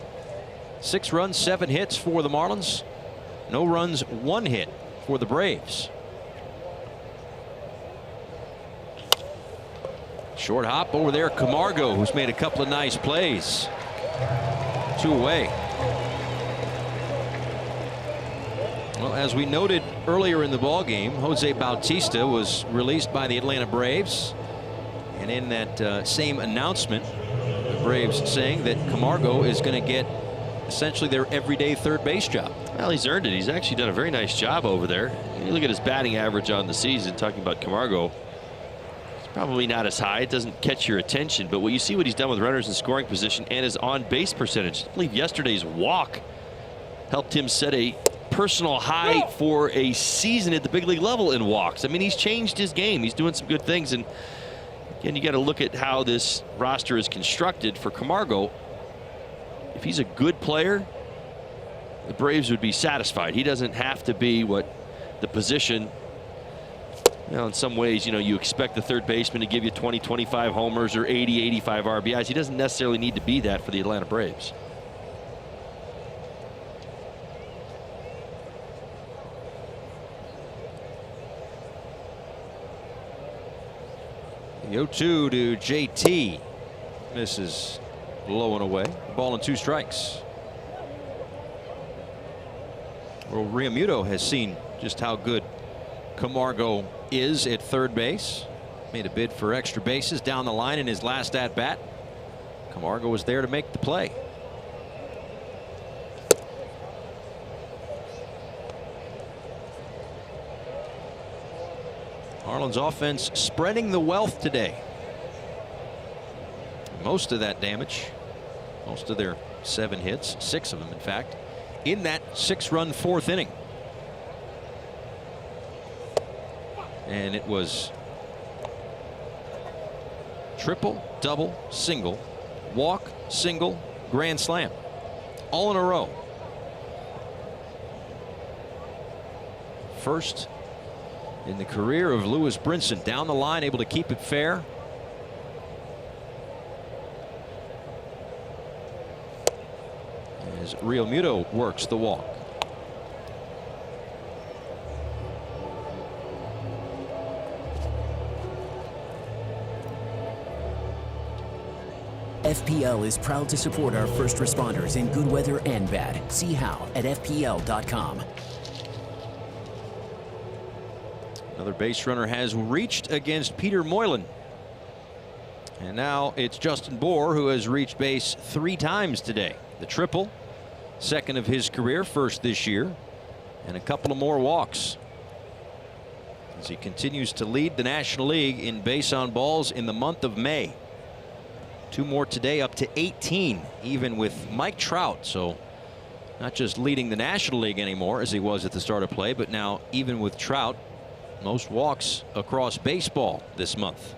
6 runs, 7 hits for the Marlins. No runs, 1 hit for the Braves. Short hop over there, Camargo, who's made a couple of nice plays. 2 away. Well, as we noted earlier in the ball game, Jose Bautista was released by the Atlanta Braves, and in that same announcement, the Braves saying that Camargo is going to get essentially their everyday third base job. Well, he's earned it. He's actually done a very nice job over there. You look at his batting average on the season, talking about Camargo. Probably not as high. It doesn't catch your attention, but you see what he's done with runners in scoring position and his on-base percentage. I believe yesterday's walk helped him set a personal high for a season at the big league level in walks. I mean, he's changed his game. He's doing some good things, and again, you got to look at how this roster is constructed for Camargo. If he's a good player, the Braves would be satisfied. He doesn't have to be what the position. In some ways, you expect the third baseman to give you 20, 25 homers or 80, 85 RBIs. He doesn't necessarily need to be that for the Atlanta Braves. The 0-2 to JT. Misses low and away. Ball and 2 strikes. Well, Realmuto has seen just how good Camargo is at third base. Made a bid for extra bases down the line in his last at bat. Camargo was there to make the play. Marlins offense spreading the wealth today. Most of that damage, most of their 7 hits, 6 of them in fact, in that 6-run 4th inning. And it was triple, double, single, walk, single, grand slam, all in a row. First in the career of Lewis Brinson, down the line, able to keep it fair. Real Muto works the walk. FPL is proud to support our first responders in good weather and bad. See how at FPL.com. Another base runner has reached against Peter Moylan. And now it's Justin Bour who has reached base 3 times today. The triple, second of his career, first this year, and a couple of more walks as he continues to lead the National League in base on balls in the month of May. 2 more today, up to 18, even with Mike Trout. So not just leading the National League anymore as he was at the start of play, but now even with Trout, most walks across baseball this month.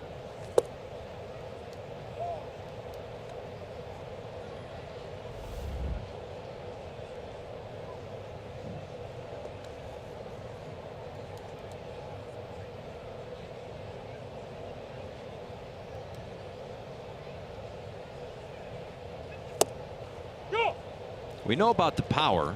We know about the power,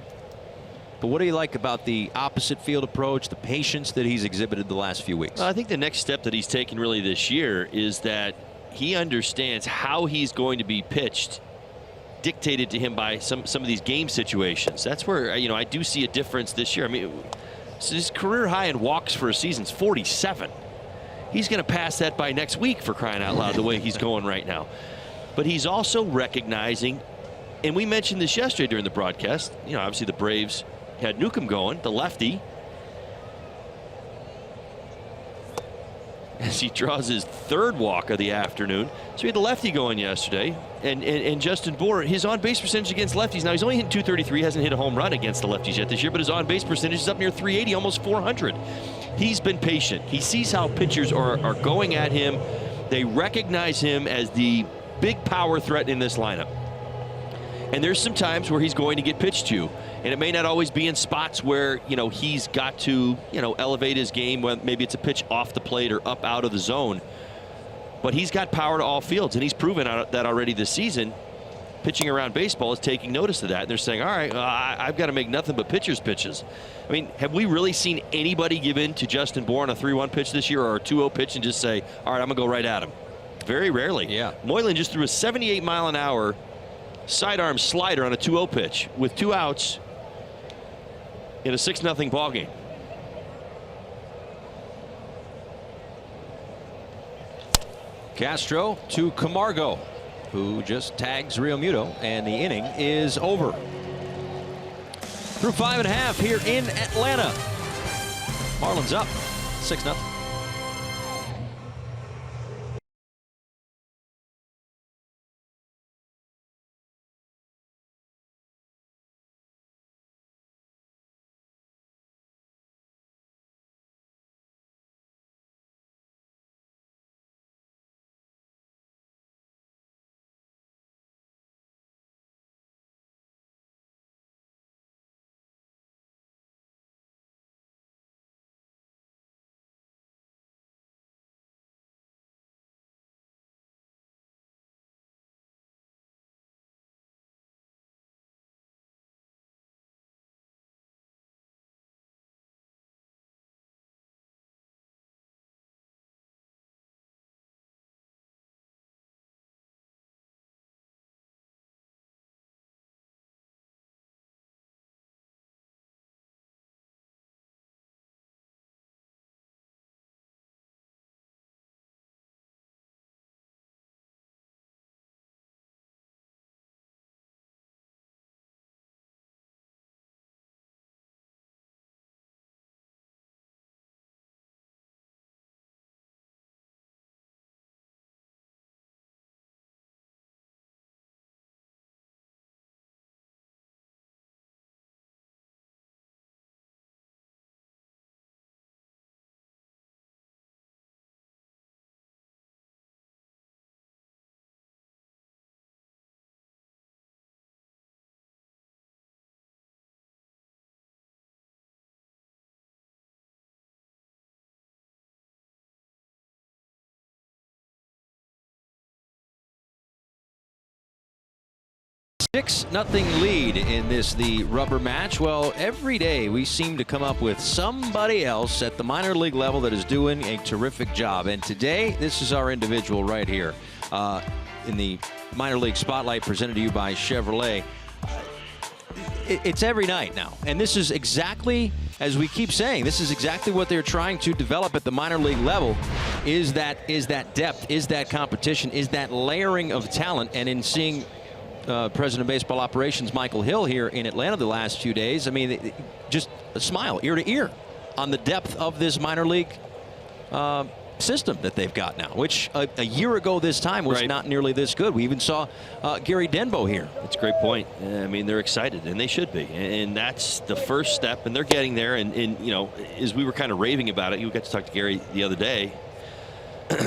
but what do you like about the opposite field approach, the patience that he's exhibited the last few weeks? Well, I think the next step that he's taken really this year is that he understands how he's going to be pitched, dictated to him by some of these game situations. That's where, you know, I do see a difference this year. I mean, so his career high in walks for a season is 47. He's going to pass that by next week, for crying out loud, the way he's going right now. But he's also recognizing, and we mentioned this yesterday during the broadcast, you know, obviously the Braves had Newcomb going, the lefty, as he draws his 3rd walk of the afternoon. So he had the lefty going yesterday, and Justin Bour, his on-base percentage against lefties, now he's only hitting .233, hasn't hit a home run against the lefties yet this year, but his on-base percentage is up near .380, almost .400. He's been patient. He sees how pitchers are going at him. They recognize him as the big power threat in this lineup. And there's some times where he's going to get pitched to, and it may not always be in spots where, you know, he's got to, you know, elevate his game, when maybe it's a pitch off the plate or up out of the zone. But he's got power to all fields, and he's proven that already this season. Pitching around baseball is taking notice of that, and they're saying, all right, I've got to make nothing but pitchers pitches. I mean, have we really seen anybody give in to Justin Bour on a 3-1 pitch this year, or a 2-0 pitch, and just say, all right, I'm going to go right at him? Very rarely. Yeah. Moylan just threw a 78-mile-an-hour sidearm slider on a 2-0 pitch with 2 outs in a 6-0 ball game. Castro to Camargo, who just tags Real Muto, and the inning is over. Through 5.5 here in Atlanta. Marlins up 6-0. 6-0 lead in the rubber match. Well, every day we seem to come up with somebody else at the minor league level that is doing a terrific job. And today, this is our individual right here in the minor league spotlight presented to you by Chevrolet. It's every night now. And this is exactly, as we keep saying, this is exactly what they're trying to develop at the minor league level, is that depth, is that competition, is that layering of talent. And in seeing President of Baseball Operations Michael Hill here in Atlanta the last few days, I mean, just a smile ear to ear on the depth of this minor league system that they've got now, which a year ago this time was not nearly this good. We even saw Gary Denbo here. That's a great point. I mean, they're excited, and they should be. And that's the first step, and they're getting there. And you know, as we were kind of raving about it, you got to talk to Gary the other day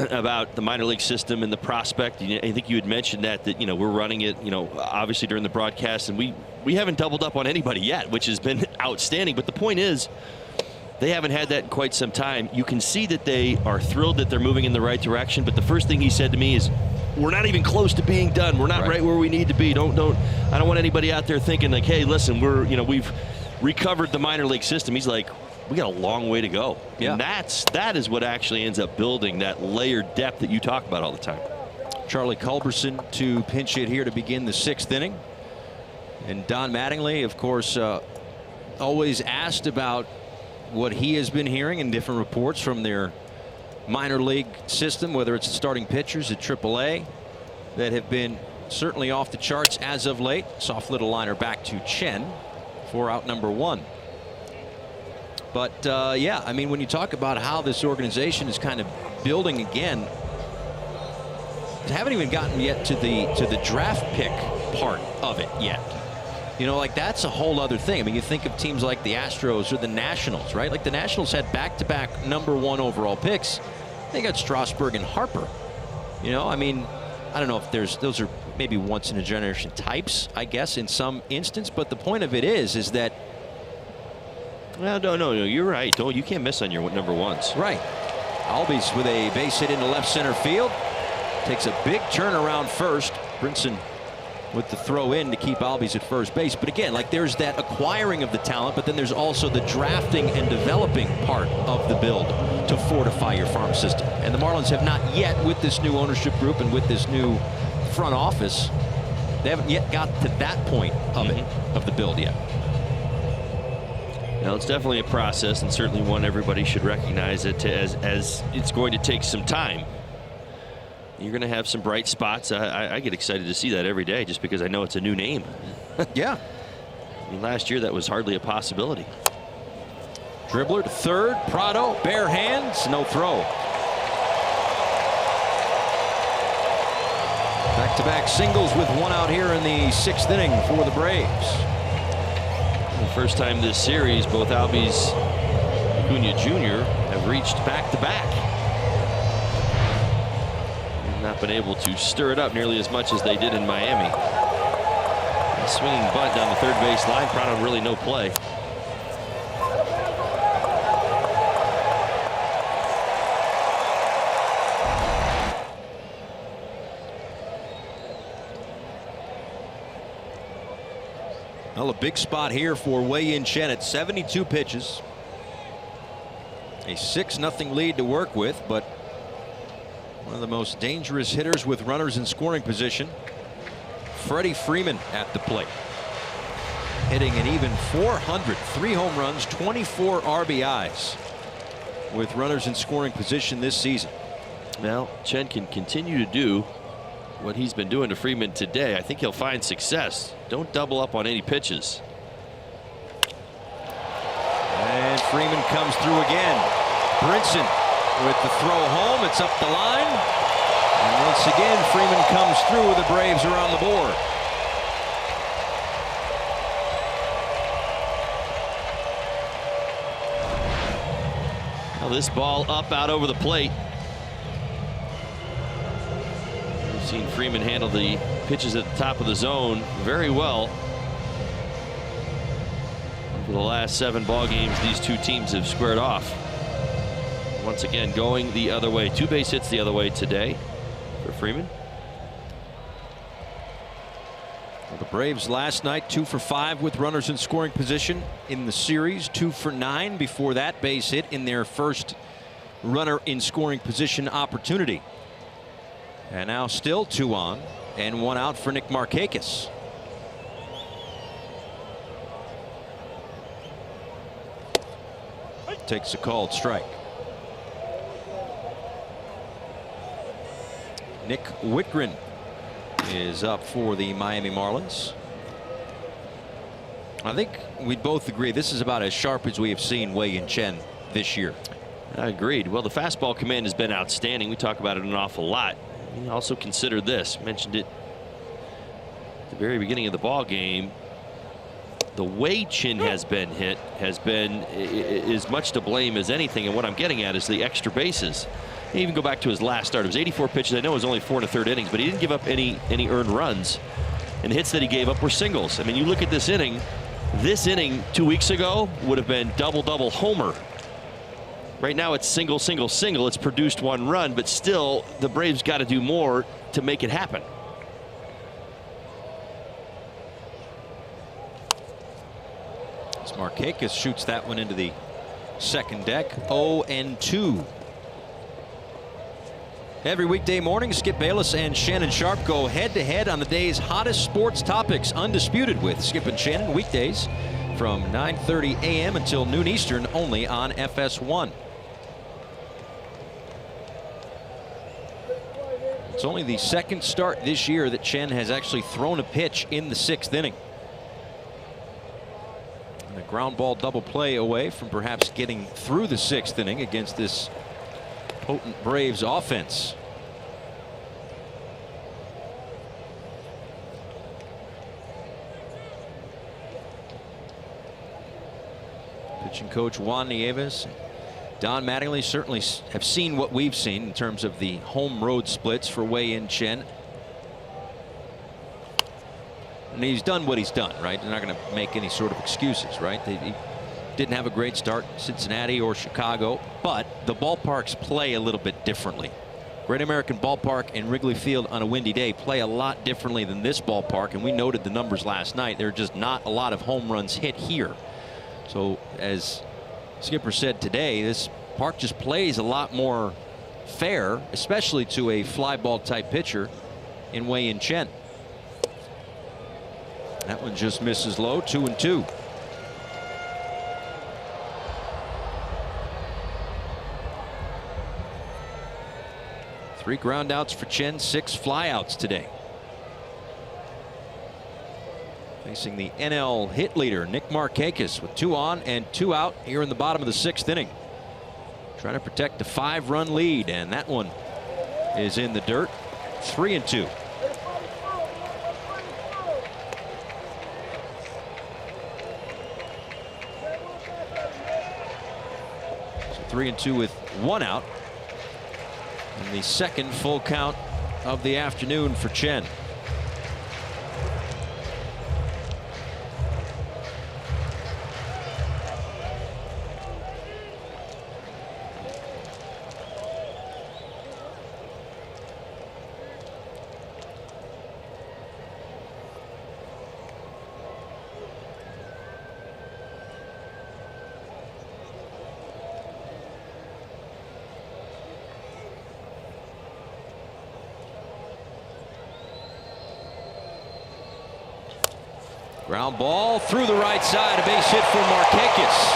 about the minor league system and the prospect. I think you had mentioned that you know, we're running it, you know, obviously during the broadcast, and we haven't doubled up on anybody yet, which has been outstanding. But the point is, they haven't had that in quite some time. You can see that they are thrilled that they're moving in the right direction. But the first thing he said to me is, we're not even close to being done. We're not right where we need to be. I don't want anybody out there thinking like, hey, listen, we've recovered the minor league system. He's like, we got a long way to go. Yeah. And that is what actually ends up building that layered depth that you talk about all the time. Charlie Culberson to pinch hit here to begin the 6th inning. And Don Mattingly, of course, always asked about what he has been hearing in different reports from their minor league system, whether it's the starting pitchers at AAA that have been certainly off the charts as of late. Soft little liner back to Chen for out number 1. But yeah, I mean, when you talk about how this organization is kind of building again, they haven't even gotten yet to the draft pick part of it yet. You know, like that's a whole other thing. I mean, you think of teams like the Astros or the Nationals, right? Like the Nationals had back-to-back #1 overall picks. They got Strasburg and Harper. You know, I mean, I don't know if those are maybe once in a generation types, I guess, in some instance. But the point of it is that. Well, no, you're right. You can't miss on your #1s. Right. Albies with a base hit into left center field. Takes a big turn around first. Brinson with the throw in to keep Albies at first base. But again, like there's that acquiring of the talent, but then there's also the drafting and developing part of the build to fortify your farm system. And the Marlins have not yet, with this new ownership group and with this new front office, they haven't yet got to that point of it, of the build yet. Now, it's definitely a process, and certainly one everybody should recognize it as it's going to take some time. You're going to have some bright spots. I get excited to see that every day just because I know it's a new name. Yeah. I mean, last year that was hardly a possibility. Dribbler to third. Prado, bare hands, no throw. Back-to-back singles with 1 out here in the 6th inning for the Braves. The first time this series, both Albies and Acuna Jr. have reached back-to-back. Not been able to stir it up nearly as much as they did in Miami. A swinging bunt down the third base line. Prado really no play. Well, a big spot here for Wei-Yin Chen at 72 pitches. A 6-0 lead to work with, but one of the most dangerous hitters with runners in scoring position. Freddie Freeman at the plate. Hitting an even 400, 3 home runs, 24 RBIs with runners in scoring position this season. Now, Chen can continue to do what he's been doing to Freeman today. I think he'll find success. Don't double up on any pitches. And Freeman comes through again. Brinson with the throw home. It's up the line. And once again, Freeman comes through. The Braves are on the board. Now this ball up out over the plate. We've seen Freeman handle the pitches at the top of the zone very well. For the last 7 ball games, these two teams have squared off. Once again, going the other way. 2 base hits the other way today for Freeman. Well, the Braves last night 2 for 5 with runners in scoring position in the series. 2 for 9 before that base hit in their first runner in scoring position opportunity. And now still 2 on and 1 out for Nick Markakis. Takes a called strike. Nick Whitgren is up for the Miami Marlins. I think we'd both agree this is about as sharp as we have seen Wei-Yin Chen this year. Agreed. Well, the fastball command has been outstanding. We talk about it an awful lot. We also consider this. Mentioned it at the very beginning of the ball game. The way Chin has been hit has been as much to blame as anything. And what I'm getting at is the extra bases. You even go back to his last start. It was 84 pitches. I know it was only 4 1/3 innings, but he didn't give up any earned runs. And the hits that he gave up were singles. I mean, you look at this inning. This inning 2 weeks ago would have been double homer. Right now it's single. It's produced 1 run, but still the Braves got to do more to make it happen. As Markakis shoots that one into the second deck. 0-2. Every weekday morning, Skip Bayless and Shannon Sharp go head-to-head on the day's hottest sports topics. Undisputed with Skip and Shannon weekdays from 9:30 a.m. until noon Eastern, only on FS1. It's only the second start this year that Chen has actually thrown a pitch in the 6th inning. And a ground ball double play away from perhaps getting through the 6th inning against this potent Braves offense. Pitching coach Juan Nieves, Don Mattingly certainly have seen what we've seen in terms of the home road splits for Wei-Yin Chen. And he's done what he's done, right? They're not going to make any sort of excuses, right? He didn't have a great start in Cincinnati or Chicago, but the ballparks play a little bit differently. Great American Ballpark and Wrigley Field on a windy day play a lot differently than this ballpark, and we noted the numbers last night. There are just not a lot of home runs hit here. So as Skipper said today, this park just plays a lot more fair, especially to a fly ball type pitcher in Wei-Yin Chen. That one just misses low. 2-2. Three ground outs for Chen, 6 flyouts today. Facing the NL hit leader, Nick Markakis, with 2 on and 2 out here in the bottom of the 6th inning. Trying to protect a 5-run lead, and that one is in the dirt. 3-2. So 3-2 with 1 out. And the second full count of the afternoon for Chen. Ground ball through the right side, a base hit for Markakis.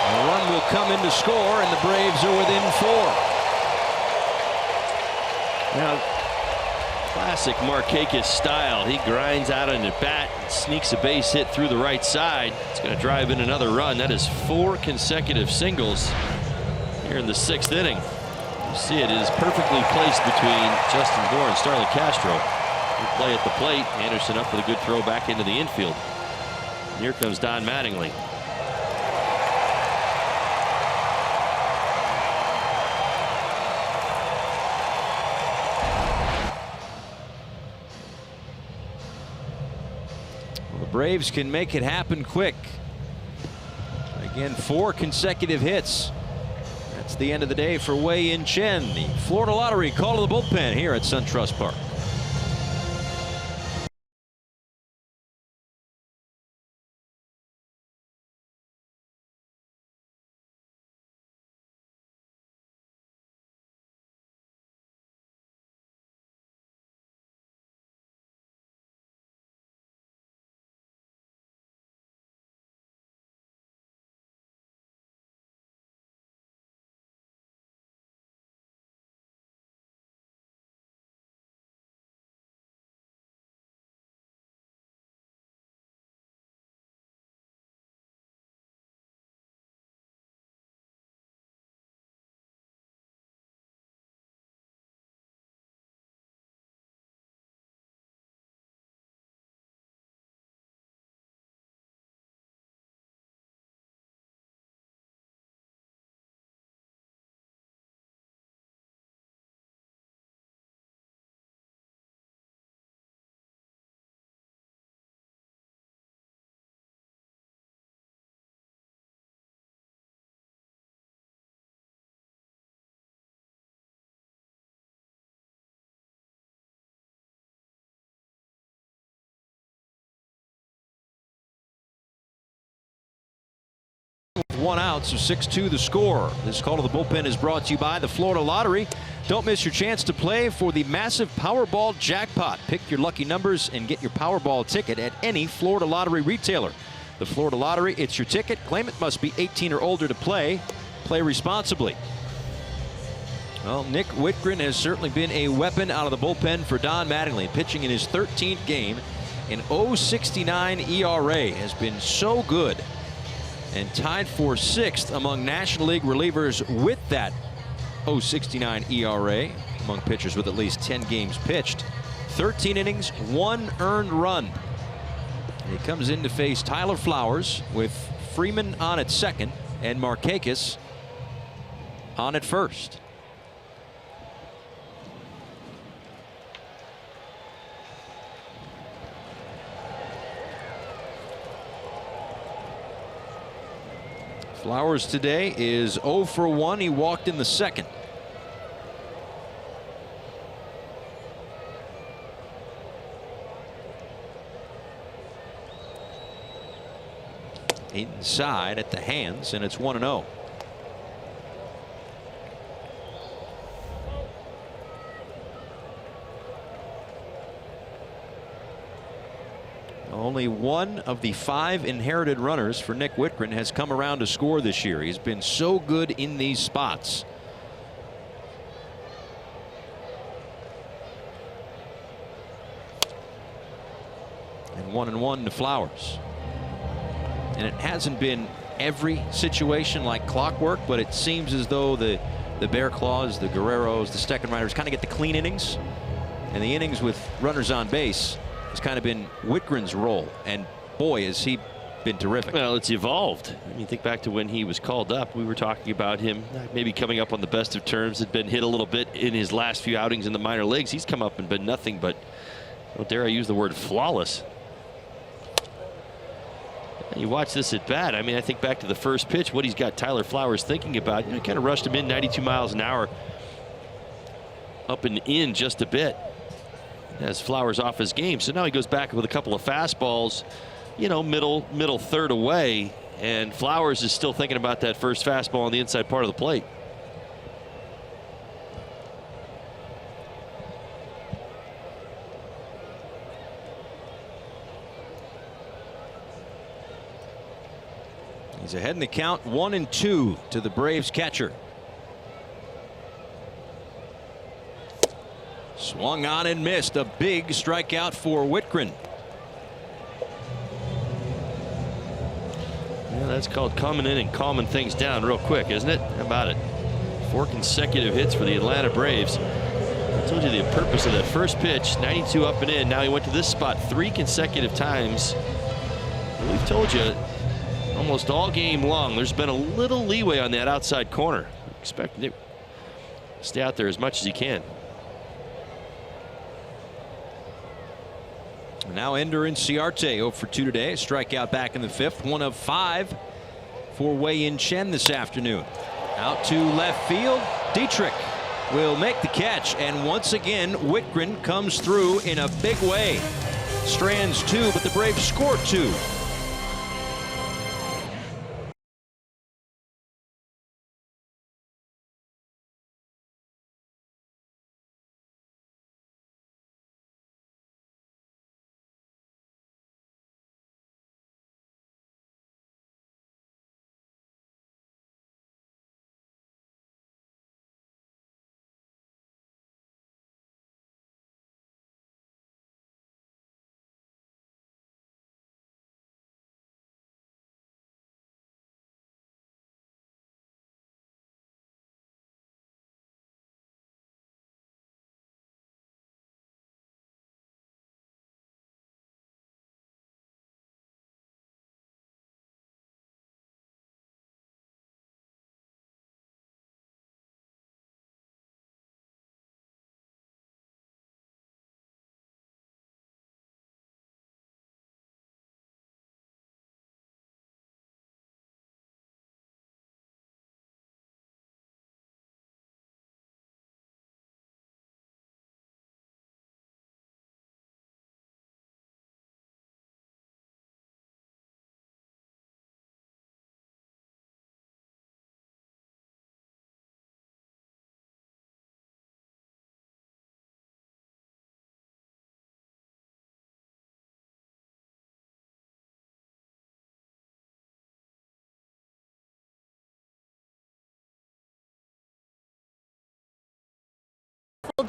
A run will come in to score, and the Braves are within 4. Now, classic Markakis style. He grinds out on the bat, sneaks a base hit through the right side. It's going to drive in another run. That is 4 consecutive singles here in the 6th inning. You see it is perfectly placed between Justin Bour and Starlin Castro. Play at the plate. Anderson up with a good throw back into the infield. And here comes Don Mattingly. Well, the Braves can make it happen quick. Again, 4 consecutive hits. That's the end of the day for Wei-Yin Chen. The Florida Lottery call to the bullpen here at SunTrust Park. 1 out, so 6-2 the score. This call to the bullpen is brought to you by the Florida Lottery. Don't miss your chance to play for the massive Powerball jackpot. Pick your lucky numbers and get your Powerball ticket at any Florida Lottery retailer. The Florida Lottery, it's your ticket. Claimant must be 18 or older to play. Play responsibly. Well, Nick Whitgren has certainly been a weapon out of the bullpen for Don Mattingly. Pitching in his 13th game, an 0.69 ERA has been so good and tied for 6th among National League relievers with that 0.69 ERA among pitchers with at least 10 games pitched. 13 innings, 1 earned run. He comes in to face Tyler Flowers with Freeman on at second and Markakis on at first. Flowers today is 0 for 1. He walked in the second. Inside at the hands, and it's 1-0. Only one of the 5 inherited runners for Nick Whitgren has come around to score this year. He's been so good in these spots. And 1-1 to Flowers. And it hasn't been every situation like clockwork, but it seems as though the Bear Claws, the Guerreros, the Steckenriders kind of get the clean innings. And the innings with runners on base has kind of been Whitgren's role, and boy has he been terrific. Well, it's evolved. I mean, think back to when he was called up. We were talking about him maybe coming up on the best of terms. Had been hit a little bit in his last few outings in the minor leagues. He's come up and been nothing but, well, dare I use the word, flawless. And you watch this at bat. I mean, I think back to the first pitch, what he's got Tyler Flowers thinking about. You know, kind of rushed him in 92 miles an hour, up and in just a bit. Has Flowers off his game, so now he goes back with a couple of fastballs, you know, middle third away, and Flowers is still thinking about that first fastball on the inside part of the plate. He's ahead in the count, 1-2 to the Braves catcher. Swung on and missed. A big strikeout for Whitgren. Yeah, that's called coming in and calming things down real quick, isn't it? How about it? 4 consecutive hits for the Atlanta Braves. I told you the purpose of that first pitch, 92 up and in. Now he went to this spot 3 consecutive times. And we've told you almost all game long there's been a little leeway on that outside corner. Expect him to stay out there as much as he can. Now Ender and Ciarte 0 for 2 today. Strikeout back in the 5th. 1 of 5 for Wei-Yin Chen this afternoon. Out to left field. Dietrich will make the catch, and once again Whitgren comes through in a big way. Strands 2, but the Braves score 2.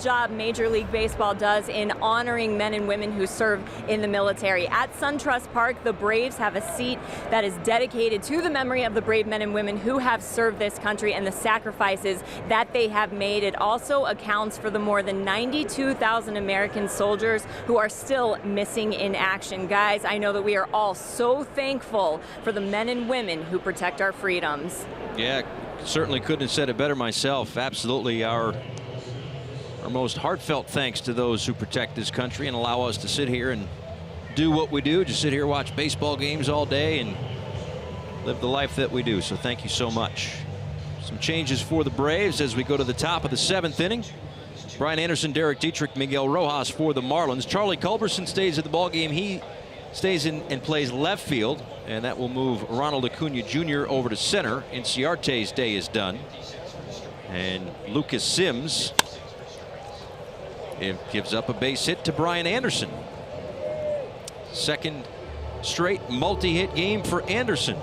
job Major League Baseball does in honoring men and women who serve in the military. At SunTrust Park, the Braves have a seat that is dedicated to the memory of the brave men and women who have served this country and the sacrifices that they have made. It also accounts for the more than 92,000 American soldiers who are still missing in action. Guys, I know that we are all so thankful for the men and women who protect our freedoms. Yeah, certainly couldn't have said it better myself. Absolutely our most heartfelt thanks to those who protect this country and allow us to sit here and do what we do, just sit here, watch baseball games all day and live the life that we do. So thank you so much. Some changes for the Braves as we go to the top of the 7th inning. Brian Anderson, Derek Dietrich, Miguel Rojas for the Marlins. Charlie Culberson stays at the ball game. He stays in and plays left field, and that will move Ronald Acuna Jr. over to center. Inciarte's day is done, and Lucas Sims gives up a base hit to Brian Anderson. Second straight multi-hit game for Anderson.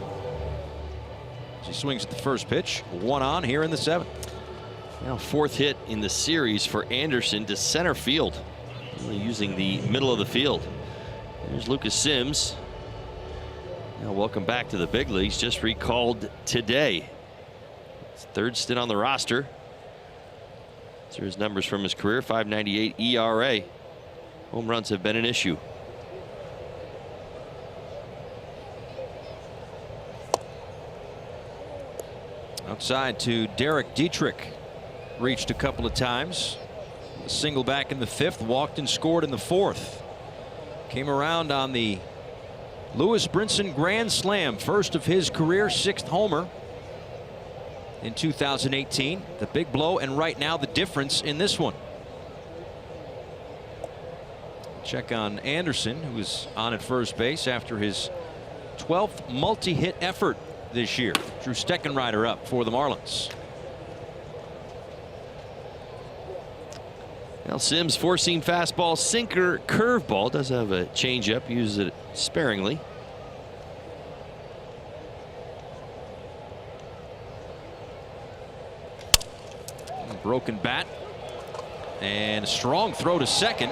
He swings at the first pitch, 1 on here in the 7th. Now 4th hit in the series for Anderson to center field, using the middle of the field. There's Lucas Sims. Now welcome back to the big leagues, just recalled today. His 3rd stint on the roster. These are his numbers from his career: 5.98 ERA. Home runs have been an issue. Outside to Derek Dietrich. Reached a couple of times. A single back in the 5th, walked and scored in the 4th. Came around on the Lewis Brinson grand slam, first of his career, 6th homer in 2018. The big blow, and right now the difference in this one. Check on Anderson, who was on at first base after his 12th multi-hit effort this year. Drew Steckenrider up for the Marlins. Now Sims, 4-seam fastball, sinker, curveball. Does have a changeup, uses it sparingly. Broken bat, and a strong throw to second,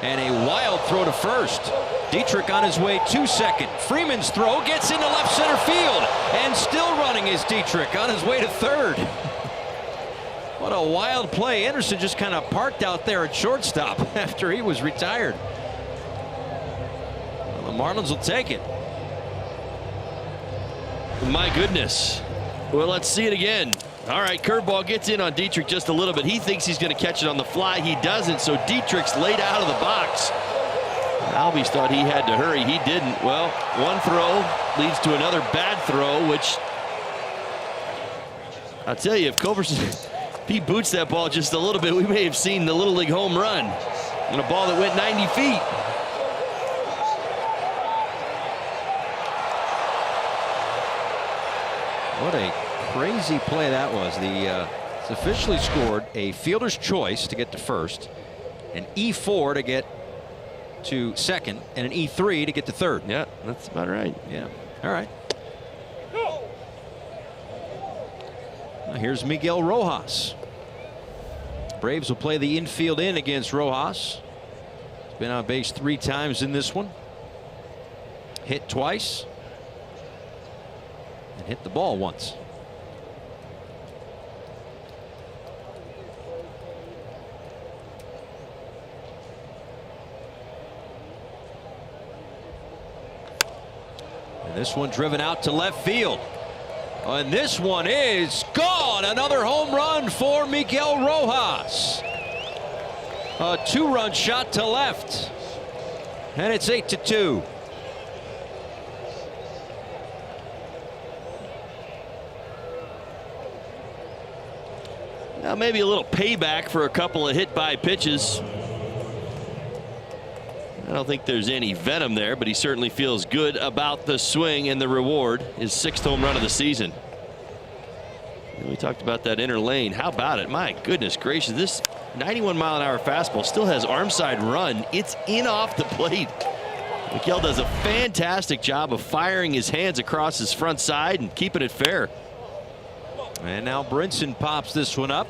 and a wild throw to first. Dietrich on his way to second. Freeman's throw gets into left center field, and still running is Dietrich on his way to third. What a wild play. Anderson just kind of parked out there at shortstop after he was retired. Well, the Marlins will take it. My goodness. Well, let's see it again. All right, curveball gets in on Dietrich just a little bit. He thinks he's going to catch it on the fly. He doesn't, so Dietrich's laid out of the box. Albies thought he had to hurry. He didn't. Well, one throw leads to another bad throw, which I'll tell you, if Culberson, if he boots that ball just a little bit, we may have seen the Little League home run on a ball that went 90 feet. What a crazy play that was. It's officially scored a fielder's choice to get to first, an E4 to get to second, and an E3 to get to third. Yeah, that's about right. Yeah. All right. Now here's Miguel Rojas. Braves will play the infield in against Rojas. He's been on base 3 times in this one. Hit twice. And hit the ball once. And this one driven out to left field. And this one is gone. Another home run for Miguel Rojas. A 2-run shot to left. And it's 8-2. Now maybe a little payback for a couple of hit by pitches. I don't think there's any venom there, but he certainly feels good about the swing, and the reward is 6th home run of the season. And we talked about that inner lane. How about it? My goodness gracious, this 91-mile-an-hour fastball still has arm side run. It's in off the plate. Miguel does a fantastic job of firing his hands across his front side and keeping it fair. And now Brinson pops this one up.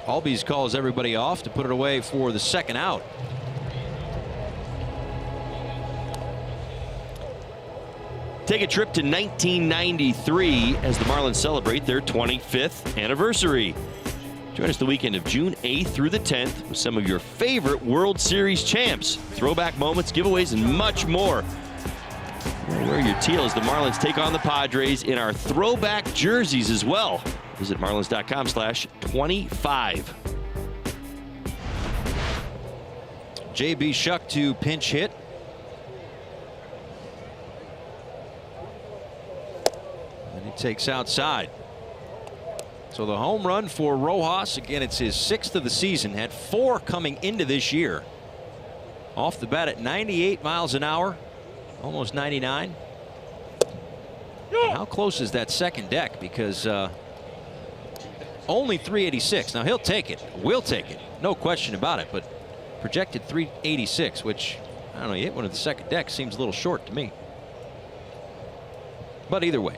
Albies calls everybody off to put it away for the second out. Take a trip to 1993 as the Marlins celebrate their 25th anniversary. Join us the weekend of June 8th through the 10th with some of your favorite World Series champs, throwback moments, giveaways, and much more. Wear your teal as the Marlins take on the Padres in our throwback jerseys as well. Visit marlins.com/25. J.B. Shuck to pinch hit. And he takes outside. So the home run for Rojas, again, it's his 6th of the season, had 4 coming into this year. Off the bat at 98 miles an hour, almost 99. How close is that second deck? Because only 386. Now he'll take it, will take it, no question about it, but projected 386, which, I don't know, you hit one of the second deck, seems a little short to me. But either way,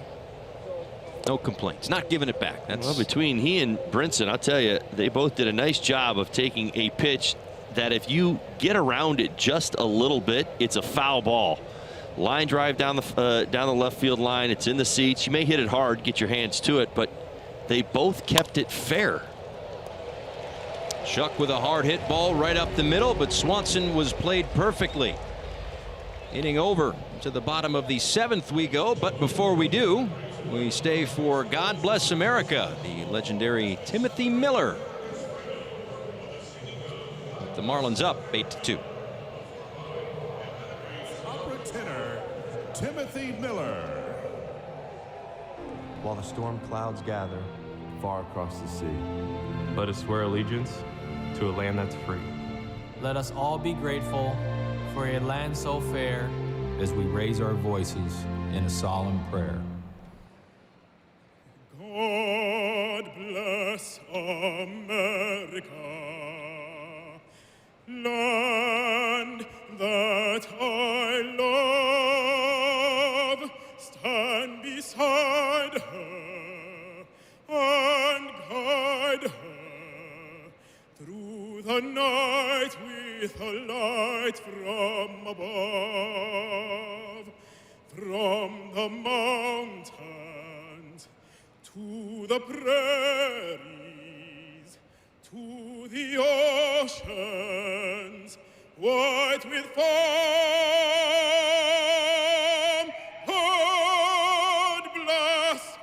no complaints. Not giving it back. That's well, between he and Brinson, I'll tell you, they both did a nice job of taking a pitch that if you get around it just a little bit, it's a foul ball. Line drive down the left field line. It's in the seats. You may hit it hard, get your hands to it, but they both kept it fair. Shuck with a hard hit ball right up the middle, but Swanson was played perfectly. Inning over. To the bottom of the 7th we go, but before we do, we stay for God Bless America, the legendary Timothy Miller. With the Marlins up 8-2. Opera tenor, Timothy Miller. While the storm clouds gather far across the sea, let us swear allegiance to a land that's free. Let us all be grateful for a land so fair as we raise our voices in a solemn prayer. God bless America, land that I love. Stand beside her and guide her through the night with a light from above, from the mountains to the prairies, to the oceans, white with foam. God bless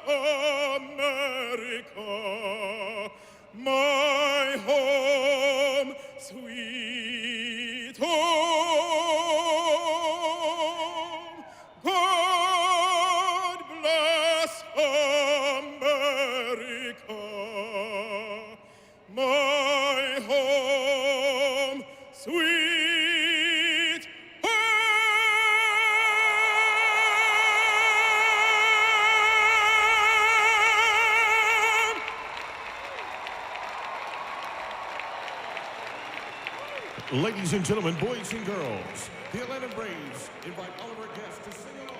America, my home, sweet home. God bless America, my home, sweet home. Ladies and gentlemen, boys and girls, the Atlanta Braves invite all of our guests to sing along.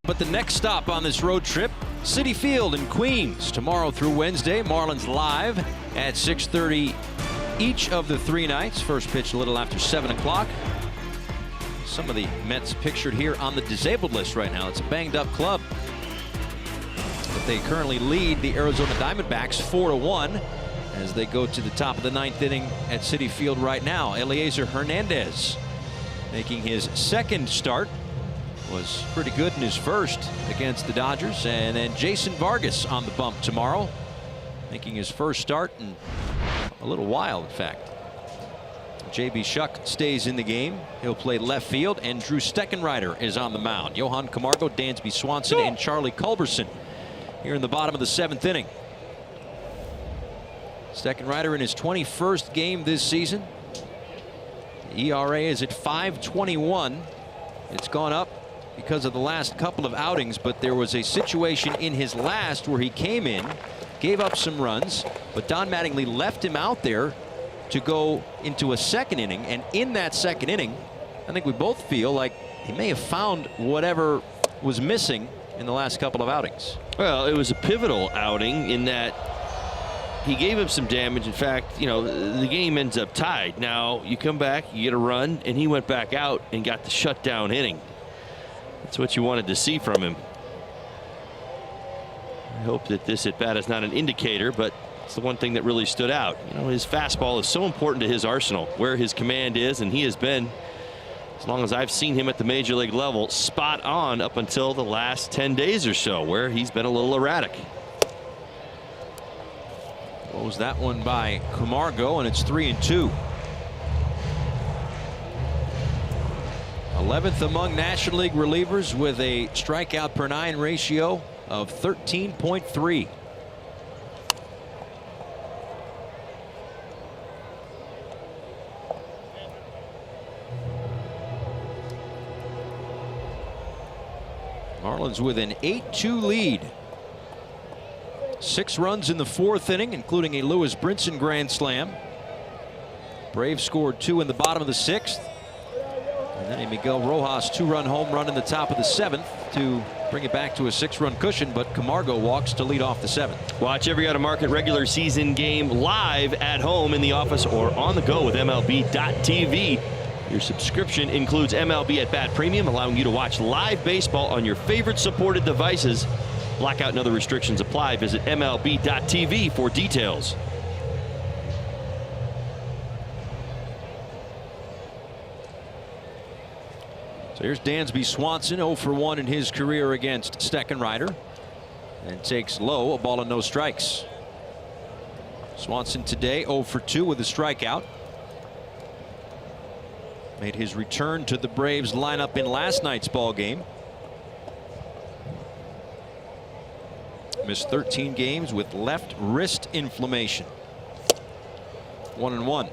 But the next stop on this road trip, Citi Field in Queens. Tomorrow through Wednesday, Marlins live at 6:30 each of the 3 nights. First pitch a little after 7 o'clock. Some of the Mets pictured here on the disabled list right now. It's a banged-up club. But they currently lead the Arizona Diamondbacks 4-1 as they go to the top of the 9th inning at Citi Field right now. Eliezer Hernandez making his second start. Was pretty good in his first against the Dodgers. And then Jason Vargas on the bump tomorrow, making his first start in a little while, in fact. J.B. Shuck stays in the game. He'll play left field, and Drew Steckenrider is on the mound. Johan Camargo, Dansby Swanson, and Charlie Culberson here in the bottom of the 7th inning. Steckenrider in his 21st game this season. The ERA is at 5.21. It's gone up because of the last couple of outings, but there was a situation in his last where he came in, gave up some runs, but Don Mattingly left him out there to go into a second inning. And in that second inning, I think we both feel like he may have found whatever was missing in the last couple of outings. Well, it was a pivotal outing in that he gave him some damage. In fact, you know, the game ends up tied. Now you come back, you get a run, and he went back out and got the shutdown inning. That's what you wanted to see from him. I hope that this at bat is not an indicator, but it's the one thing that really stood out. You know, his fastball is so important to his arsenal, where his command is, and he has been, as long as I've seen him at the major league level, spot on up until the last 10 days or so, where he's been a little erratic. Throws that one by Camargo, and it's 3-2. 11th among National League relievers with a strikeout per 9 ratio of 13.3. Marlins with an 8-2 lead. 6 runs in the 4th inning, including a Lewis Brinson grand slam. Braves scored 2 in the bottom of the 6th. And then a Miguel Rojas 2-run home run in the top of the 7th to bring it back to a 6-run cushion, but Camargo walks to lead off the 7th. Watch every out-of-market regular season game live at home, in the office, or on the go with MLB.tv. Your subscription includes MLB at Bat Premium, allowing you to watch live baseball on your favorite supported devices. Blackout and other restrictions apply. Visit MLB.tv for details. So here's Dansby Swanson, 0 for 1 in his career against Steckenrider, and takes low, a ball and no strikes. Swanson today 0 for 2 with a strikeout. Made his return to the Braves lineup in last night's ball game. Missed 13 games with left wrist inflammation. 1-1.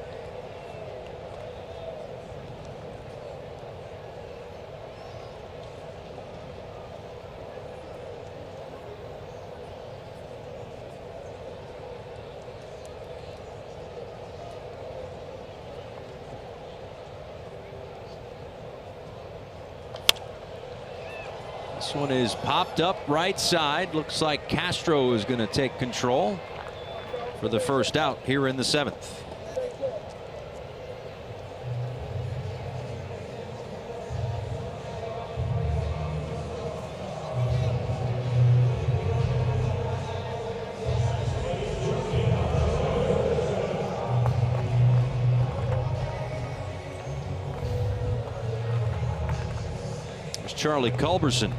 This one is popped up right side. Looks like Castro is going to take control for the first out here in the 7th. There's Charlie Culberson.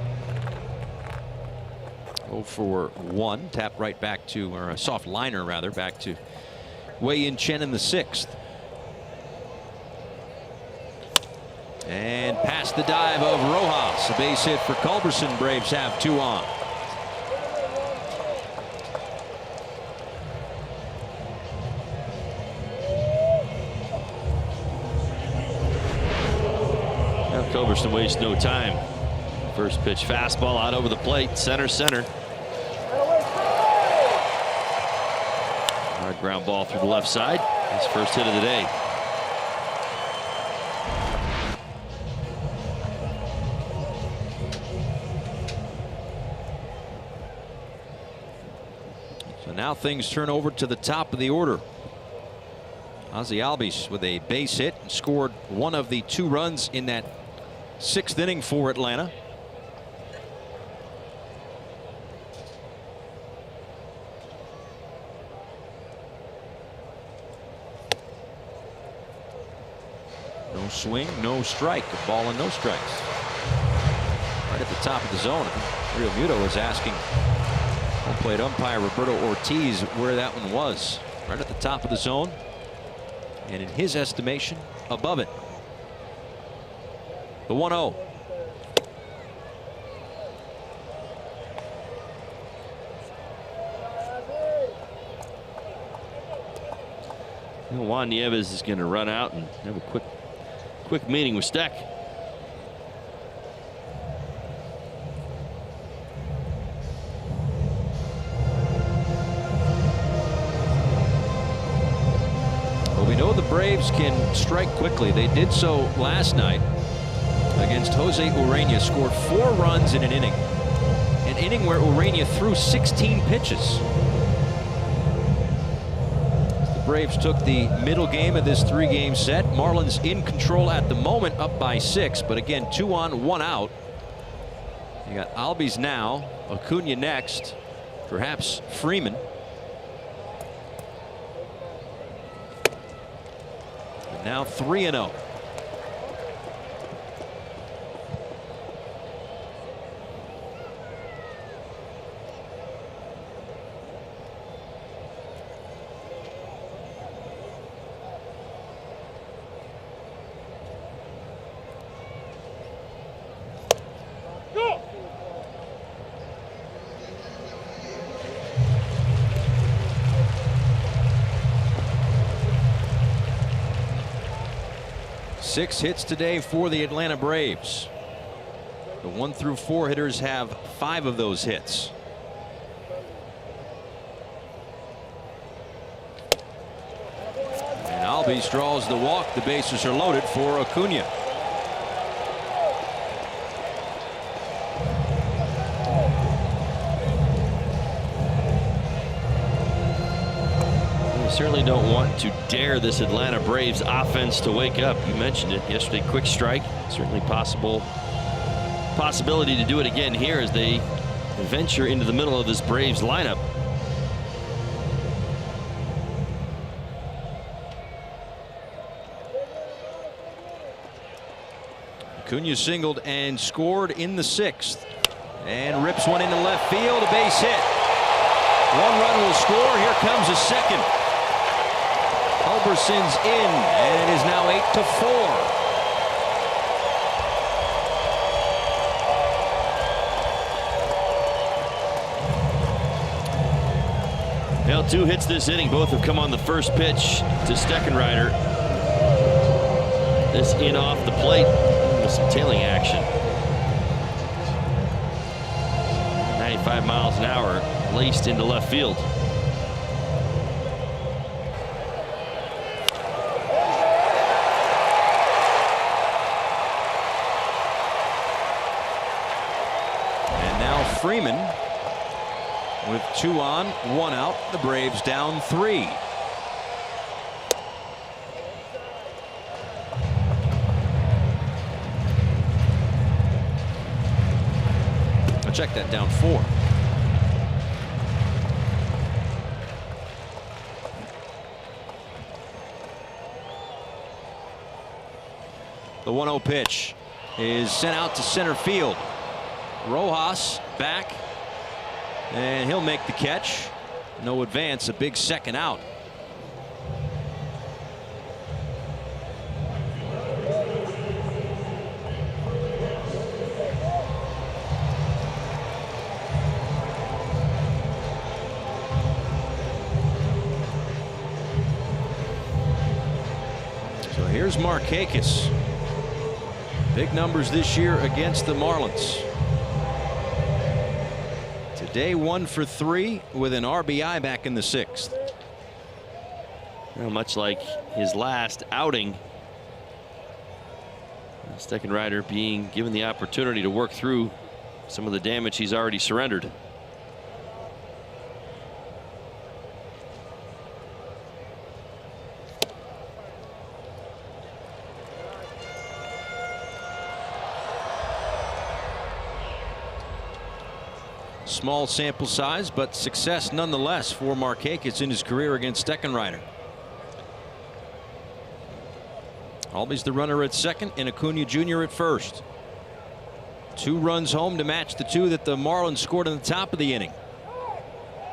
0 for 1, tap right back to, or a soft liner rather, back to Wei-Yin Chen in the 6th. And past the dive of Rojas, a base hit for Culberson. Braves have 2 on. Now Culberson wastes no time. First pitch fastball out over the plate, center. Hard ground ball through the left side. His first hit of the day. Now things turn over to the top of the order. Ozzie Albies with a base hit, scored one of the 2 runs in that 6th inning for Atlanta. No swing, no strike. A ball and no strikes. Right at the top of the zone. Rio Muto is asking home plate umpire Roberto Ortiz where that one was. Right at the top of the zone. And in his estimation, above it. The 1-0. Juan Nieves is going to run out and have a quick meeting with Steck. Well, we know the Braves can strike quickly. They did so last night against Jose Urena. Scored 4 runs in an inning. An inning where Urena threw 16 pitches. Braves took the middle game of this 3-game set. Marlins in control at the moment, up by 6, but again 2 on, 1 out. You got Albies now, Acuna next, perhaps Freeman. And now 3-0. Six hits today for the Atlanta Braves. The 1 through 4 hitters have 5 of those hits. And Albies draws the walk. The bases are loaded for Acuna. Certainly don't want to dare this Atlanta Braves offense to wake up. You mentioned it yesterday. Quick strike. Certainly possibility to do it again here as they venture into the middle of this Braves lineup. Acuna singled and scored in the 6th. And rips one into left field. A base hit. 1 run will score. Here comes a second. Culberson's in, and it is now 8-4. Well, 2 hits this inning. Both have come on the first pitch to Steckenrider. This in off the plate with some tailing action. 95 miles an hour laced into left field. Freeman with 2 on, 1 out. The Braves down 3. I'll check that, down 4. The 1-0 pitch is sent out to center field. Rojas back, and he'll make the catch. No advance, a big second out. So here's Markakis. Big numbers this year against the Marlins. Today 1 for 3 with an RBI back in the 6th. Well, much like his last outing, Steckenrider being given the opportunity to work through some of the damage he's already surrendered. Small sample size, but success nonetheless for Markakis in his career against Steckenrider. Always the runner at second and Acuna Jr. at first. 2 runs home to match the 2 that the Marlins scored in the top of the inning.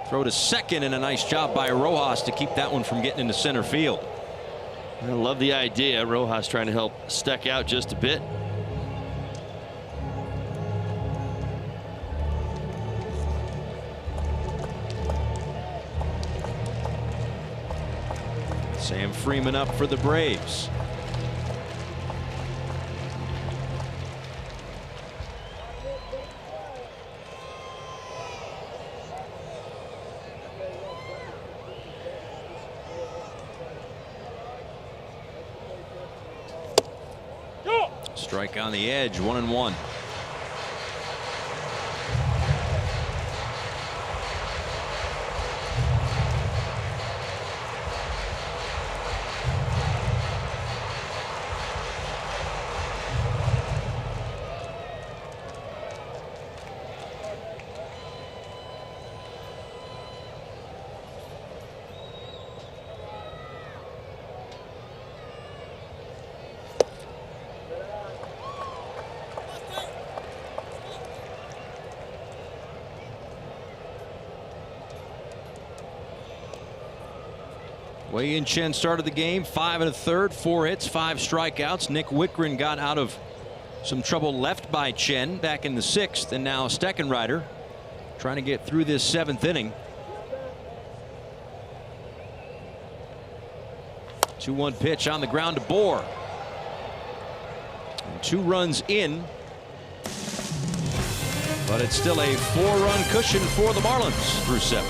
Throw to second, and a nice job by Rojas to keep that one from getting into center field. I love the idea. Rojas trying to help Steck out just a bit. Sam Freeman up for the Braves. Strike on the edge, 1-1. Wei-Yin Chen started the game 5 1/3, 4 hits, 5 strikeouts. Nick Wittgren got out of some trouble left by Chen back in the 6th, and now Steckenrider trying to get through this 7th inning. 2-1 pitch on the ground to Bohr. And 2 runs in, but it's still a 4-run cushion for the Marlins through 7.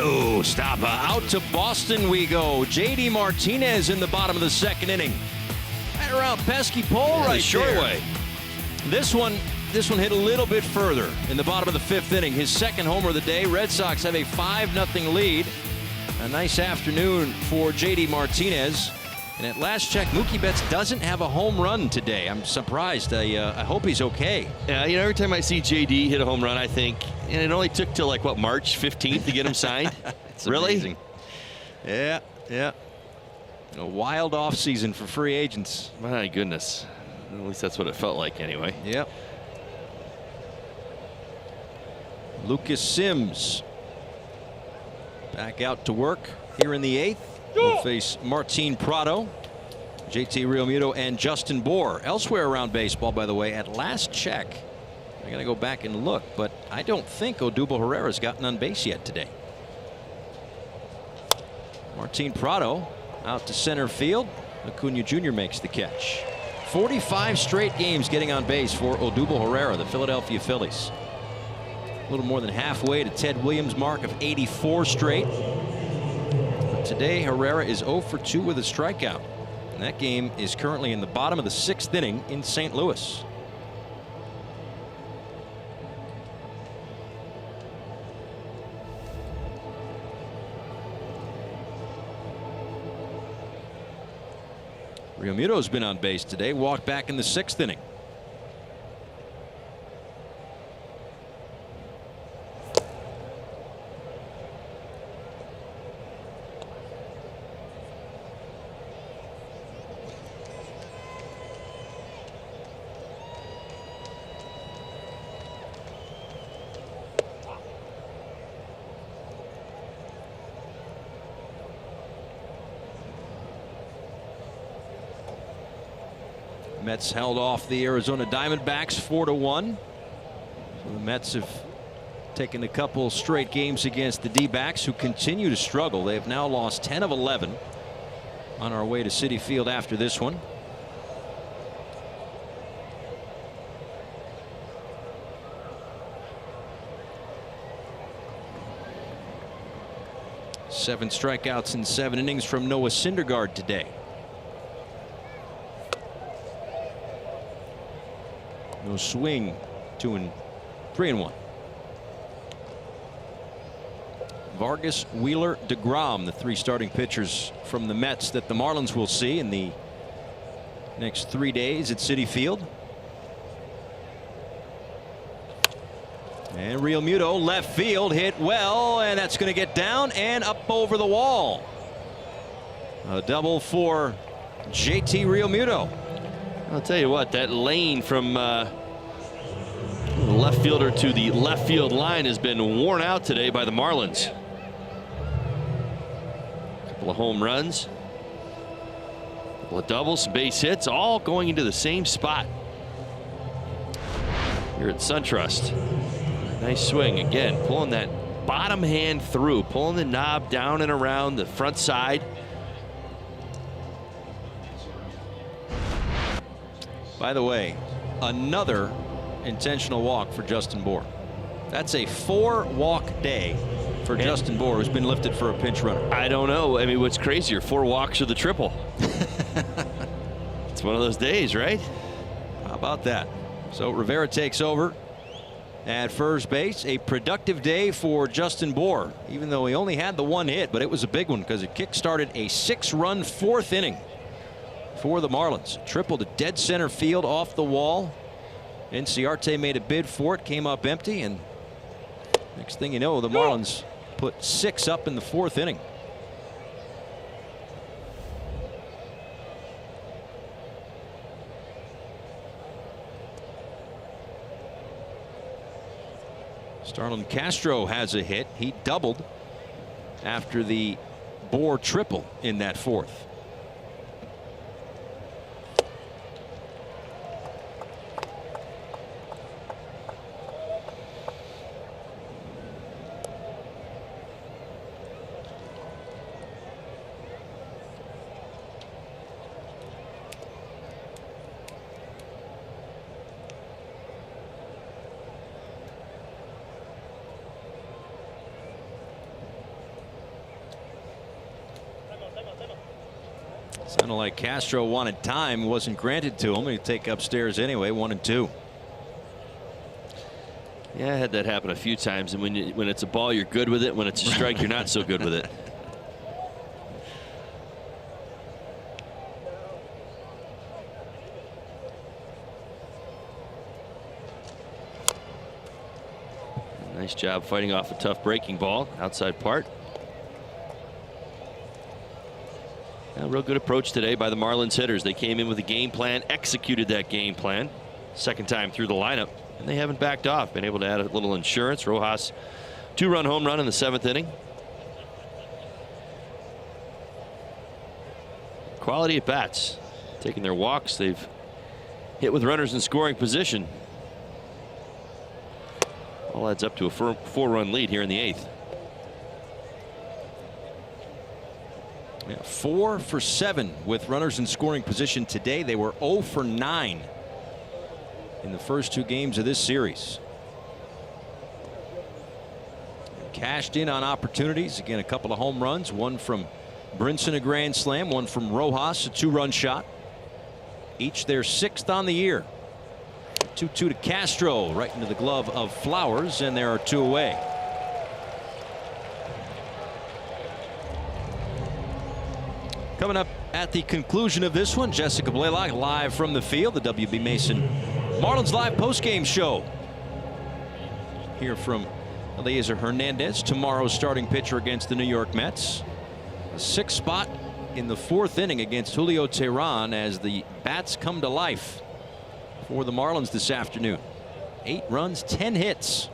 Oh, stop. Out to Boston we go. JD Martinez in the bottom of the 2nd inning. Right around pesky pole right short there. way. This one hit a little bit further in the bottom of the 5th inning. His 2nd homer of the day. Red Sox have a 5-0 lead. A nice afternoon for JD Martinez. And at last check, Mookie Betts doesn't have a home run today. I'm surprised. I hope he's okay. Yeah, you know, every time I see JD hit a home run, I think, and it only took till like what, March 15th to get him signed. Really? Amazing. Yeah. A wild offseason for free agents. My goodness. At least that's what it felt like anyway. Yep. Lucas Sims back out to work here in the 8th. Will face Martin Prado, JT Realmuto, and Justin Bohr. Elsewhere around baseball, by the way, at last check, I gotta go back and look, but I don't think Odubel Herrera's gotten on base yet today. Martin Prado out to center field. Acuna Jr. makes the catch. 45 straight games getting on base for Odubel Herrera, the Philadelphia Phillies. A little more than halfway to Ted Williams' mark of 84 straight. But today, Herrera is 0 for 2 with a strikeout. And that game is currently in the bottom of the 6th inning in St. Louis. Realmuto's been on base today, walked back in the 6th inning. Mets held off the Arizona Diamondbacks 4-1. So the Mets have taken a couple straight games against the D-backs, who continue to struggle. They have now lost 10 of 11 on our way to Citi Field after this one. Seven strikeouts in 7 innings from Noah Syndergaard today. No swing, 3-1. Vargas, Wheeler, DeGrom, the 3 starting pitchers from the Mets that the Marlins will see in the next 3 days at Citi Field. And Realmuto, left field, hit well, and that's going to get down and up over the wall. A double for JT Realmuto. I'll tell you what, that lane from the left fielder to the left field line has been worn out today by the Marlins. A couple of home runs, a couple of doubles, some base hits, all going into the same spot here at SunTrust. Nice swing again, pulling that bottom hand through, pulling the knob down and around the front side. By the way, another intentional walk for Justin Bour. That's a 4-walk day for Justin Bour, who's been lifted for a pinch runner. I don't know. I mean, what's crazier, 4 walks or the triple? It's one of those days, right? How about that? So Rivera takes over at first base. A productive day for Justin Bour, even though he only had the 1 hit, but it was a big one because it kick-started a 6-run 4th inning for the Marlins. Triple to dead center field off the wall. Inciarte made a bid for it, came up empty, and next thing you know, the Marlins put 6 up in the 4th inning. Starlin Castro has a hit. He doubled after the Bour triple in that 4th. Sounded like Castro wanted time, wasn't granted to him. He'd take upstairs anyway, 1-2. Yeah, I had that happen a few times, and when it's a ball, you're good with it. When it's a strike, you're not so good with it. Nice job fighting off a tough breaking ball, outside part. A real good approach today by the Marlins hitters. They came in with a game plan, executed that game plan. Second time through the lineup, and they haven't backed off. Been able to add a little insurance. Rojas, 2-run home run in the 7th inning. Quality at bats, taking their walks. They've hit with runners in scoring position. All adds up to a 4-run lead here in the 8th. Yeah, 4 for 7 with runners in scoring position today. They were 0 for 9 in the first 2 games of this series. Cashed in on opportunities. Again, a couple of home runs, one from Brinson a grand slam, one from Rojas, a 2-run shot. Each their 6th on the year. 2-2 to Castro, right into the glove of Flowers, and there are 2 away. Coming up at the conclusion of this one, Jessica Blaylock live from the field, the W.B. Mason Marlins Live postgame show. Hear from Eliezer Hernandez, tomorrow's starting pitcher against the New York Mets. A 6th spot in the 4th inning against Julio Teheran as the bats come to life for the Marlins this afternoon. 8 runs, 10 hits.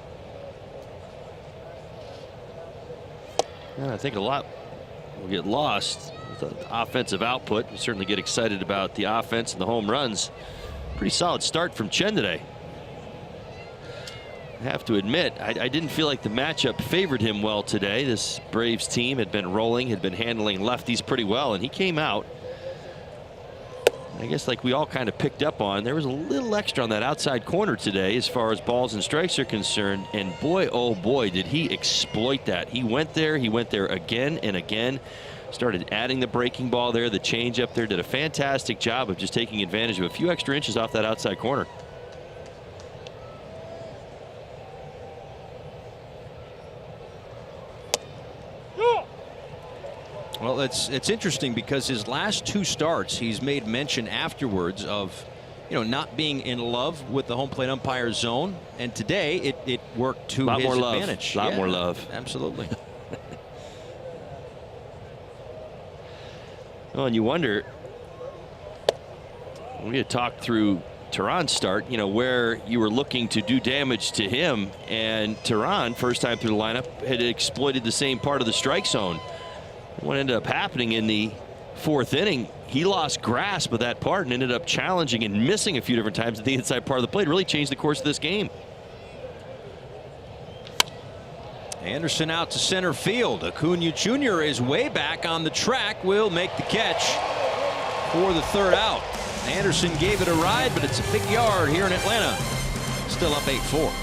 Yeah, I think a lot will get lost with the offensive output. We certainly get excited about the offense and the home runs. Pretty solid start from Chen today. I have to admit, I didn't feel like the matchup favored him well today. This Braves team had been rolling, had been handling lefties pretty well, and he came out. I guess like we all kind of picked up on, there was a little extra on that outside corner today as far as balls and strikes are concerned, and boy, oh boy, did he exploit that. He went there again and again. Started adding the breaking ball there, the change up there, did a fantastic job of just taking advantage of a few extra inches off that outside corner. Well, it's interesting because his last 2 starts, he's made mention afterwards of, not being in love with the home plate umpire zone, and today it worked to his advantage. A lot more love. Absolutely. Well, and you wonder, we had talked through Teheran's start, where you were looking to do damage to him, and Teheran, first time through the lineup, had exploited the same part of the strike zone. What ended up happening in the 4th inning, he lost grasp of that part and ended up challenging and missing a few different times at the inside part of the plate. It really changed the course of this game. Anderson out to center field. Acuna Jr. is way back on the track, will make the catch for the 3rd out. Anderson gave it a ride, but it's a big yard here in Atlanta. Still up 8-4.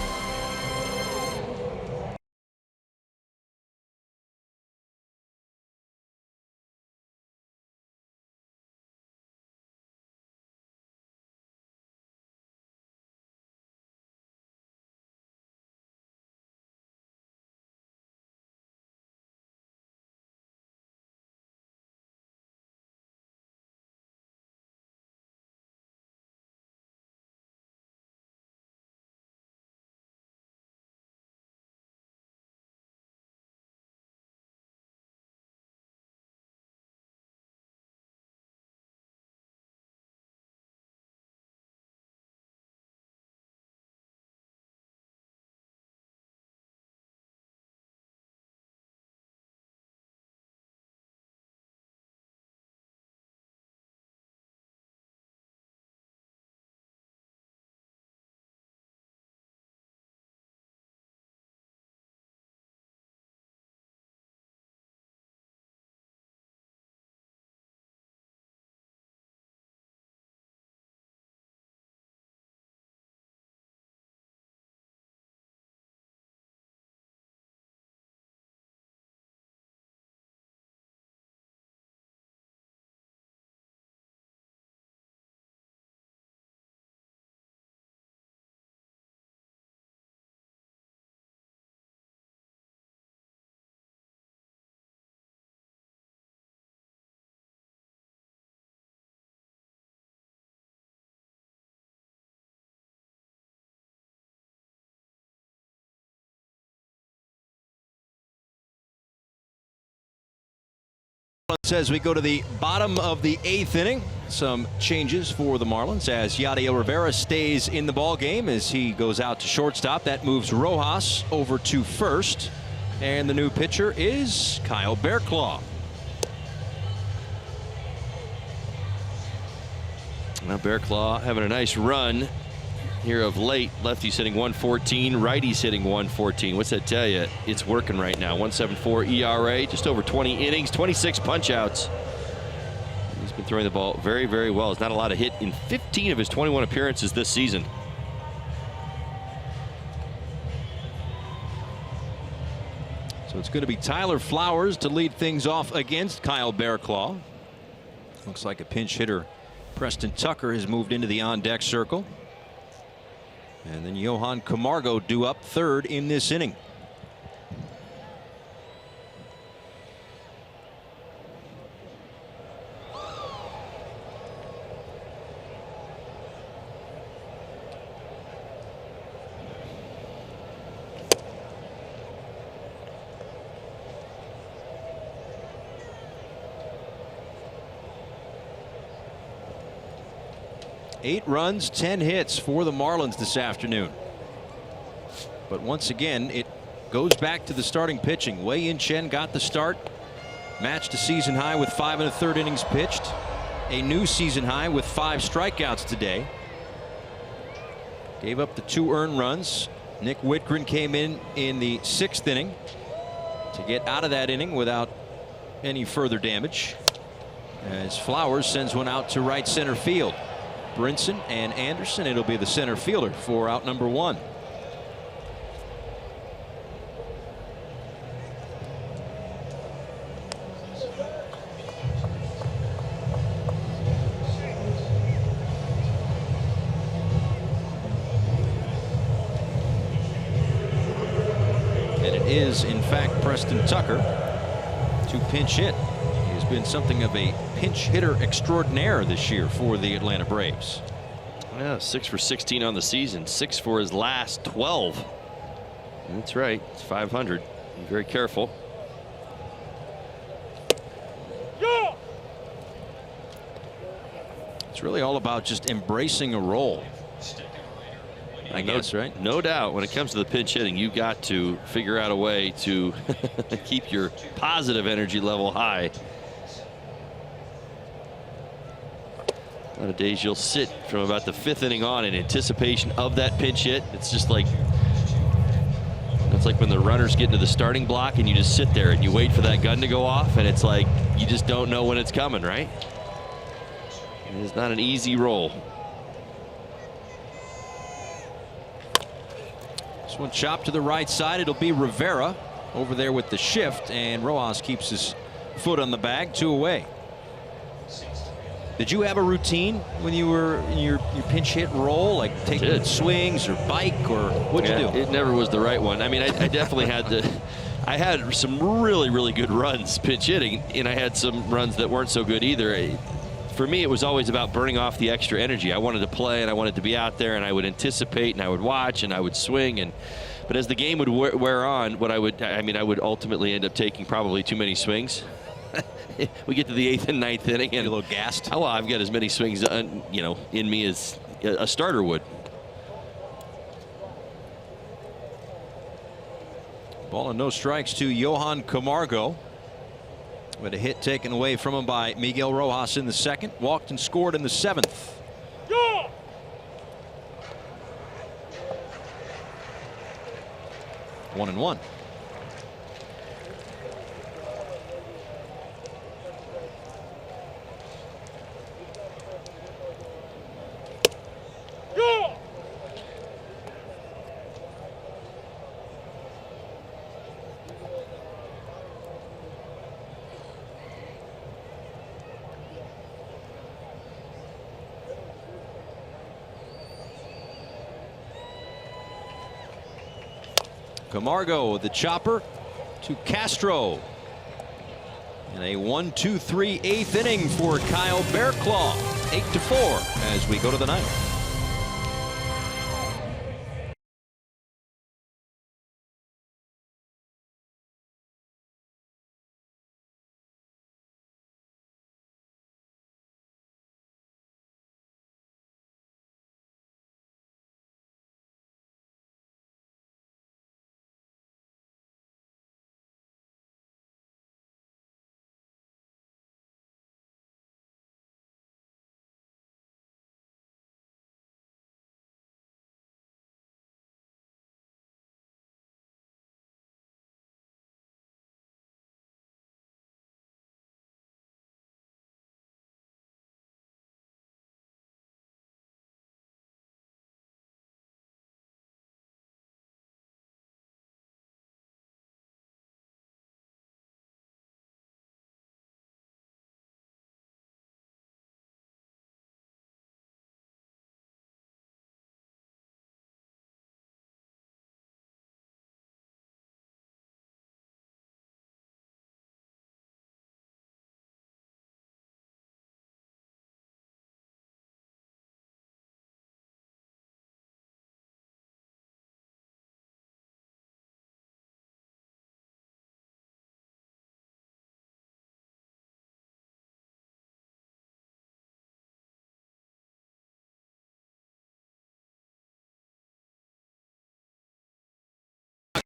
As we go to the bottom of the 8th inning, some changes for the Marlins as Yadiel Rivera stays in the ball game as he goes out to shortstop. That moves Rojas over to first, and the new pitcher is Kyle Bearclaw. Now Bearclaw having a nice run here of late. Lefty's hitting 114, righty's hitting 114. What's that tell you? It's working right now. 1.74 ERA, just over 20 innings, 26 punch-outs. He's been throwing the ball very, very well. There's not a lot of hit in 15 of his 21 appearances this season. So it's going to be Tyler Flowers to lead things off against Kyle Bearclaw. Looks like a pinch hitter, Preston Tucker, has moved into the on-deck circle. And then Johan Camargo due up third in this inning. Eight runs, 10 hits for the Marlins this afternoon. But once again, it goes back to the starting pitching. Wei-Yin Chen got the start, matched a season high with 5 1/3 innings pitched, a new season high with 5 strikeouts today. Gave up the 2 earned runs. Nick Whitgren came in the 6th inning to get out of that inning without any further damage, as Flowers sends one out to right center field. Brinson and Anderson, it'll be the center fielder for out number 1. And it is, in fact, Preston Tucker to pinch hit. He has been something of a pinch hitter extraordinaire this year for the Atlanta Braves. Yeah, 6 for 16 on the season, 6 for his last 12. That's right, it's 500. Be very careful. It's really all about just embracing a role, I guess, right? No doubt. When it comes to the pinch hitting, you've got to figure out a way to keep your positive energy level high. A lot of days you'll sit from about the 5th inning on in anticipation of that pinch hit. It's just like, it's like when the runners get into the starting block and you just sit there and you wait for that gun to go off, and it's like you just don't know when it's coming, right? It is not an easy role. This one chopped to the right side. It'll be Rivera over there with the shift, and Rojas keeps his foot on the bag, 2 away. Did you have a routine when you were in your pinch hit role, like taking swings or bike, or what'd you do? It never was the right one. I mean, I definitely had to. I had some really good runs pinch hitting, and I had some runs that weren't so good either. For me, it was always about burning off the extra energy. I wanted to play, and I wanted to be out there, and I would anticipate, and I would watch, and I would swing, but as the game would wear on, I would ultimately end up taking probably too many swings. We get to the 8th and 9th inning, and a little gassed. Oh, well, I've got as many swings, in me as a starter would. Ball and no strikes to Johan Camargo. With a hit taken away from him by Miguel Rojas in the 2nd. Walked and scored in the 7th. 1-1. Camargo, the chopper to Castro. In a 1-2-3 8th inning for Kyle Bearclaw. 8-4 as we go to the 9th.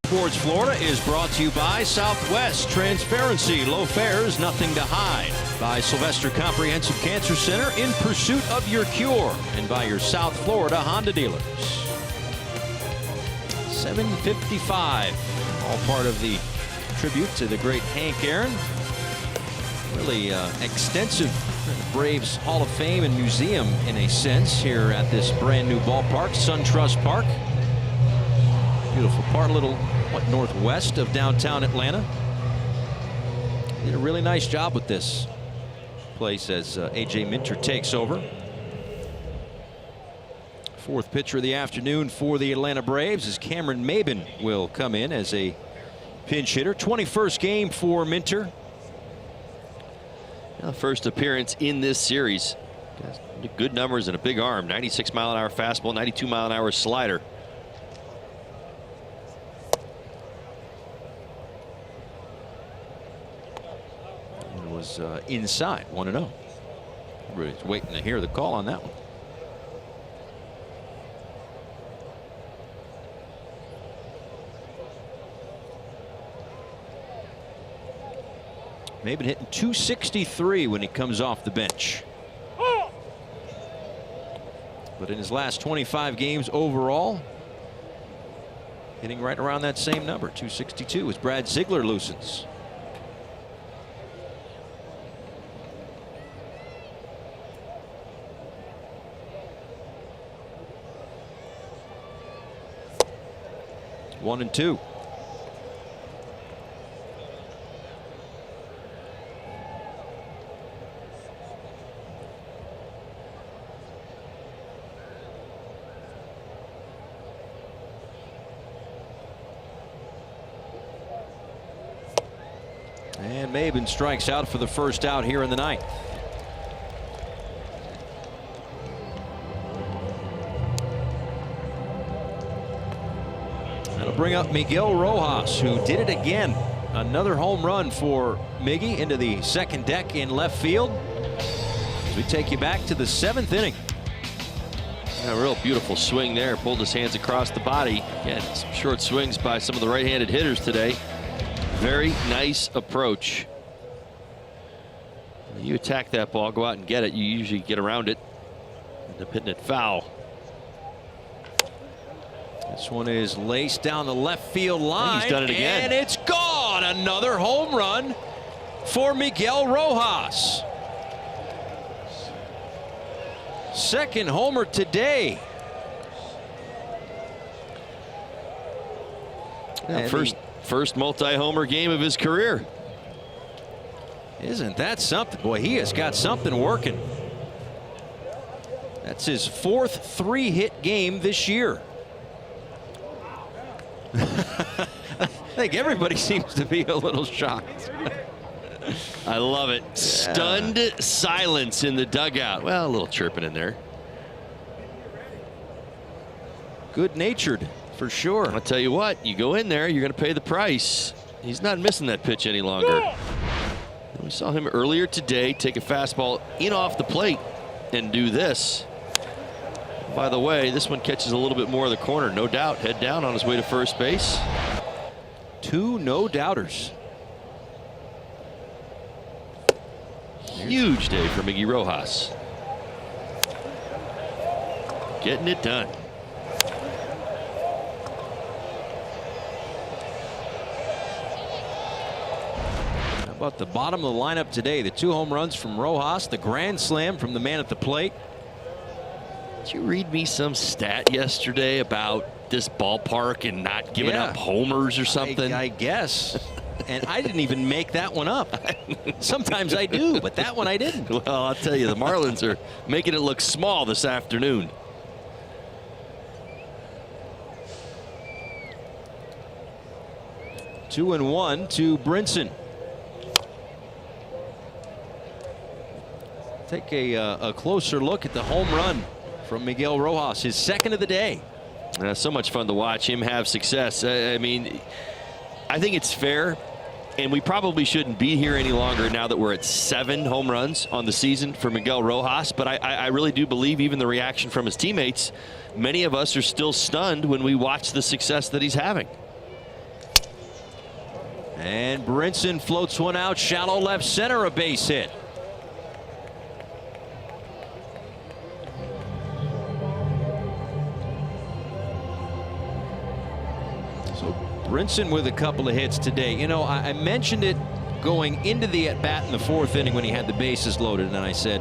Sports Florida is brought to you by Southwest. Transparency, low fares, nothing to hide. By Sylvester Comprehensive Cancer Center, in pursuit of your cure. And by your South Florida Honda dealers. 7:55, all part of the tribute to the great Hank Aaron. Really extensive Braves Hall of Fame and museum in a sense here at this brand new ballpark, SunTrust Park. Beautiful part, a little northwest of downtown Atlanta. Did a really nice job with this place as A.J. Minter takes over. Fourth pitcher of the afternoon for the Atlanta Braves as Cameron Maben will come in as a pinch hitter. 21st game for Minter. First appearance in this series. Good numbers and a big arm. 96-mile-an-hour fastball, 92-mile-an-hour slider. It was inside, 1-0. Everybody's waiting to hear the call on that one. Maybe hitting .263 when he comes off the bench. But in his last 25 games overall, hitting right around that same number, .262, as Brad Ziegler loosens. One and two. And Maben strikes out for the first out here in the ninth. That'll bring up Miguel Rojas, who did it again. Another home run for Miggy into the second deck in left field. As we take you back to the 7th inning. A real beautiful swing there. Pulled his hands across the body. Again, some short swings by some of the right-handed hitters today. Very nice approach. When you attack that ball, go out and get it. You usually get around it. End up hitting it foul. This one is laced down the left field line. He's done it again. And it's gone. Another home run for Miguel Rojas. Second homer today. Yeah, first multi-homer game of his career. Isn't that something? Boy, he has got something working. That's his 4th 3-hit game this year. I think everybody seems to be a little shocked. I love it. Yeah. Stunned silence in the dugout. Well, a little chirping in there. Good-natured. For sure. I'll tell you what, you go in there, you're going to pay the price. He's not missing that pitch any longer. We saw him earlier today take a fastball in off the plate and do this. By the way, this one catches a little bit more of the corner, no doubt. Head down on his way to first base. 2 no-doubters. Huge day for Miggy Rojas. Getting it done. About the bottom of the lineup today, the 2 home runs from Rojas, the grand slam from the man at the plate. Did you read me some stat yesterday about this ballpark and not giving up homers or something? I guess. And I didn't even make that one up. Sometimes I do, but that one I didn't. Well, I'll tell you, the Marlins are making it look small this afternoon. Two and one to Brinson. Take a closer look at the home run from Miguel Rojas, his 2nd of the day. So much fun to watch him have success. I mean, I think it's fair, and we probably shouldn't be here any longer now that we're at 7 home runs on the season for Miguel Rojas. But I really do believe even the reaction from his teammates, many of us are still stunned when we watch the success that he's having. And Brinson floats one out, shallow left center, a base hit. So Brinson with a couple of hits today. You know, I mentioned it going into the at-bat in the 4th inning when he had the bases loaded, and I said,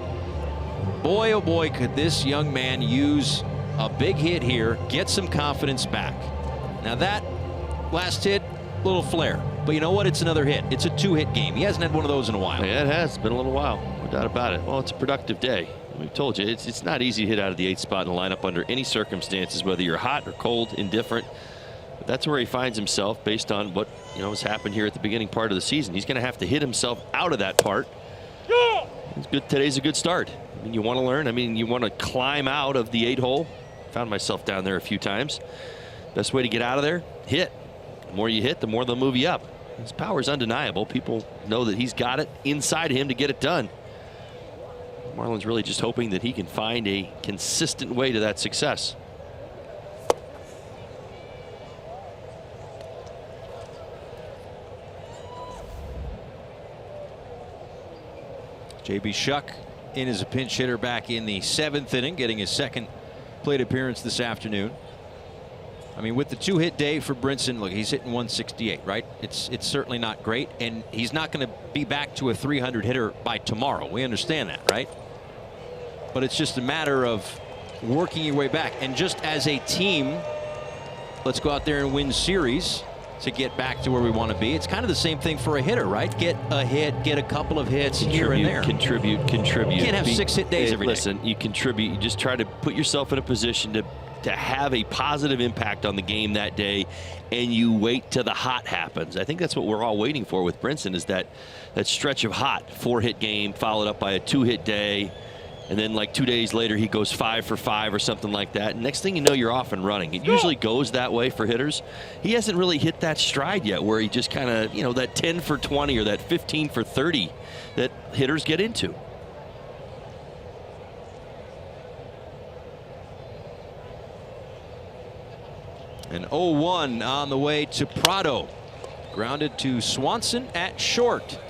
boy, oh boy, could this young man use a big hit here, get some confidence back. Now that last hit, little flare. But you know what? It's another hit. It's a 2-hit game. He hasn't had one of those in a while. Yeah, it has. It's been a little while. No doubt about it. Well, it's a productive day. We've told you, it's not easy to hit out of the 8th spot in the lineup under any circumstances, whether you're hot or cold, indifferent. But that's where he finds himself based on what, you know, has happened here at the beginning part of the season. He's going to have to hit himself out of that part. It's good. Today's a good start. I mean, you want to learn. I mean, you want to climb out of the 8-hole. Found myself down there a few times. Best way to get out of there, hit. The more you hit, the more they'll move you up. His power is undeniable. People know that he's got it inside him to get it done. Marlins really just hoping that he can find a consistent way to that success. J.B. Shuck in as a pinch hitter back in the 7th inning, getting his 2nd plate appearance this afternoon. I mean, with the 2-hit day for Brinson, look, he's hitting 168, right? It's certainly not great, and he's not going to be back to a 300 hitter by tomorrow. We understand that, right? But it's just a matter of working your way back. And just as a team, let's go out there and win series to get back to where we want to be. It's kind of the same thing for a hitter, right? Get a hit, get a couple of hits here and there. Contribute. You can't have 6-hit days every day. Listen, you contribute. You just try to put yourself in a position to have a positive impact on the game that day, and you wait till the hot happens. I think that's what we're all waiting for with Brinson, is that stretch of hot 4-hit game followed up by a 2-hit day, and then like 2 days later he goes 5 for 5 or something like that. And next thing you know, you're off and running. It usually goes that way for hitters. He hasn't really hit that stride yet where he just kind of, you know, that 10 for 20 or that 15 for 30 that hitters get into. An 0-1 on the way to Prado. Grounded to Swanson at short.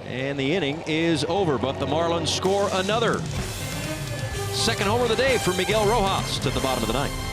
And the inning is over, but the Marlins score another. 2nd homer of the day for Miguel Rojas to the bottom of the 9th.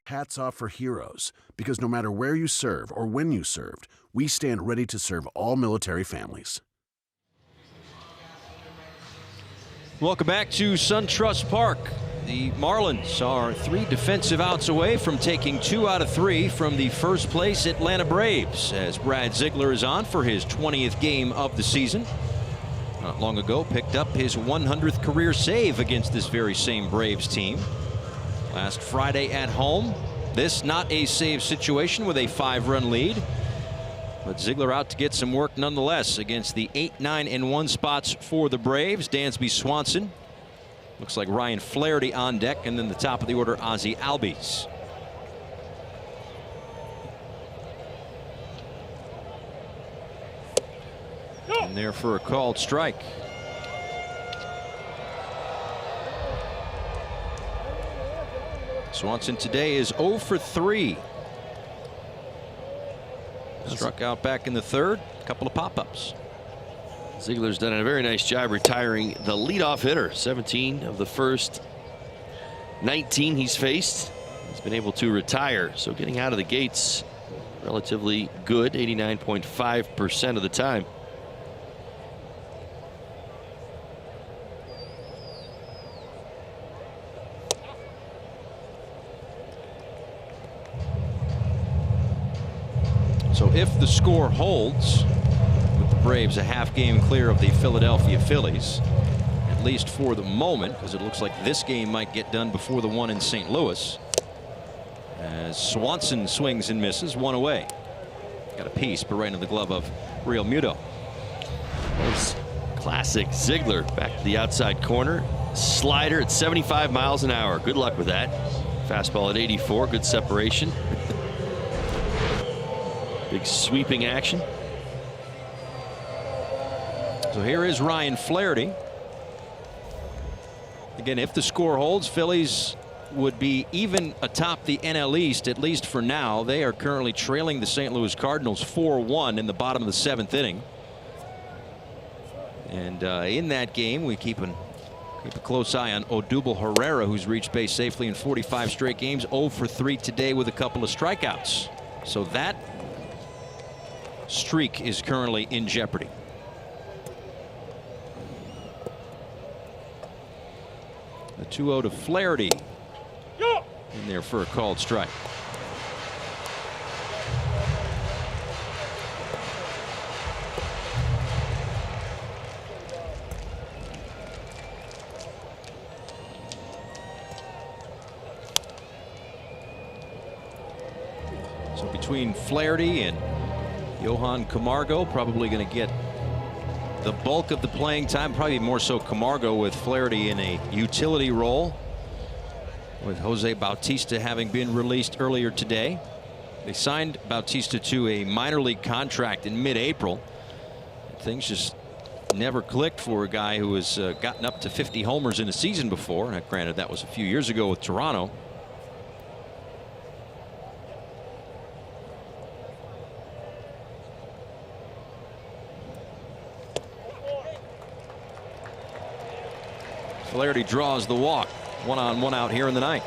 Hats off for heroes, because no matter where you serve or when you served, we stand ready to serve all military families. Welcome back to SunTrust Park. The Marlins are 3 defensive outs away from taking 2 out of 3 from the first place Atlanta Braves, as Brad Ziegler is on for his 20th game of the season. Not long ago, picked up his 100th career save against this very same Braves team. Last Friday at home. This not a save situation with a 5-run lead. But Ziegler out to get some work nonetheless against the 8, 9, and 1 spots for the Braves. Dansby Swanson Looks like Ryan Flaherty on deck, and then the top of the order, Ozzie Albies. And there for a called strike. Swanson today is 0 for 3. Struck out back in the third. A couple of pop-ups. Ziegler's done a very nice job retiring the leadoff hitter. 17 of the first 19 he's faced. He's been able to retire. So getting out of the gates relatively good, 89.5% of the time. So if the score holds, with the Braves a half game clear of the Philadelphia Phillies, at least for the moment, because it looks like this game might get done before the one in St. Louis, as Swanson swings and misses, one away. Got a piece, but right into the glove of Real Muto. Nice classic Ziegler back to the outside corner. Slider at 75 miles an hour. Good luck with that. Fastball at 84. Good separation. Big sweeping action. So here is Ryan Flaherty. Again, if the score holds, Phillies would be even atop the NL East, at least for now. They are currently trailing the St. Louis Cardinals 4-1 in the bottom of the 7th inning. And in that game, we keep a close eye on Odubel Herrera, who's reached base safely in 45 straight games, 0 for 3 today with a couple of strikeouts. So that streak is currently in jeopardy. The 2-0 to Flaherty. In there for a called strike. So between Flaherty and Johan Camargo, probably going to get the bulk of the playing time, probably more so Camargo, with Flaherty in a utility role, with Jose Bautista having been released earlier today. They signed Bautista to a minor league contract in mid-April. Things just never clicked for a guy who has gotten up to 50 homers in a season before. Now, granted, that was a few years ago with Toronto. Flaherty draws the walk. 1-on-1 out here in the ninth.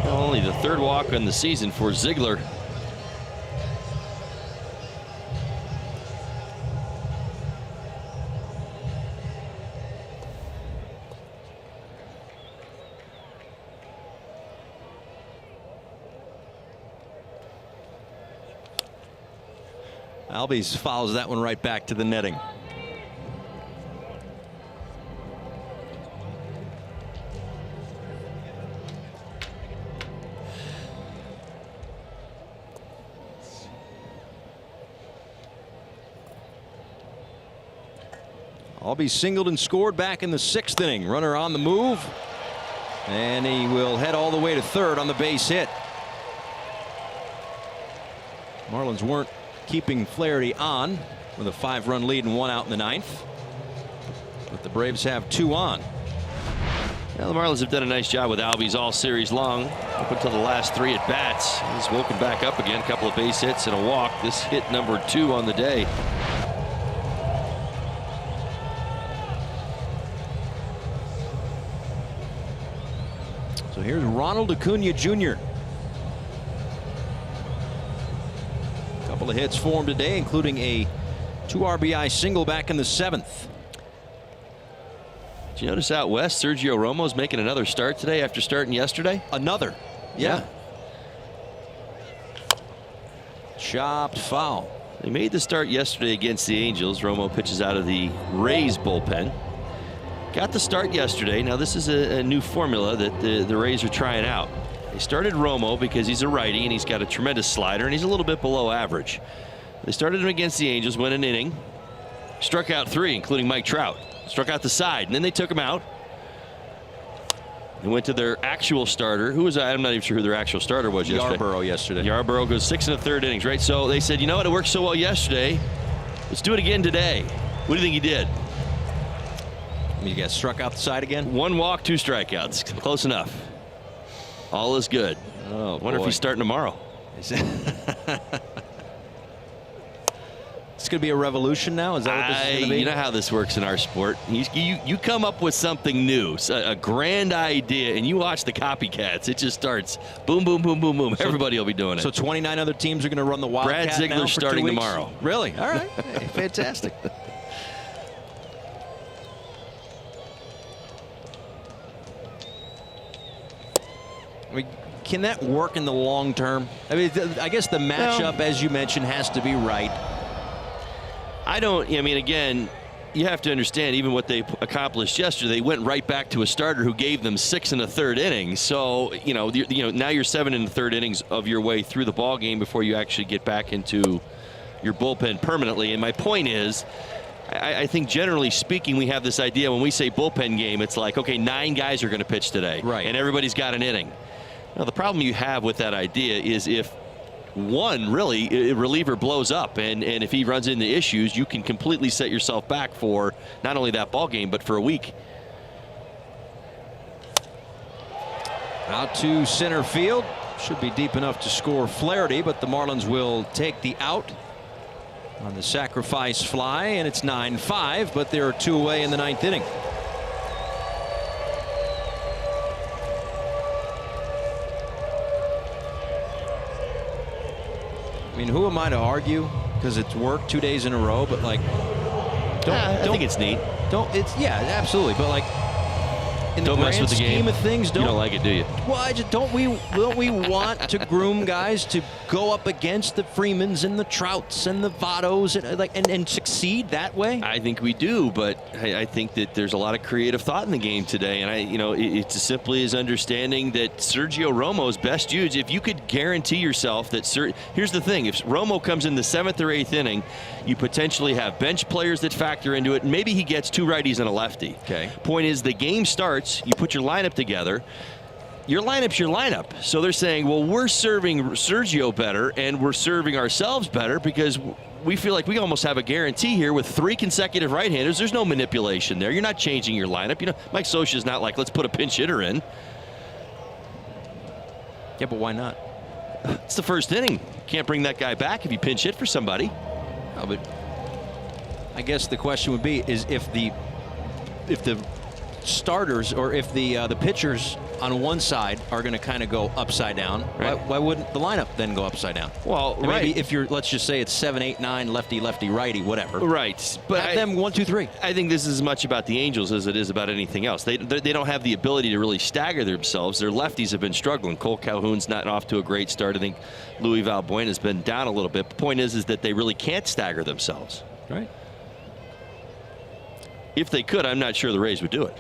Only the third walk on the season for Ziegler. Albies fouls that one right back to the netting. Albies singled and scored back in the 6th inning. Runner on the move, and he will head all the way to third on the base hit. Marlins weren't keeping Flaherty on with a 5-run lead and 1 out in the 9th, but the Braves have 2 on. Well, the Marlins have done a nice job with Albies all series long, up until the last 3 at bats. He's woken back up again, a couple of base hits and a walk. This hit number 2 on the day. So here's Ronald Acuna Jr. Couple of hits for him today, including a 2 RBI single back in the 7th. Did you notice out west, Sergio Romo's making another start today after starting yesterday? Another. Yeah. Chopped foul. They made the start yesterday against the Angels. Romo pitches out of the Rays bullpen. Got the start yesterday. Now this is a new formula that the Rays are trying out. They started Romo because he's a righty and he's got a tremendous slider and he's a little bit below average. They started him against the Angels, went an inning, Struck out 3, including Mike Trout. Struck out the side, and then they took him out. They went to their actual starter. Who was I'm not even sure who their actual starter was yesterday. Yarborough yesterday. Yarborough goes 6 1/3 innings, right? So they said, you know what? It worked so well yesterday. Let's do it again today. What do you think he did? I mean, you got struck out the side again? 1 walk, 2 strikeouts. Close enough. All is good. Oh, wonder if he's starting tomorrow. It's going to be a revolution now? Is that what this is going to be? You know how this works in our sport. You come up with something new, a grand idea, and you watch the copycats. It just starts boom, boom, boom, boom, boom. Everybody will be doing it. So 29 other teams are going to run the Wildcat Brad Ziegler's starting tomorrow. Really? All right. Hey, fantastic. I mean, can that work in the long term? I mean, I guess the matchup, as you mentioned, has to be right. I mean, again, you have to understand even what they accomplished yesterday. They went right back to a starter who gave them 6 1/3 innings. So, now you're 7 1/3 innings of your way through the ball game before you actually get back into your bullpen permanently. And my point is, I think generally speaking, we have this idea when we say bullpen game, it's like, okay, 9 guys are going to pitch today. Right. And everybody's got an inning. Now, the problem you have with that idea is if one reliever blows up and if he runs into issues, you can completely set yourself back for not only that ball game but for a week. Out to center field. Should be deep enough to score Flaherty, but the Marlins will take the out on the sacrifice fly, and it's 9-5, but there are 2 away in the 9th inning. I mean, who am I to argue? Because it's worked 2 days in a row, but like, I think it's neat. Yeah, absolutely. But like, in the grand scheme of things, you don't like it, do you? Well, don't we want to groom guys to go up against the Freemans and the Trouts and the Vottos and succeed that way? I think we do, but I think that there's a lot of creative thought in the game today, and it's as simply as understanding that Sergio Romo's best used. If you could guarantee yourself that here's the thing: if Romo comes in the 7th or 8th inning, you potentially have bench players that factor into it. Maybe he gets 2 righties and a lefty. Okay. Point is, the game starts. You put your lineup together. Your lineup's your lineup. So they're saying, well, we're serving Sergio better and we're serving ourselves better because we feel like we almost have a guarantee here with 3 consecutive right-handers. There's no manipulation there. You're not changing your lineup. Mike Scioscia's not like, let's put a pinch hitter in. Yeah, but why not? It's the 1st inning. Can't bring that guy back if you pinch hit for somebody. No, but I guess the question would be is if the starters or if the pitchers on one side are going to kind of go upside down, right. why wouldn't the lineup then go upside down? Well, and maybe if you're, let's just say it's 7, 8, 9, lefty, lefty, righty, whatever. Right. But have them 1, 2, 3. I think this is as much about the Angels as it is about anything else. They don't have the ability to really stagger themselves. Their lefties have been struggling. Cole Calhoun's not off to a great start. I think Louis Valbuena has been down a little bit. The point is that they really can't stagger themselves. Right. If they could, I'm not sure the Rays would do it.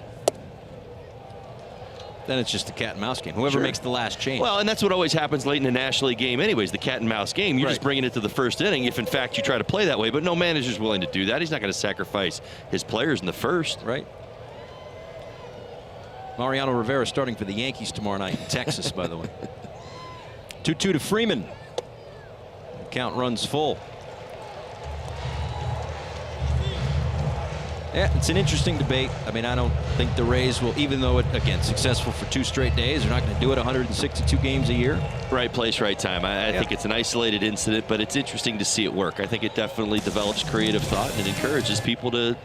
Then it's just a cat and mouse game. Whoever makes the last change. Well, and that's what always happens late in a National League game anyways, the cat and mouse game. You're just bringing it to the 1st inning if, in fact, you try to play that way. But no manager's willing to do that. He's not going to sacrifice his players in the 1st. Right. Mariano Rivera starting for the Yankees tomorrow night in Texas, by the way. 2-2 to Freeman. The count runs full. Yeah, it's an interesting debate. I mean, I don't think the Rays will, even though it, again, successful for 2 straight days, they're not going to do it 162 games a year. Right place, right time. I think it's an isolated incident, but it's interesting to see it work. I think it definitely develops creative thought and encourages people to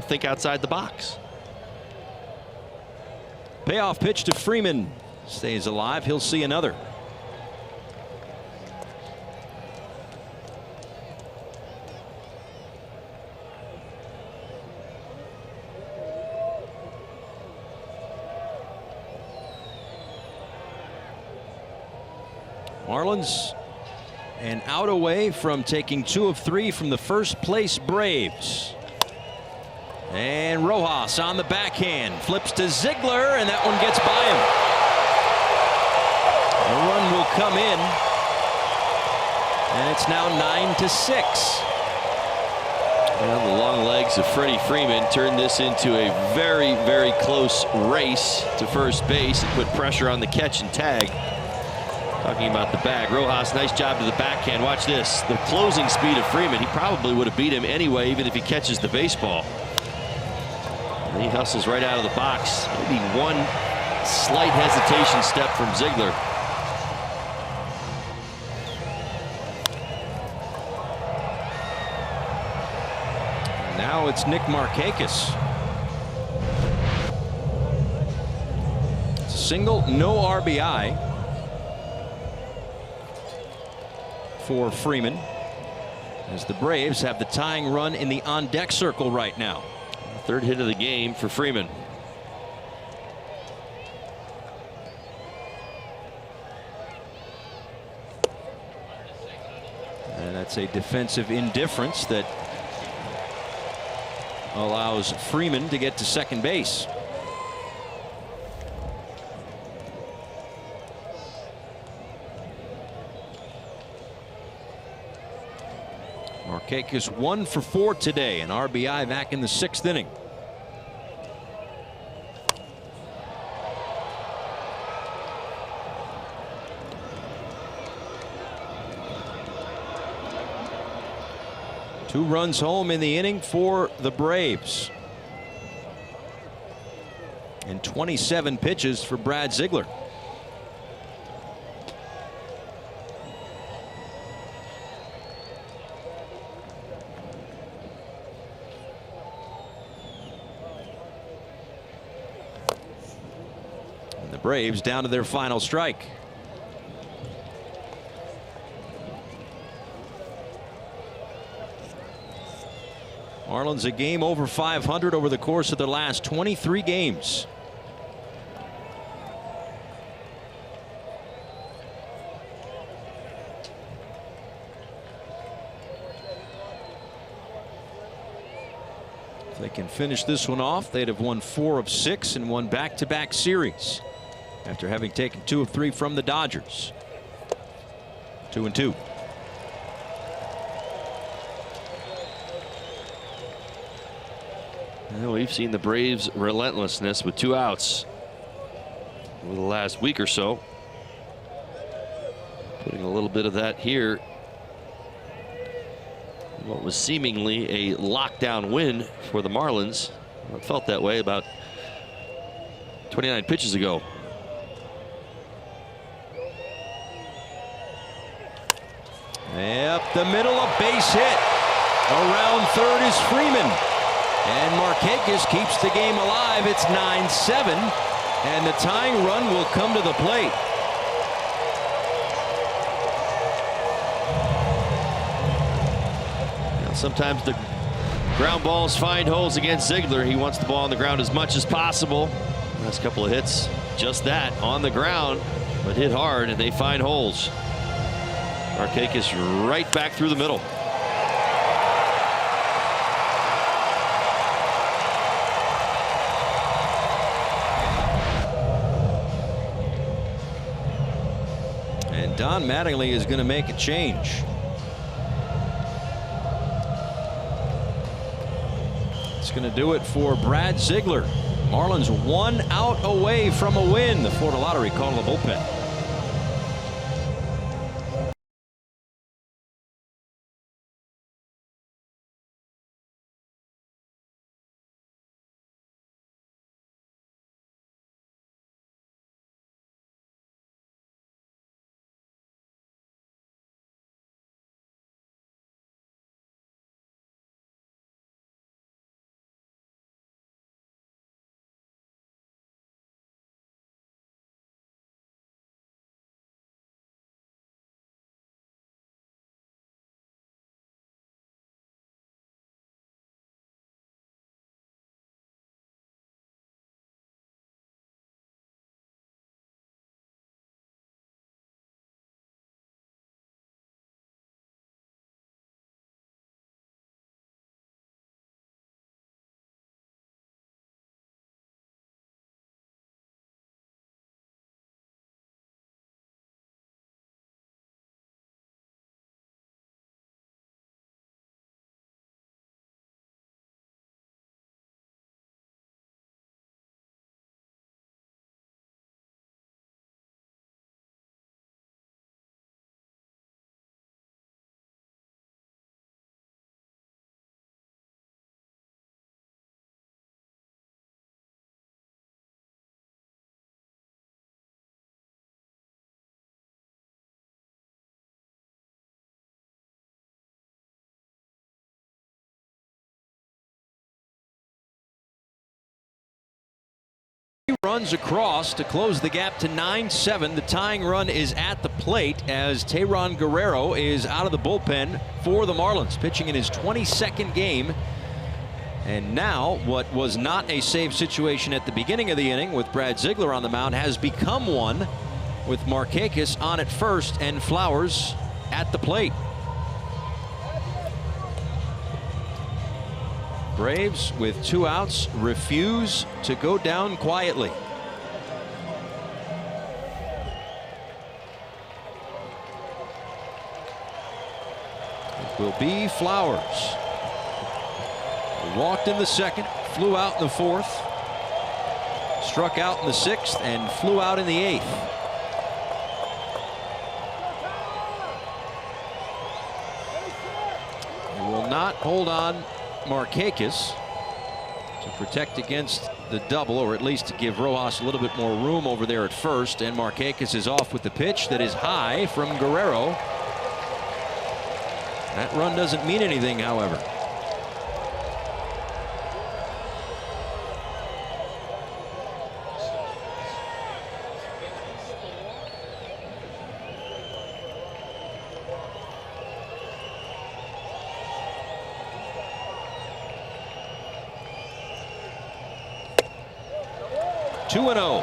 think outside the box. Payoff pitch to Freeman. Stays alive. He'll see another. Marlins and out away from taking 2 of 3 from the 1st place Braves. And Rojas on the backhand flips to Ziegler, and that one gets by him. A run will come in, and it's now 9-6. Well, the long legs of Freddie Freeman turned this into a very, very close race to first base and put pressure on the catch and tag. Talking about the bag, Rojas, nice job to the backhand. Watch this, the closing speed of Freeman. He probably would have beat him anyway, even if he catches the baseball. And he hustles right out of the box. Maybe one slight hesitation step from Ziegler. Now it's Nick Markakis. Single, no RBI for Freeman, as the Braves have the tying run in the on-deck circle right now. Third hit of the game for Freeman. And that's a defensive indifference that allows Freeman to get to second base. Markakis 1 for 4 today, an RBI back in the 6th inning. Two runs home in the inning for the Braves. And 27 pitches for Brad Ziegler. And the Braves down to their final strike. Marlins a game over 500 over the course of their last 23 games. If they can finish this one off, they'd have won 4 of 6 and won back-to-back series after having taken 2 of 3 from the Dodgers. 2-2. Well, we've seen the Braves' relentlessness with 2 outs over the last week or so. Putting a little bit of that here. What was seemingly a lockdown win for the Marlins. Well, it felt that way about 29 pitches ago. Up the middle, a base hit. Around third is Freeman. And Markakis keeps the game alive. It's 9-7. And the tying run will come to the plate. Now, sometimes the ground balls find holes against Ziegler. He wants the ball on the ground as much as possible. Last couple of hits, just that, on the ground, but hit hard, and they find holes. Markakis right back through the middle. Don Mattingly is going to make a change. It's going to do it for Brad Ziegler. Marlins 1 out away from a win. The Florida Lottery calling the bullpen. Runs across to close the gap to 9-7. The tying run is at the plate as Teheran Guerrero is out of the bullpen for the Marlins, pitching in his 22nd game. And now what was not a save situation at the beginning of the inning with Brad Ziegler on the mound has become one with Markakis on at first and Flowers at the plate. Braves with 2 outs refuse to go down quietly. It will be Flowers. Walked in the 2nd, flew out in the 4th, struck out in the 6th, and flew out in the 8th. He will not hold on Markakis to protect against the double, or at least to give Rojas a little bit more room over there at first. And Markakis is off with the pitch that is high from Guerrero. That run doesn't mean anything, however. Two 2-0.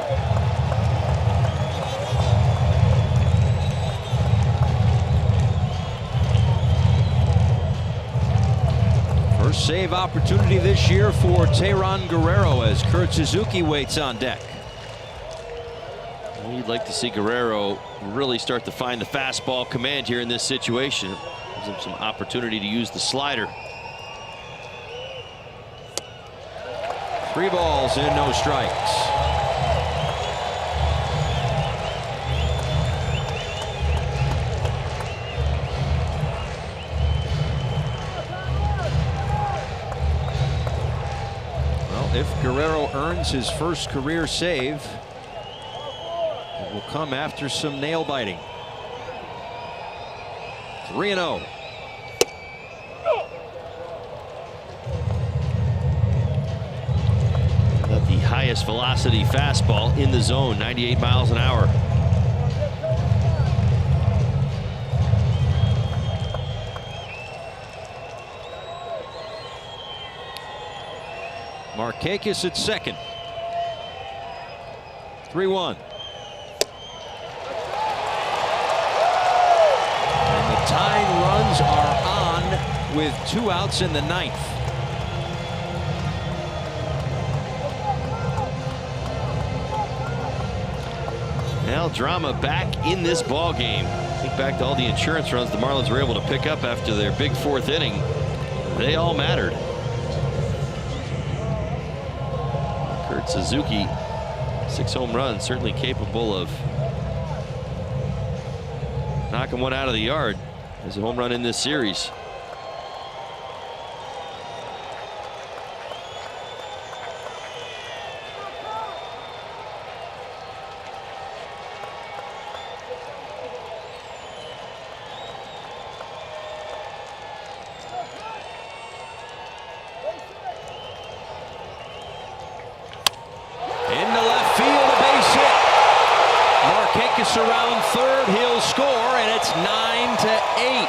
First save opportunity this year for Teheran Guerrero as Kurt Suzuki waits on deck. You'd like to see Guerrero really start to find the fastball command here in this situation. Gives him some opportunity to use the slider. 3 balls and no strikes. If Guerrero earns his first career save, it will come after some nail biting. 3-0. The highest velocity fastball in the zone, 98 miles an hour. Markakis at second. 3-1. And the tying runs are on with 2 outs in the 9th. Now drama back in this ball game. Think back to all the insurance runs the Marlins were able to pick up after their big 4th inning. They all mattered. Kurt Suzuki, 6 home runs, certainly capable of knocking one out of the yard as a home run in this series. Around third, he'll score, and it's 9-8.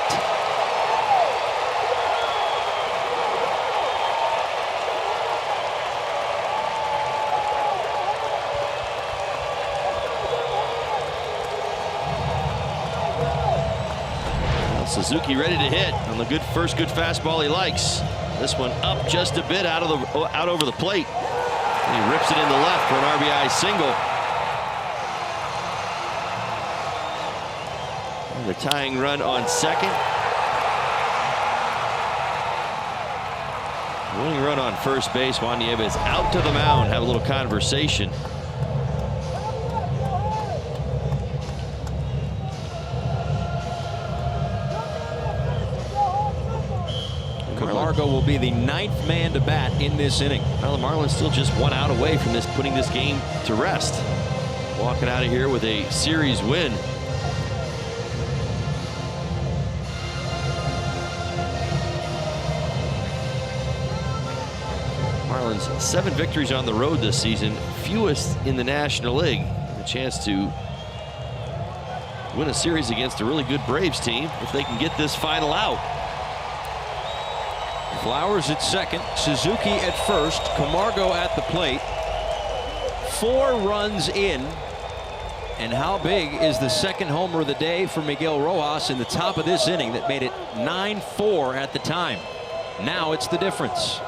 Well, Suzuki ready to hit on the first good fastball he likes. This one up just a bit out over the plate. And he rips it in the left for an RBI single. The tying run on second. Winning run on first base. Juan Nieves out to the mound. Have a little conversation. Camargo will be the 9th man to bat in this inning. Well, the Marlins still just 1 out away from putting this game to rest. Walking out of here with a series win. Marlins 7 victories on the road this season, fewest in the National League. A chance to win a series against a really good Braves team if they can get this final out. Flowers at second, Suzuki at first, Camargo at the plate. 4 runs in. And how big is the second homer of the day for Miguel Rojas in the top of this inning that made it 9-4 at the time? Now it's the difference.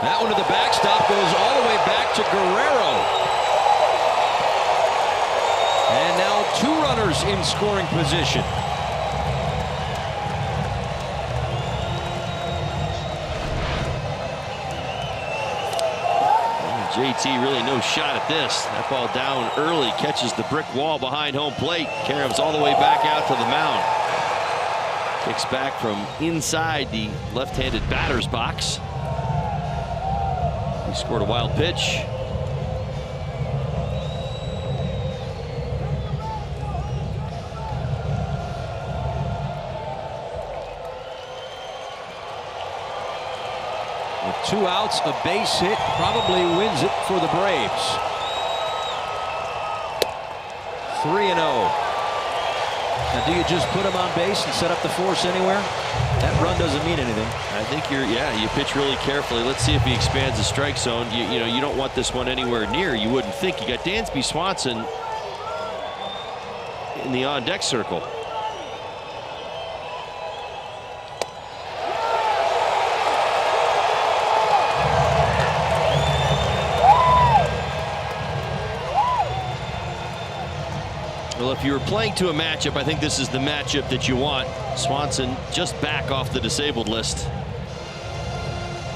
That one to the backstop goes all the way back to Guerrero. And now 2 runners in scoring position. JT really no shot at this. That ball down early, catches the brick wall behind home plate. Carams all the way back out to the mound. Kicks back from inside the left-handed batter's box. He scored a wild pitch. With 2 outs, a base hit probably wins it for the Braves. 3-0. Now, do you just put him on base and set up the force anywhere? That run doesn't mean anything. I think you pitch really carefully. Let's see if he expands the strike zone. You know, you don't want this one anywhere near. You wouldn't think. You got Dansby Swanson in the on-deck circle. Well, if you were playing to a matchup, I think this is the matchup that you want. Swanson just back off the disabled list.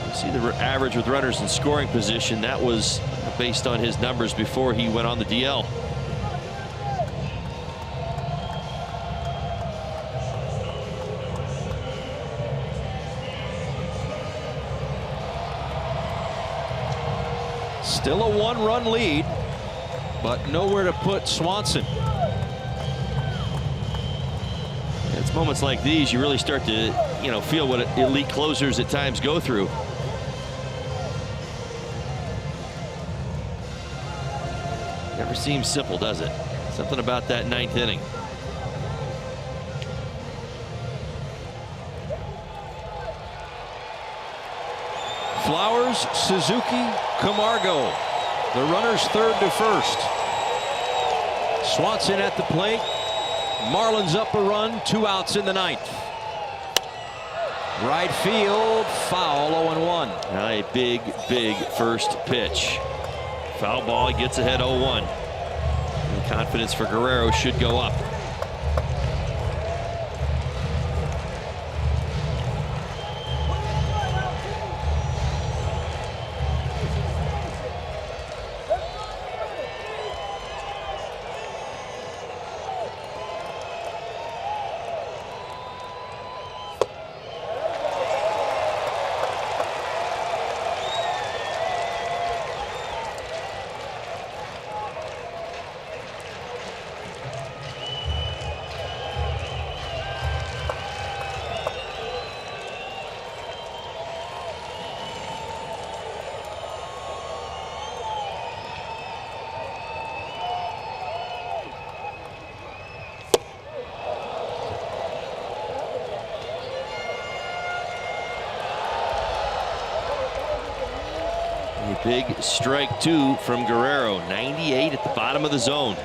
You see the average with runners in scoring position. That was based on his numbers before he went on the DL. Still a 1-run lead, but nowhere to put Swanson. It's moments like these you really start to, feel what elite closers at times go through. Never seems simple, does it? Something about that 9th inning. Flowers, Suzuki, Camargo. The runners third to first. Swanson at the plate. Marlins up a run, 2 outs in the 9th. Right field, foul, 0-1. A big first pitch. Foul ball, he gets ahead 0-1. And confidence for Guerrero should go up. Big strike 2 from Guerrero. 98 at the bottom of the zone.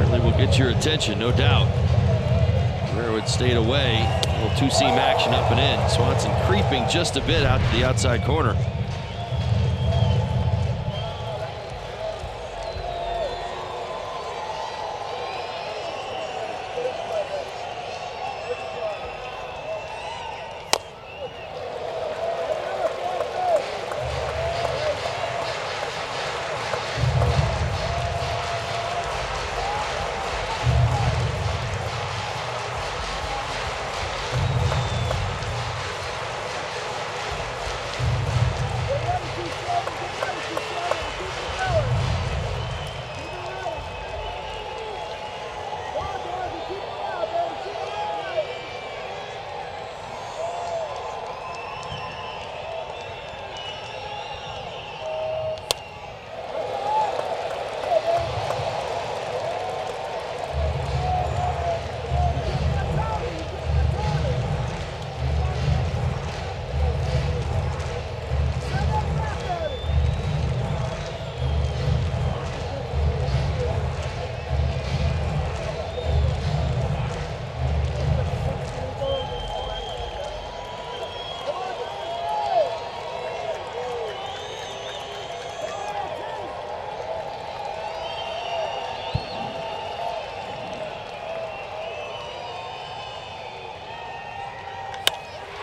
Certainly will get your attention, no doubt. Rarewood stayed away. A little two-seam action up and in. Swanson creeping just a bit out to the outside corner.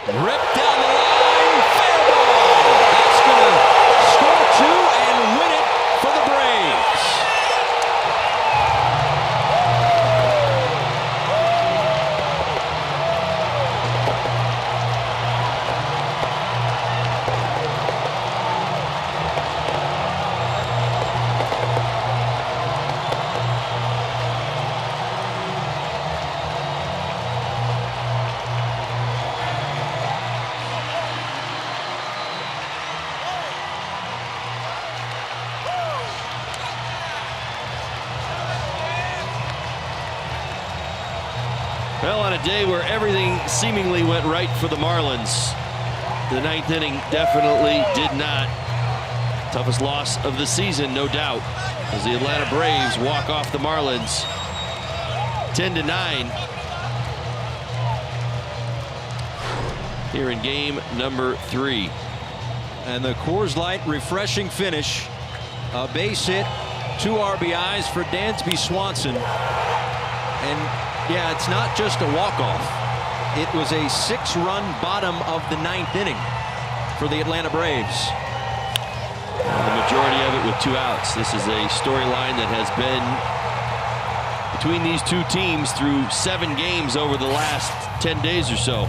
Ripped down the line, fair ball. That's going to score 2 and win it for the Braves. Well, on a day where everything seemingly went right for the Marlins, the 9th inning definitely did not. Toughest loss of the season, no doubt, as the Atlanta Braves walk off the Marlins 10-9 here in game number 3. And the Coors Light refreshing finish. A base hit, 2 RBIs for Dansby Swanson. And yeah, it's not just a walk-off. It was a 6-run bottom of the 9th inning for the Atlanta Braves. The majority of it with 2 outs. This is a storyline that has been between these two teams through 7 games over the last 10 days or so.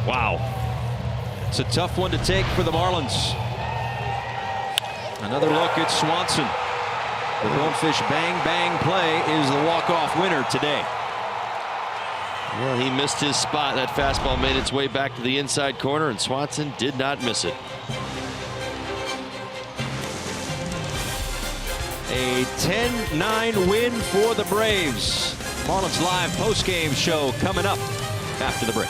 Wow. It's a tough one to take for the Marlins. Another look at Swanson. The Bonefish bang-bang play is the walk-off winner today. Well, he missed his spot. That fastball made its way back to the inside corner, and Swanson did not miss it. A 10-9 win for the Braves. Marlins Live post-game show coming up after the break.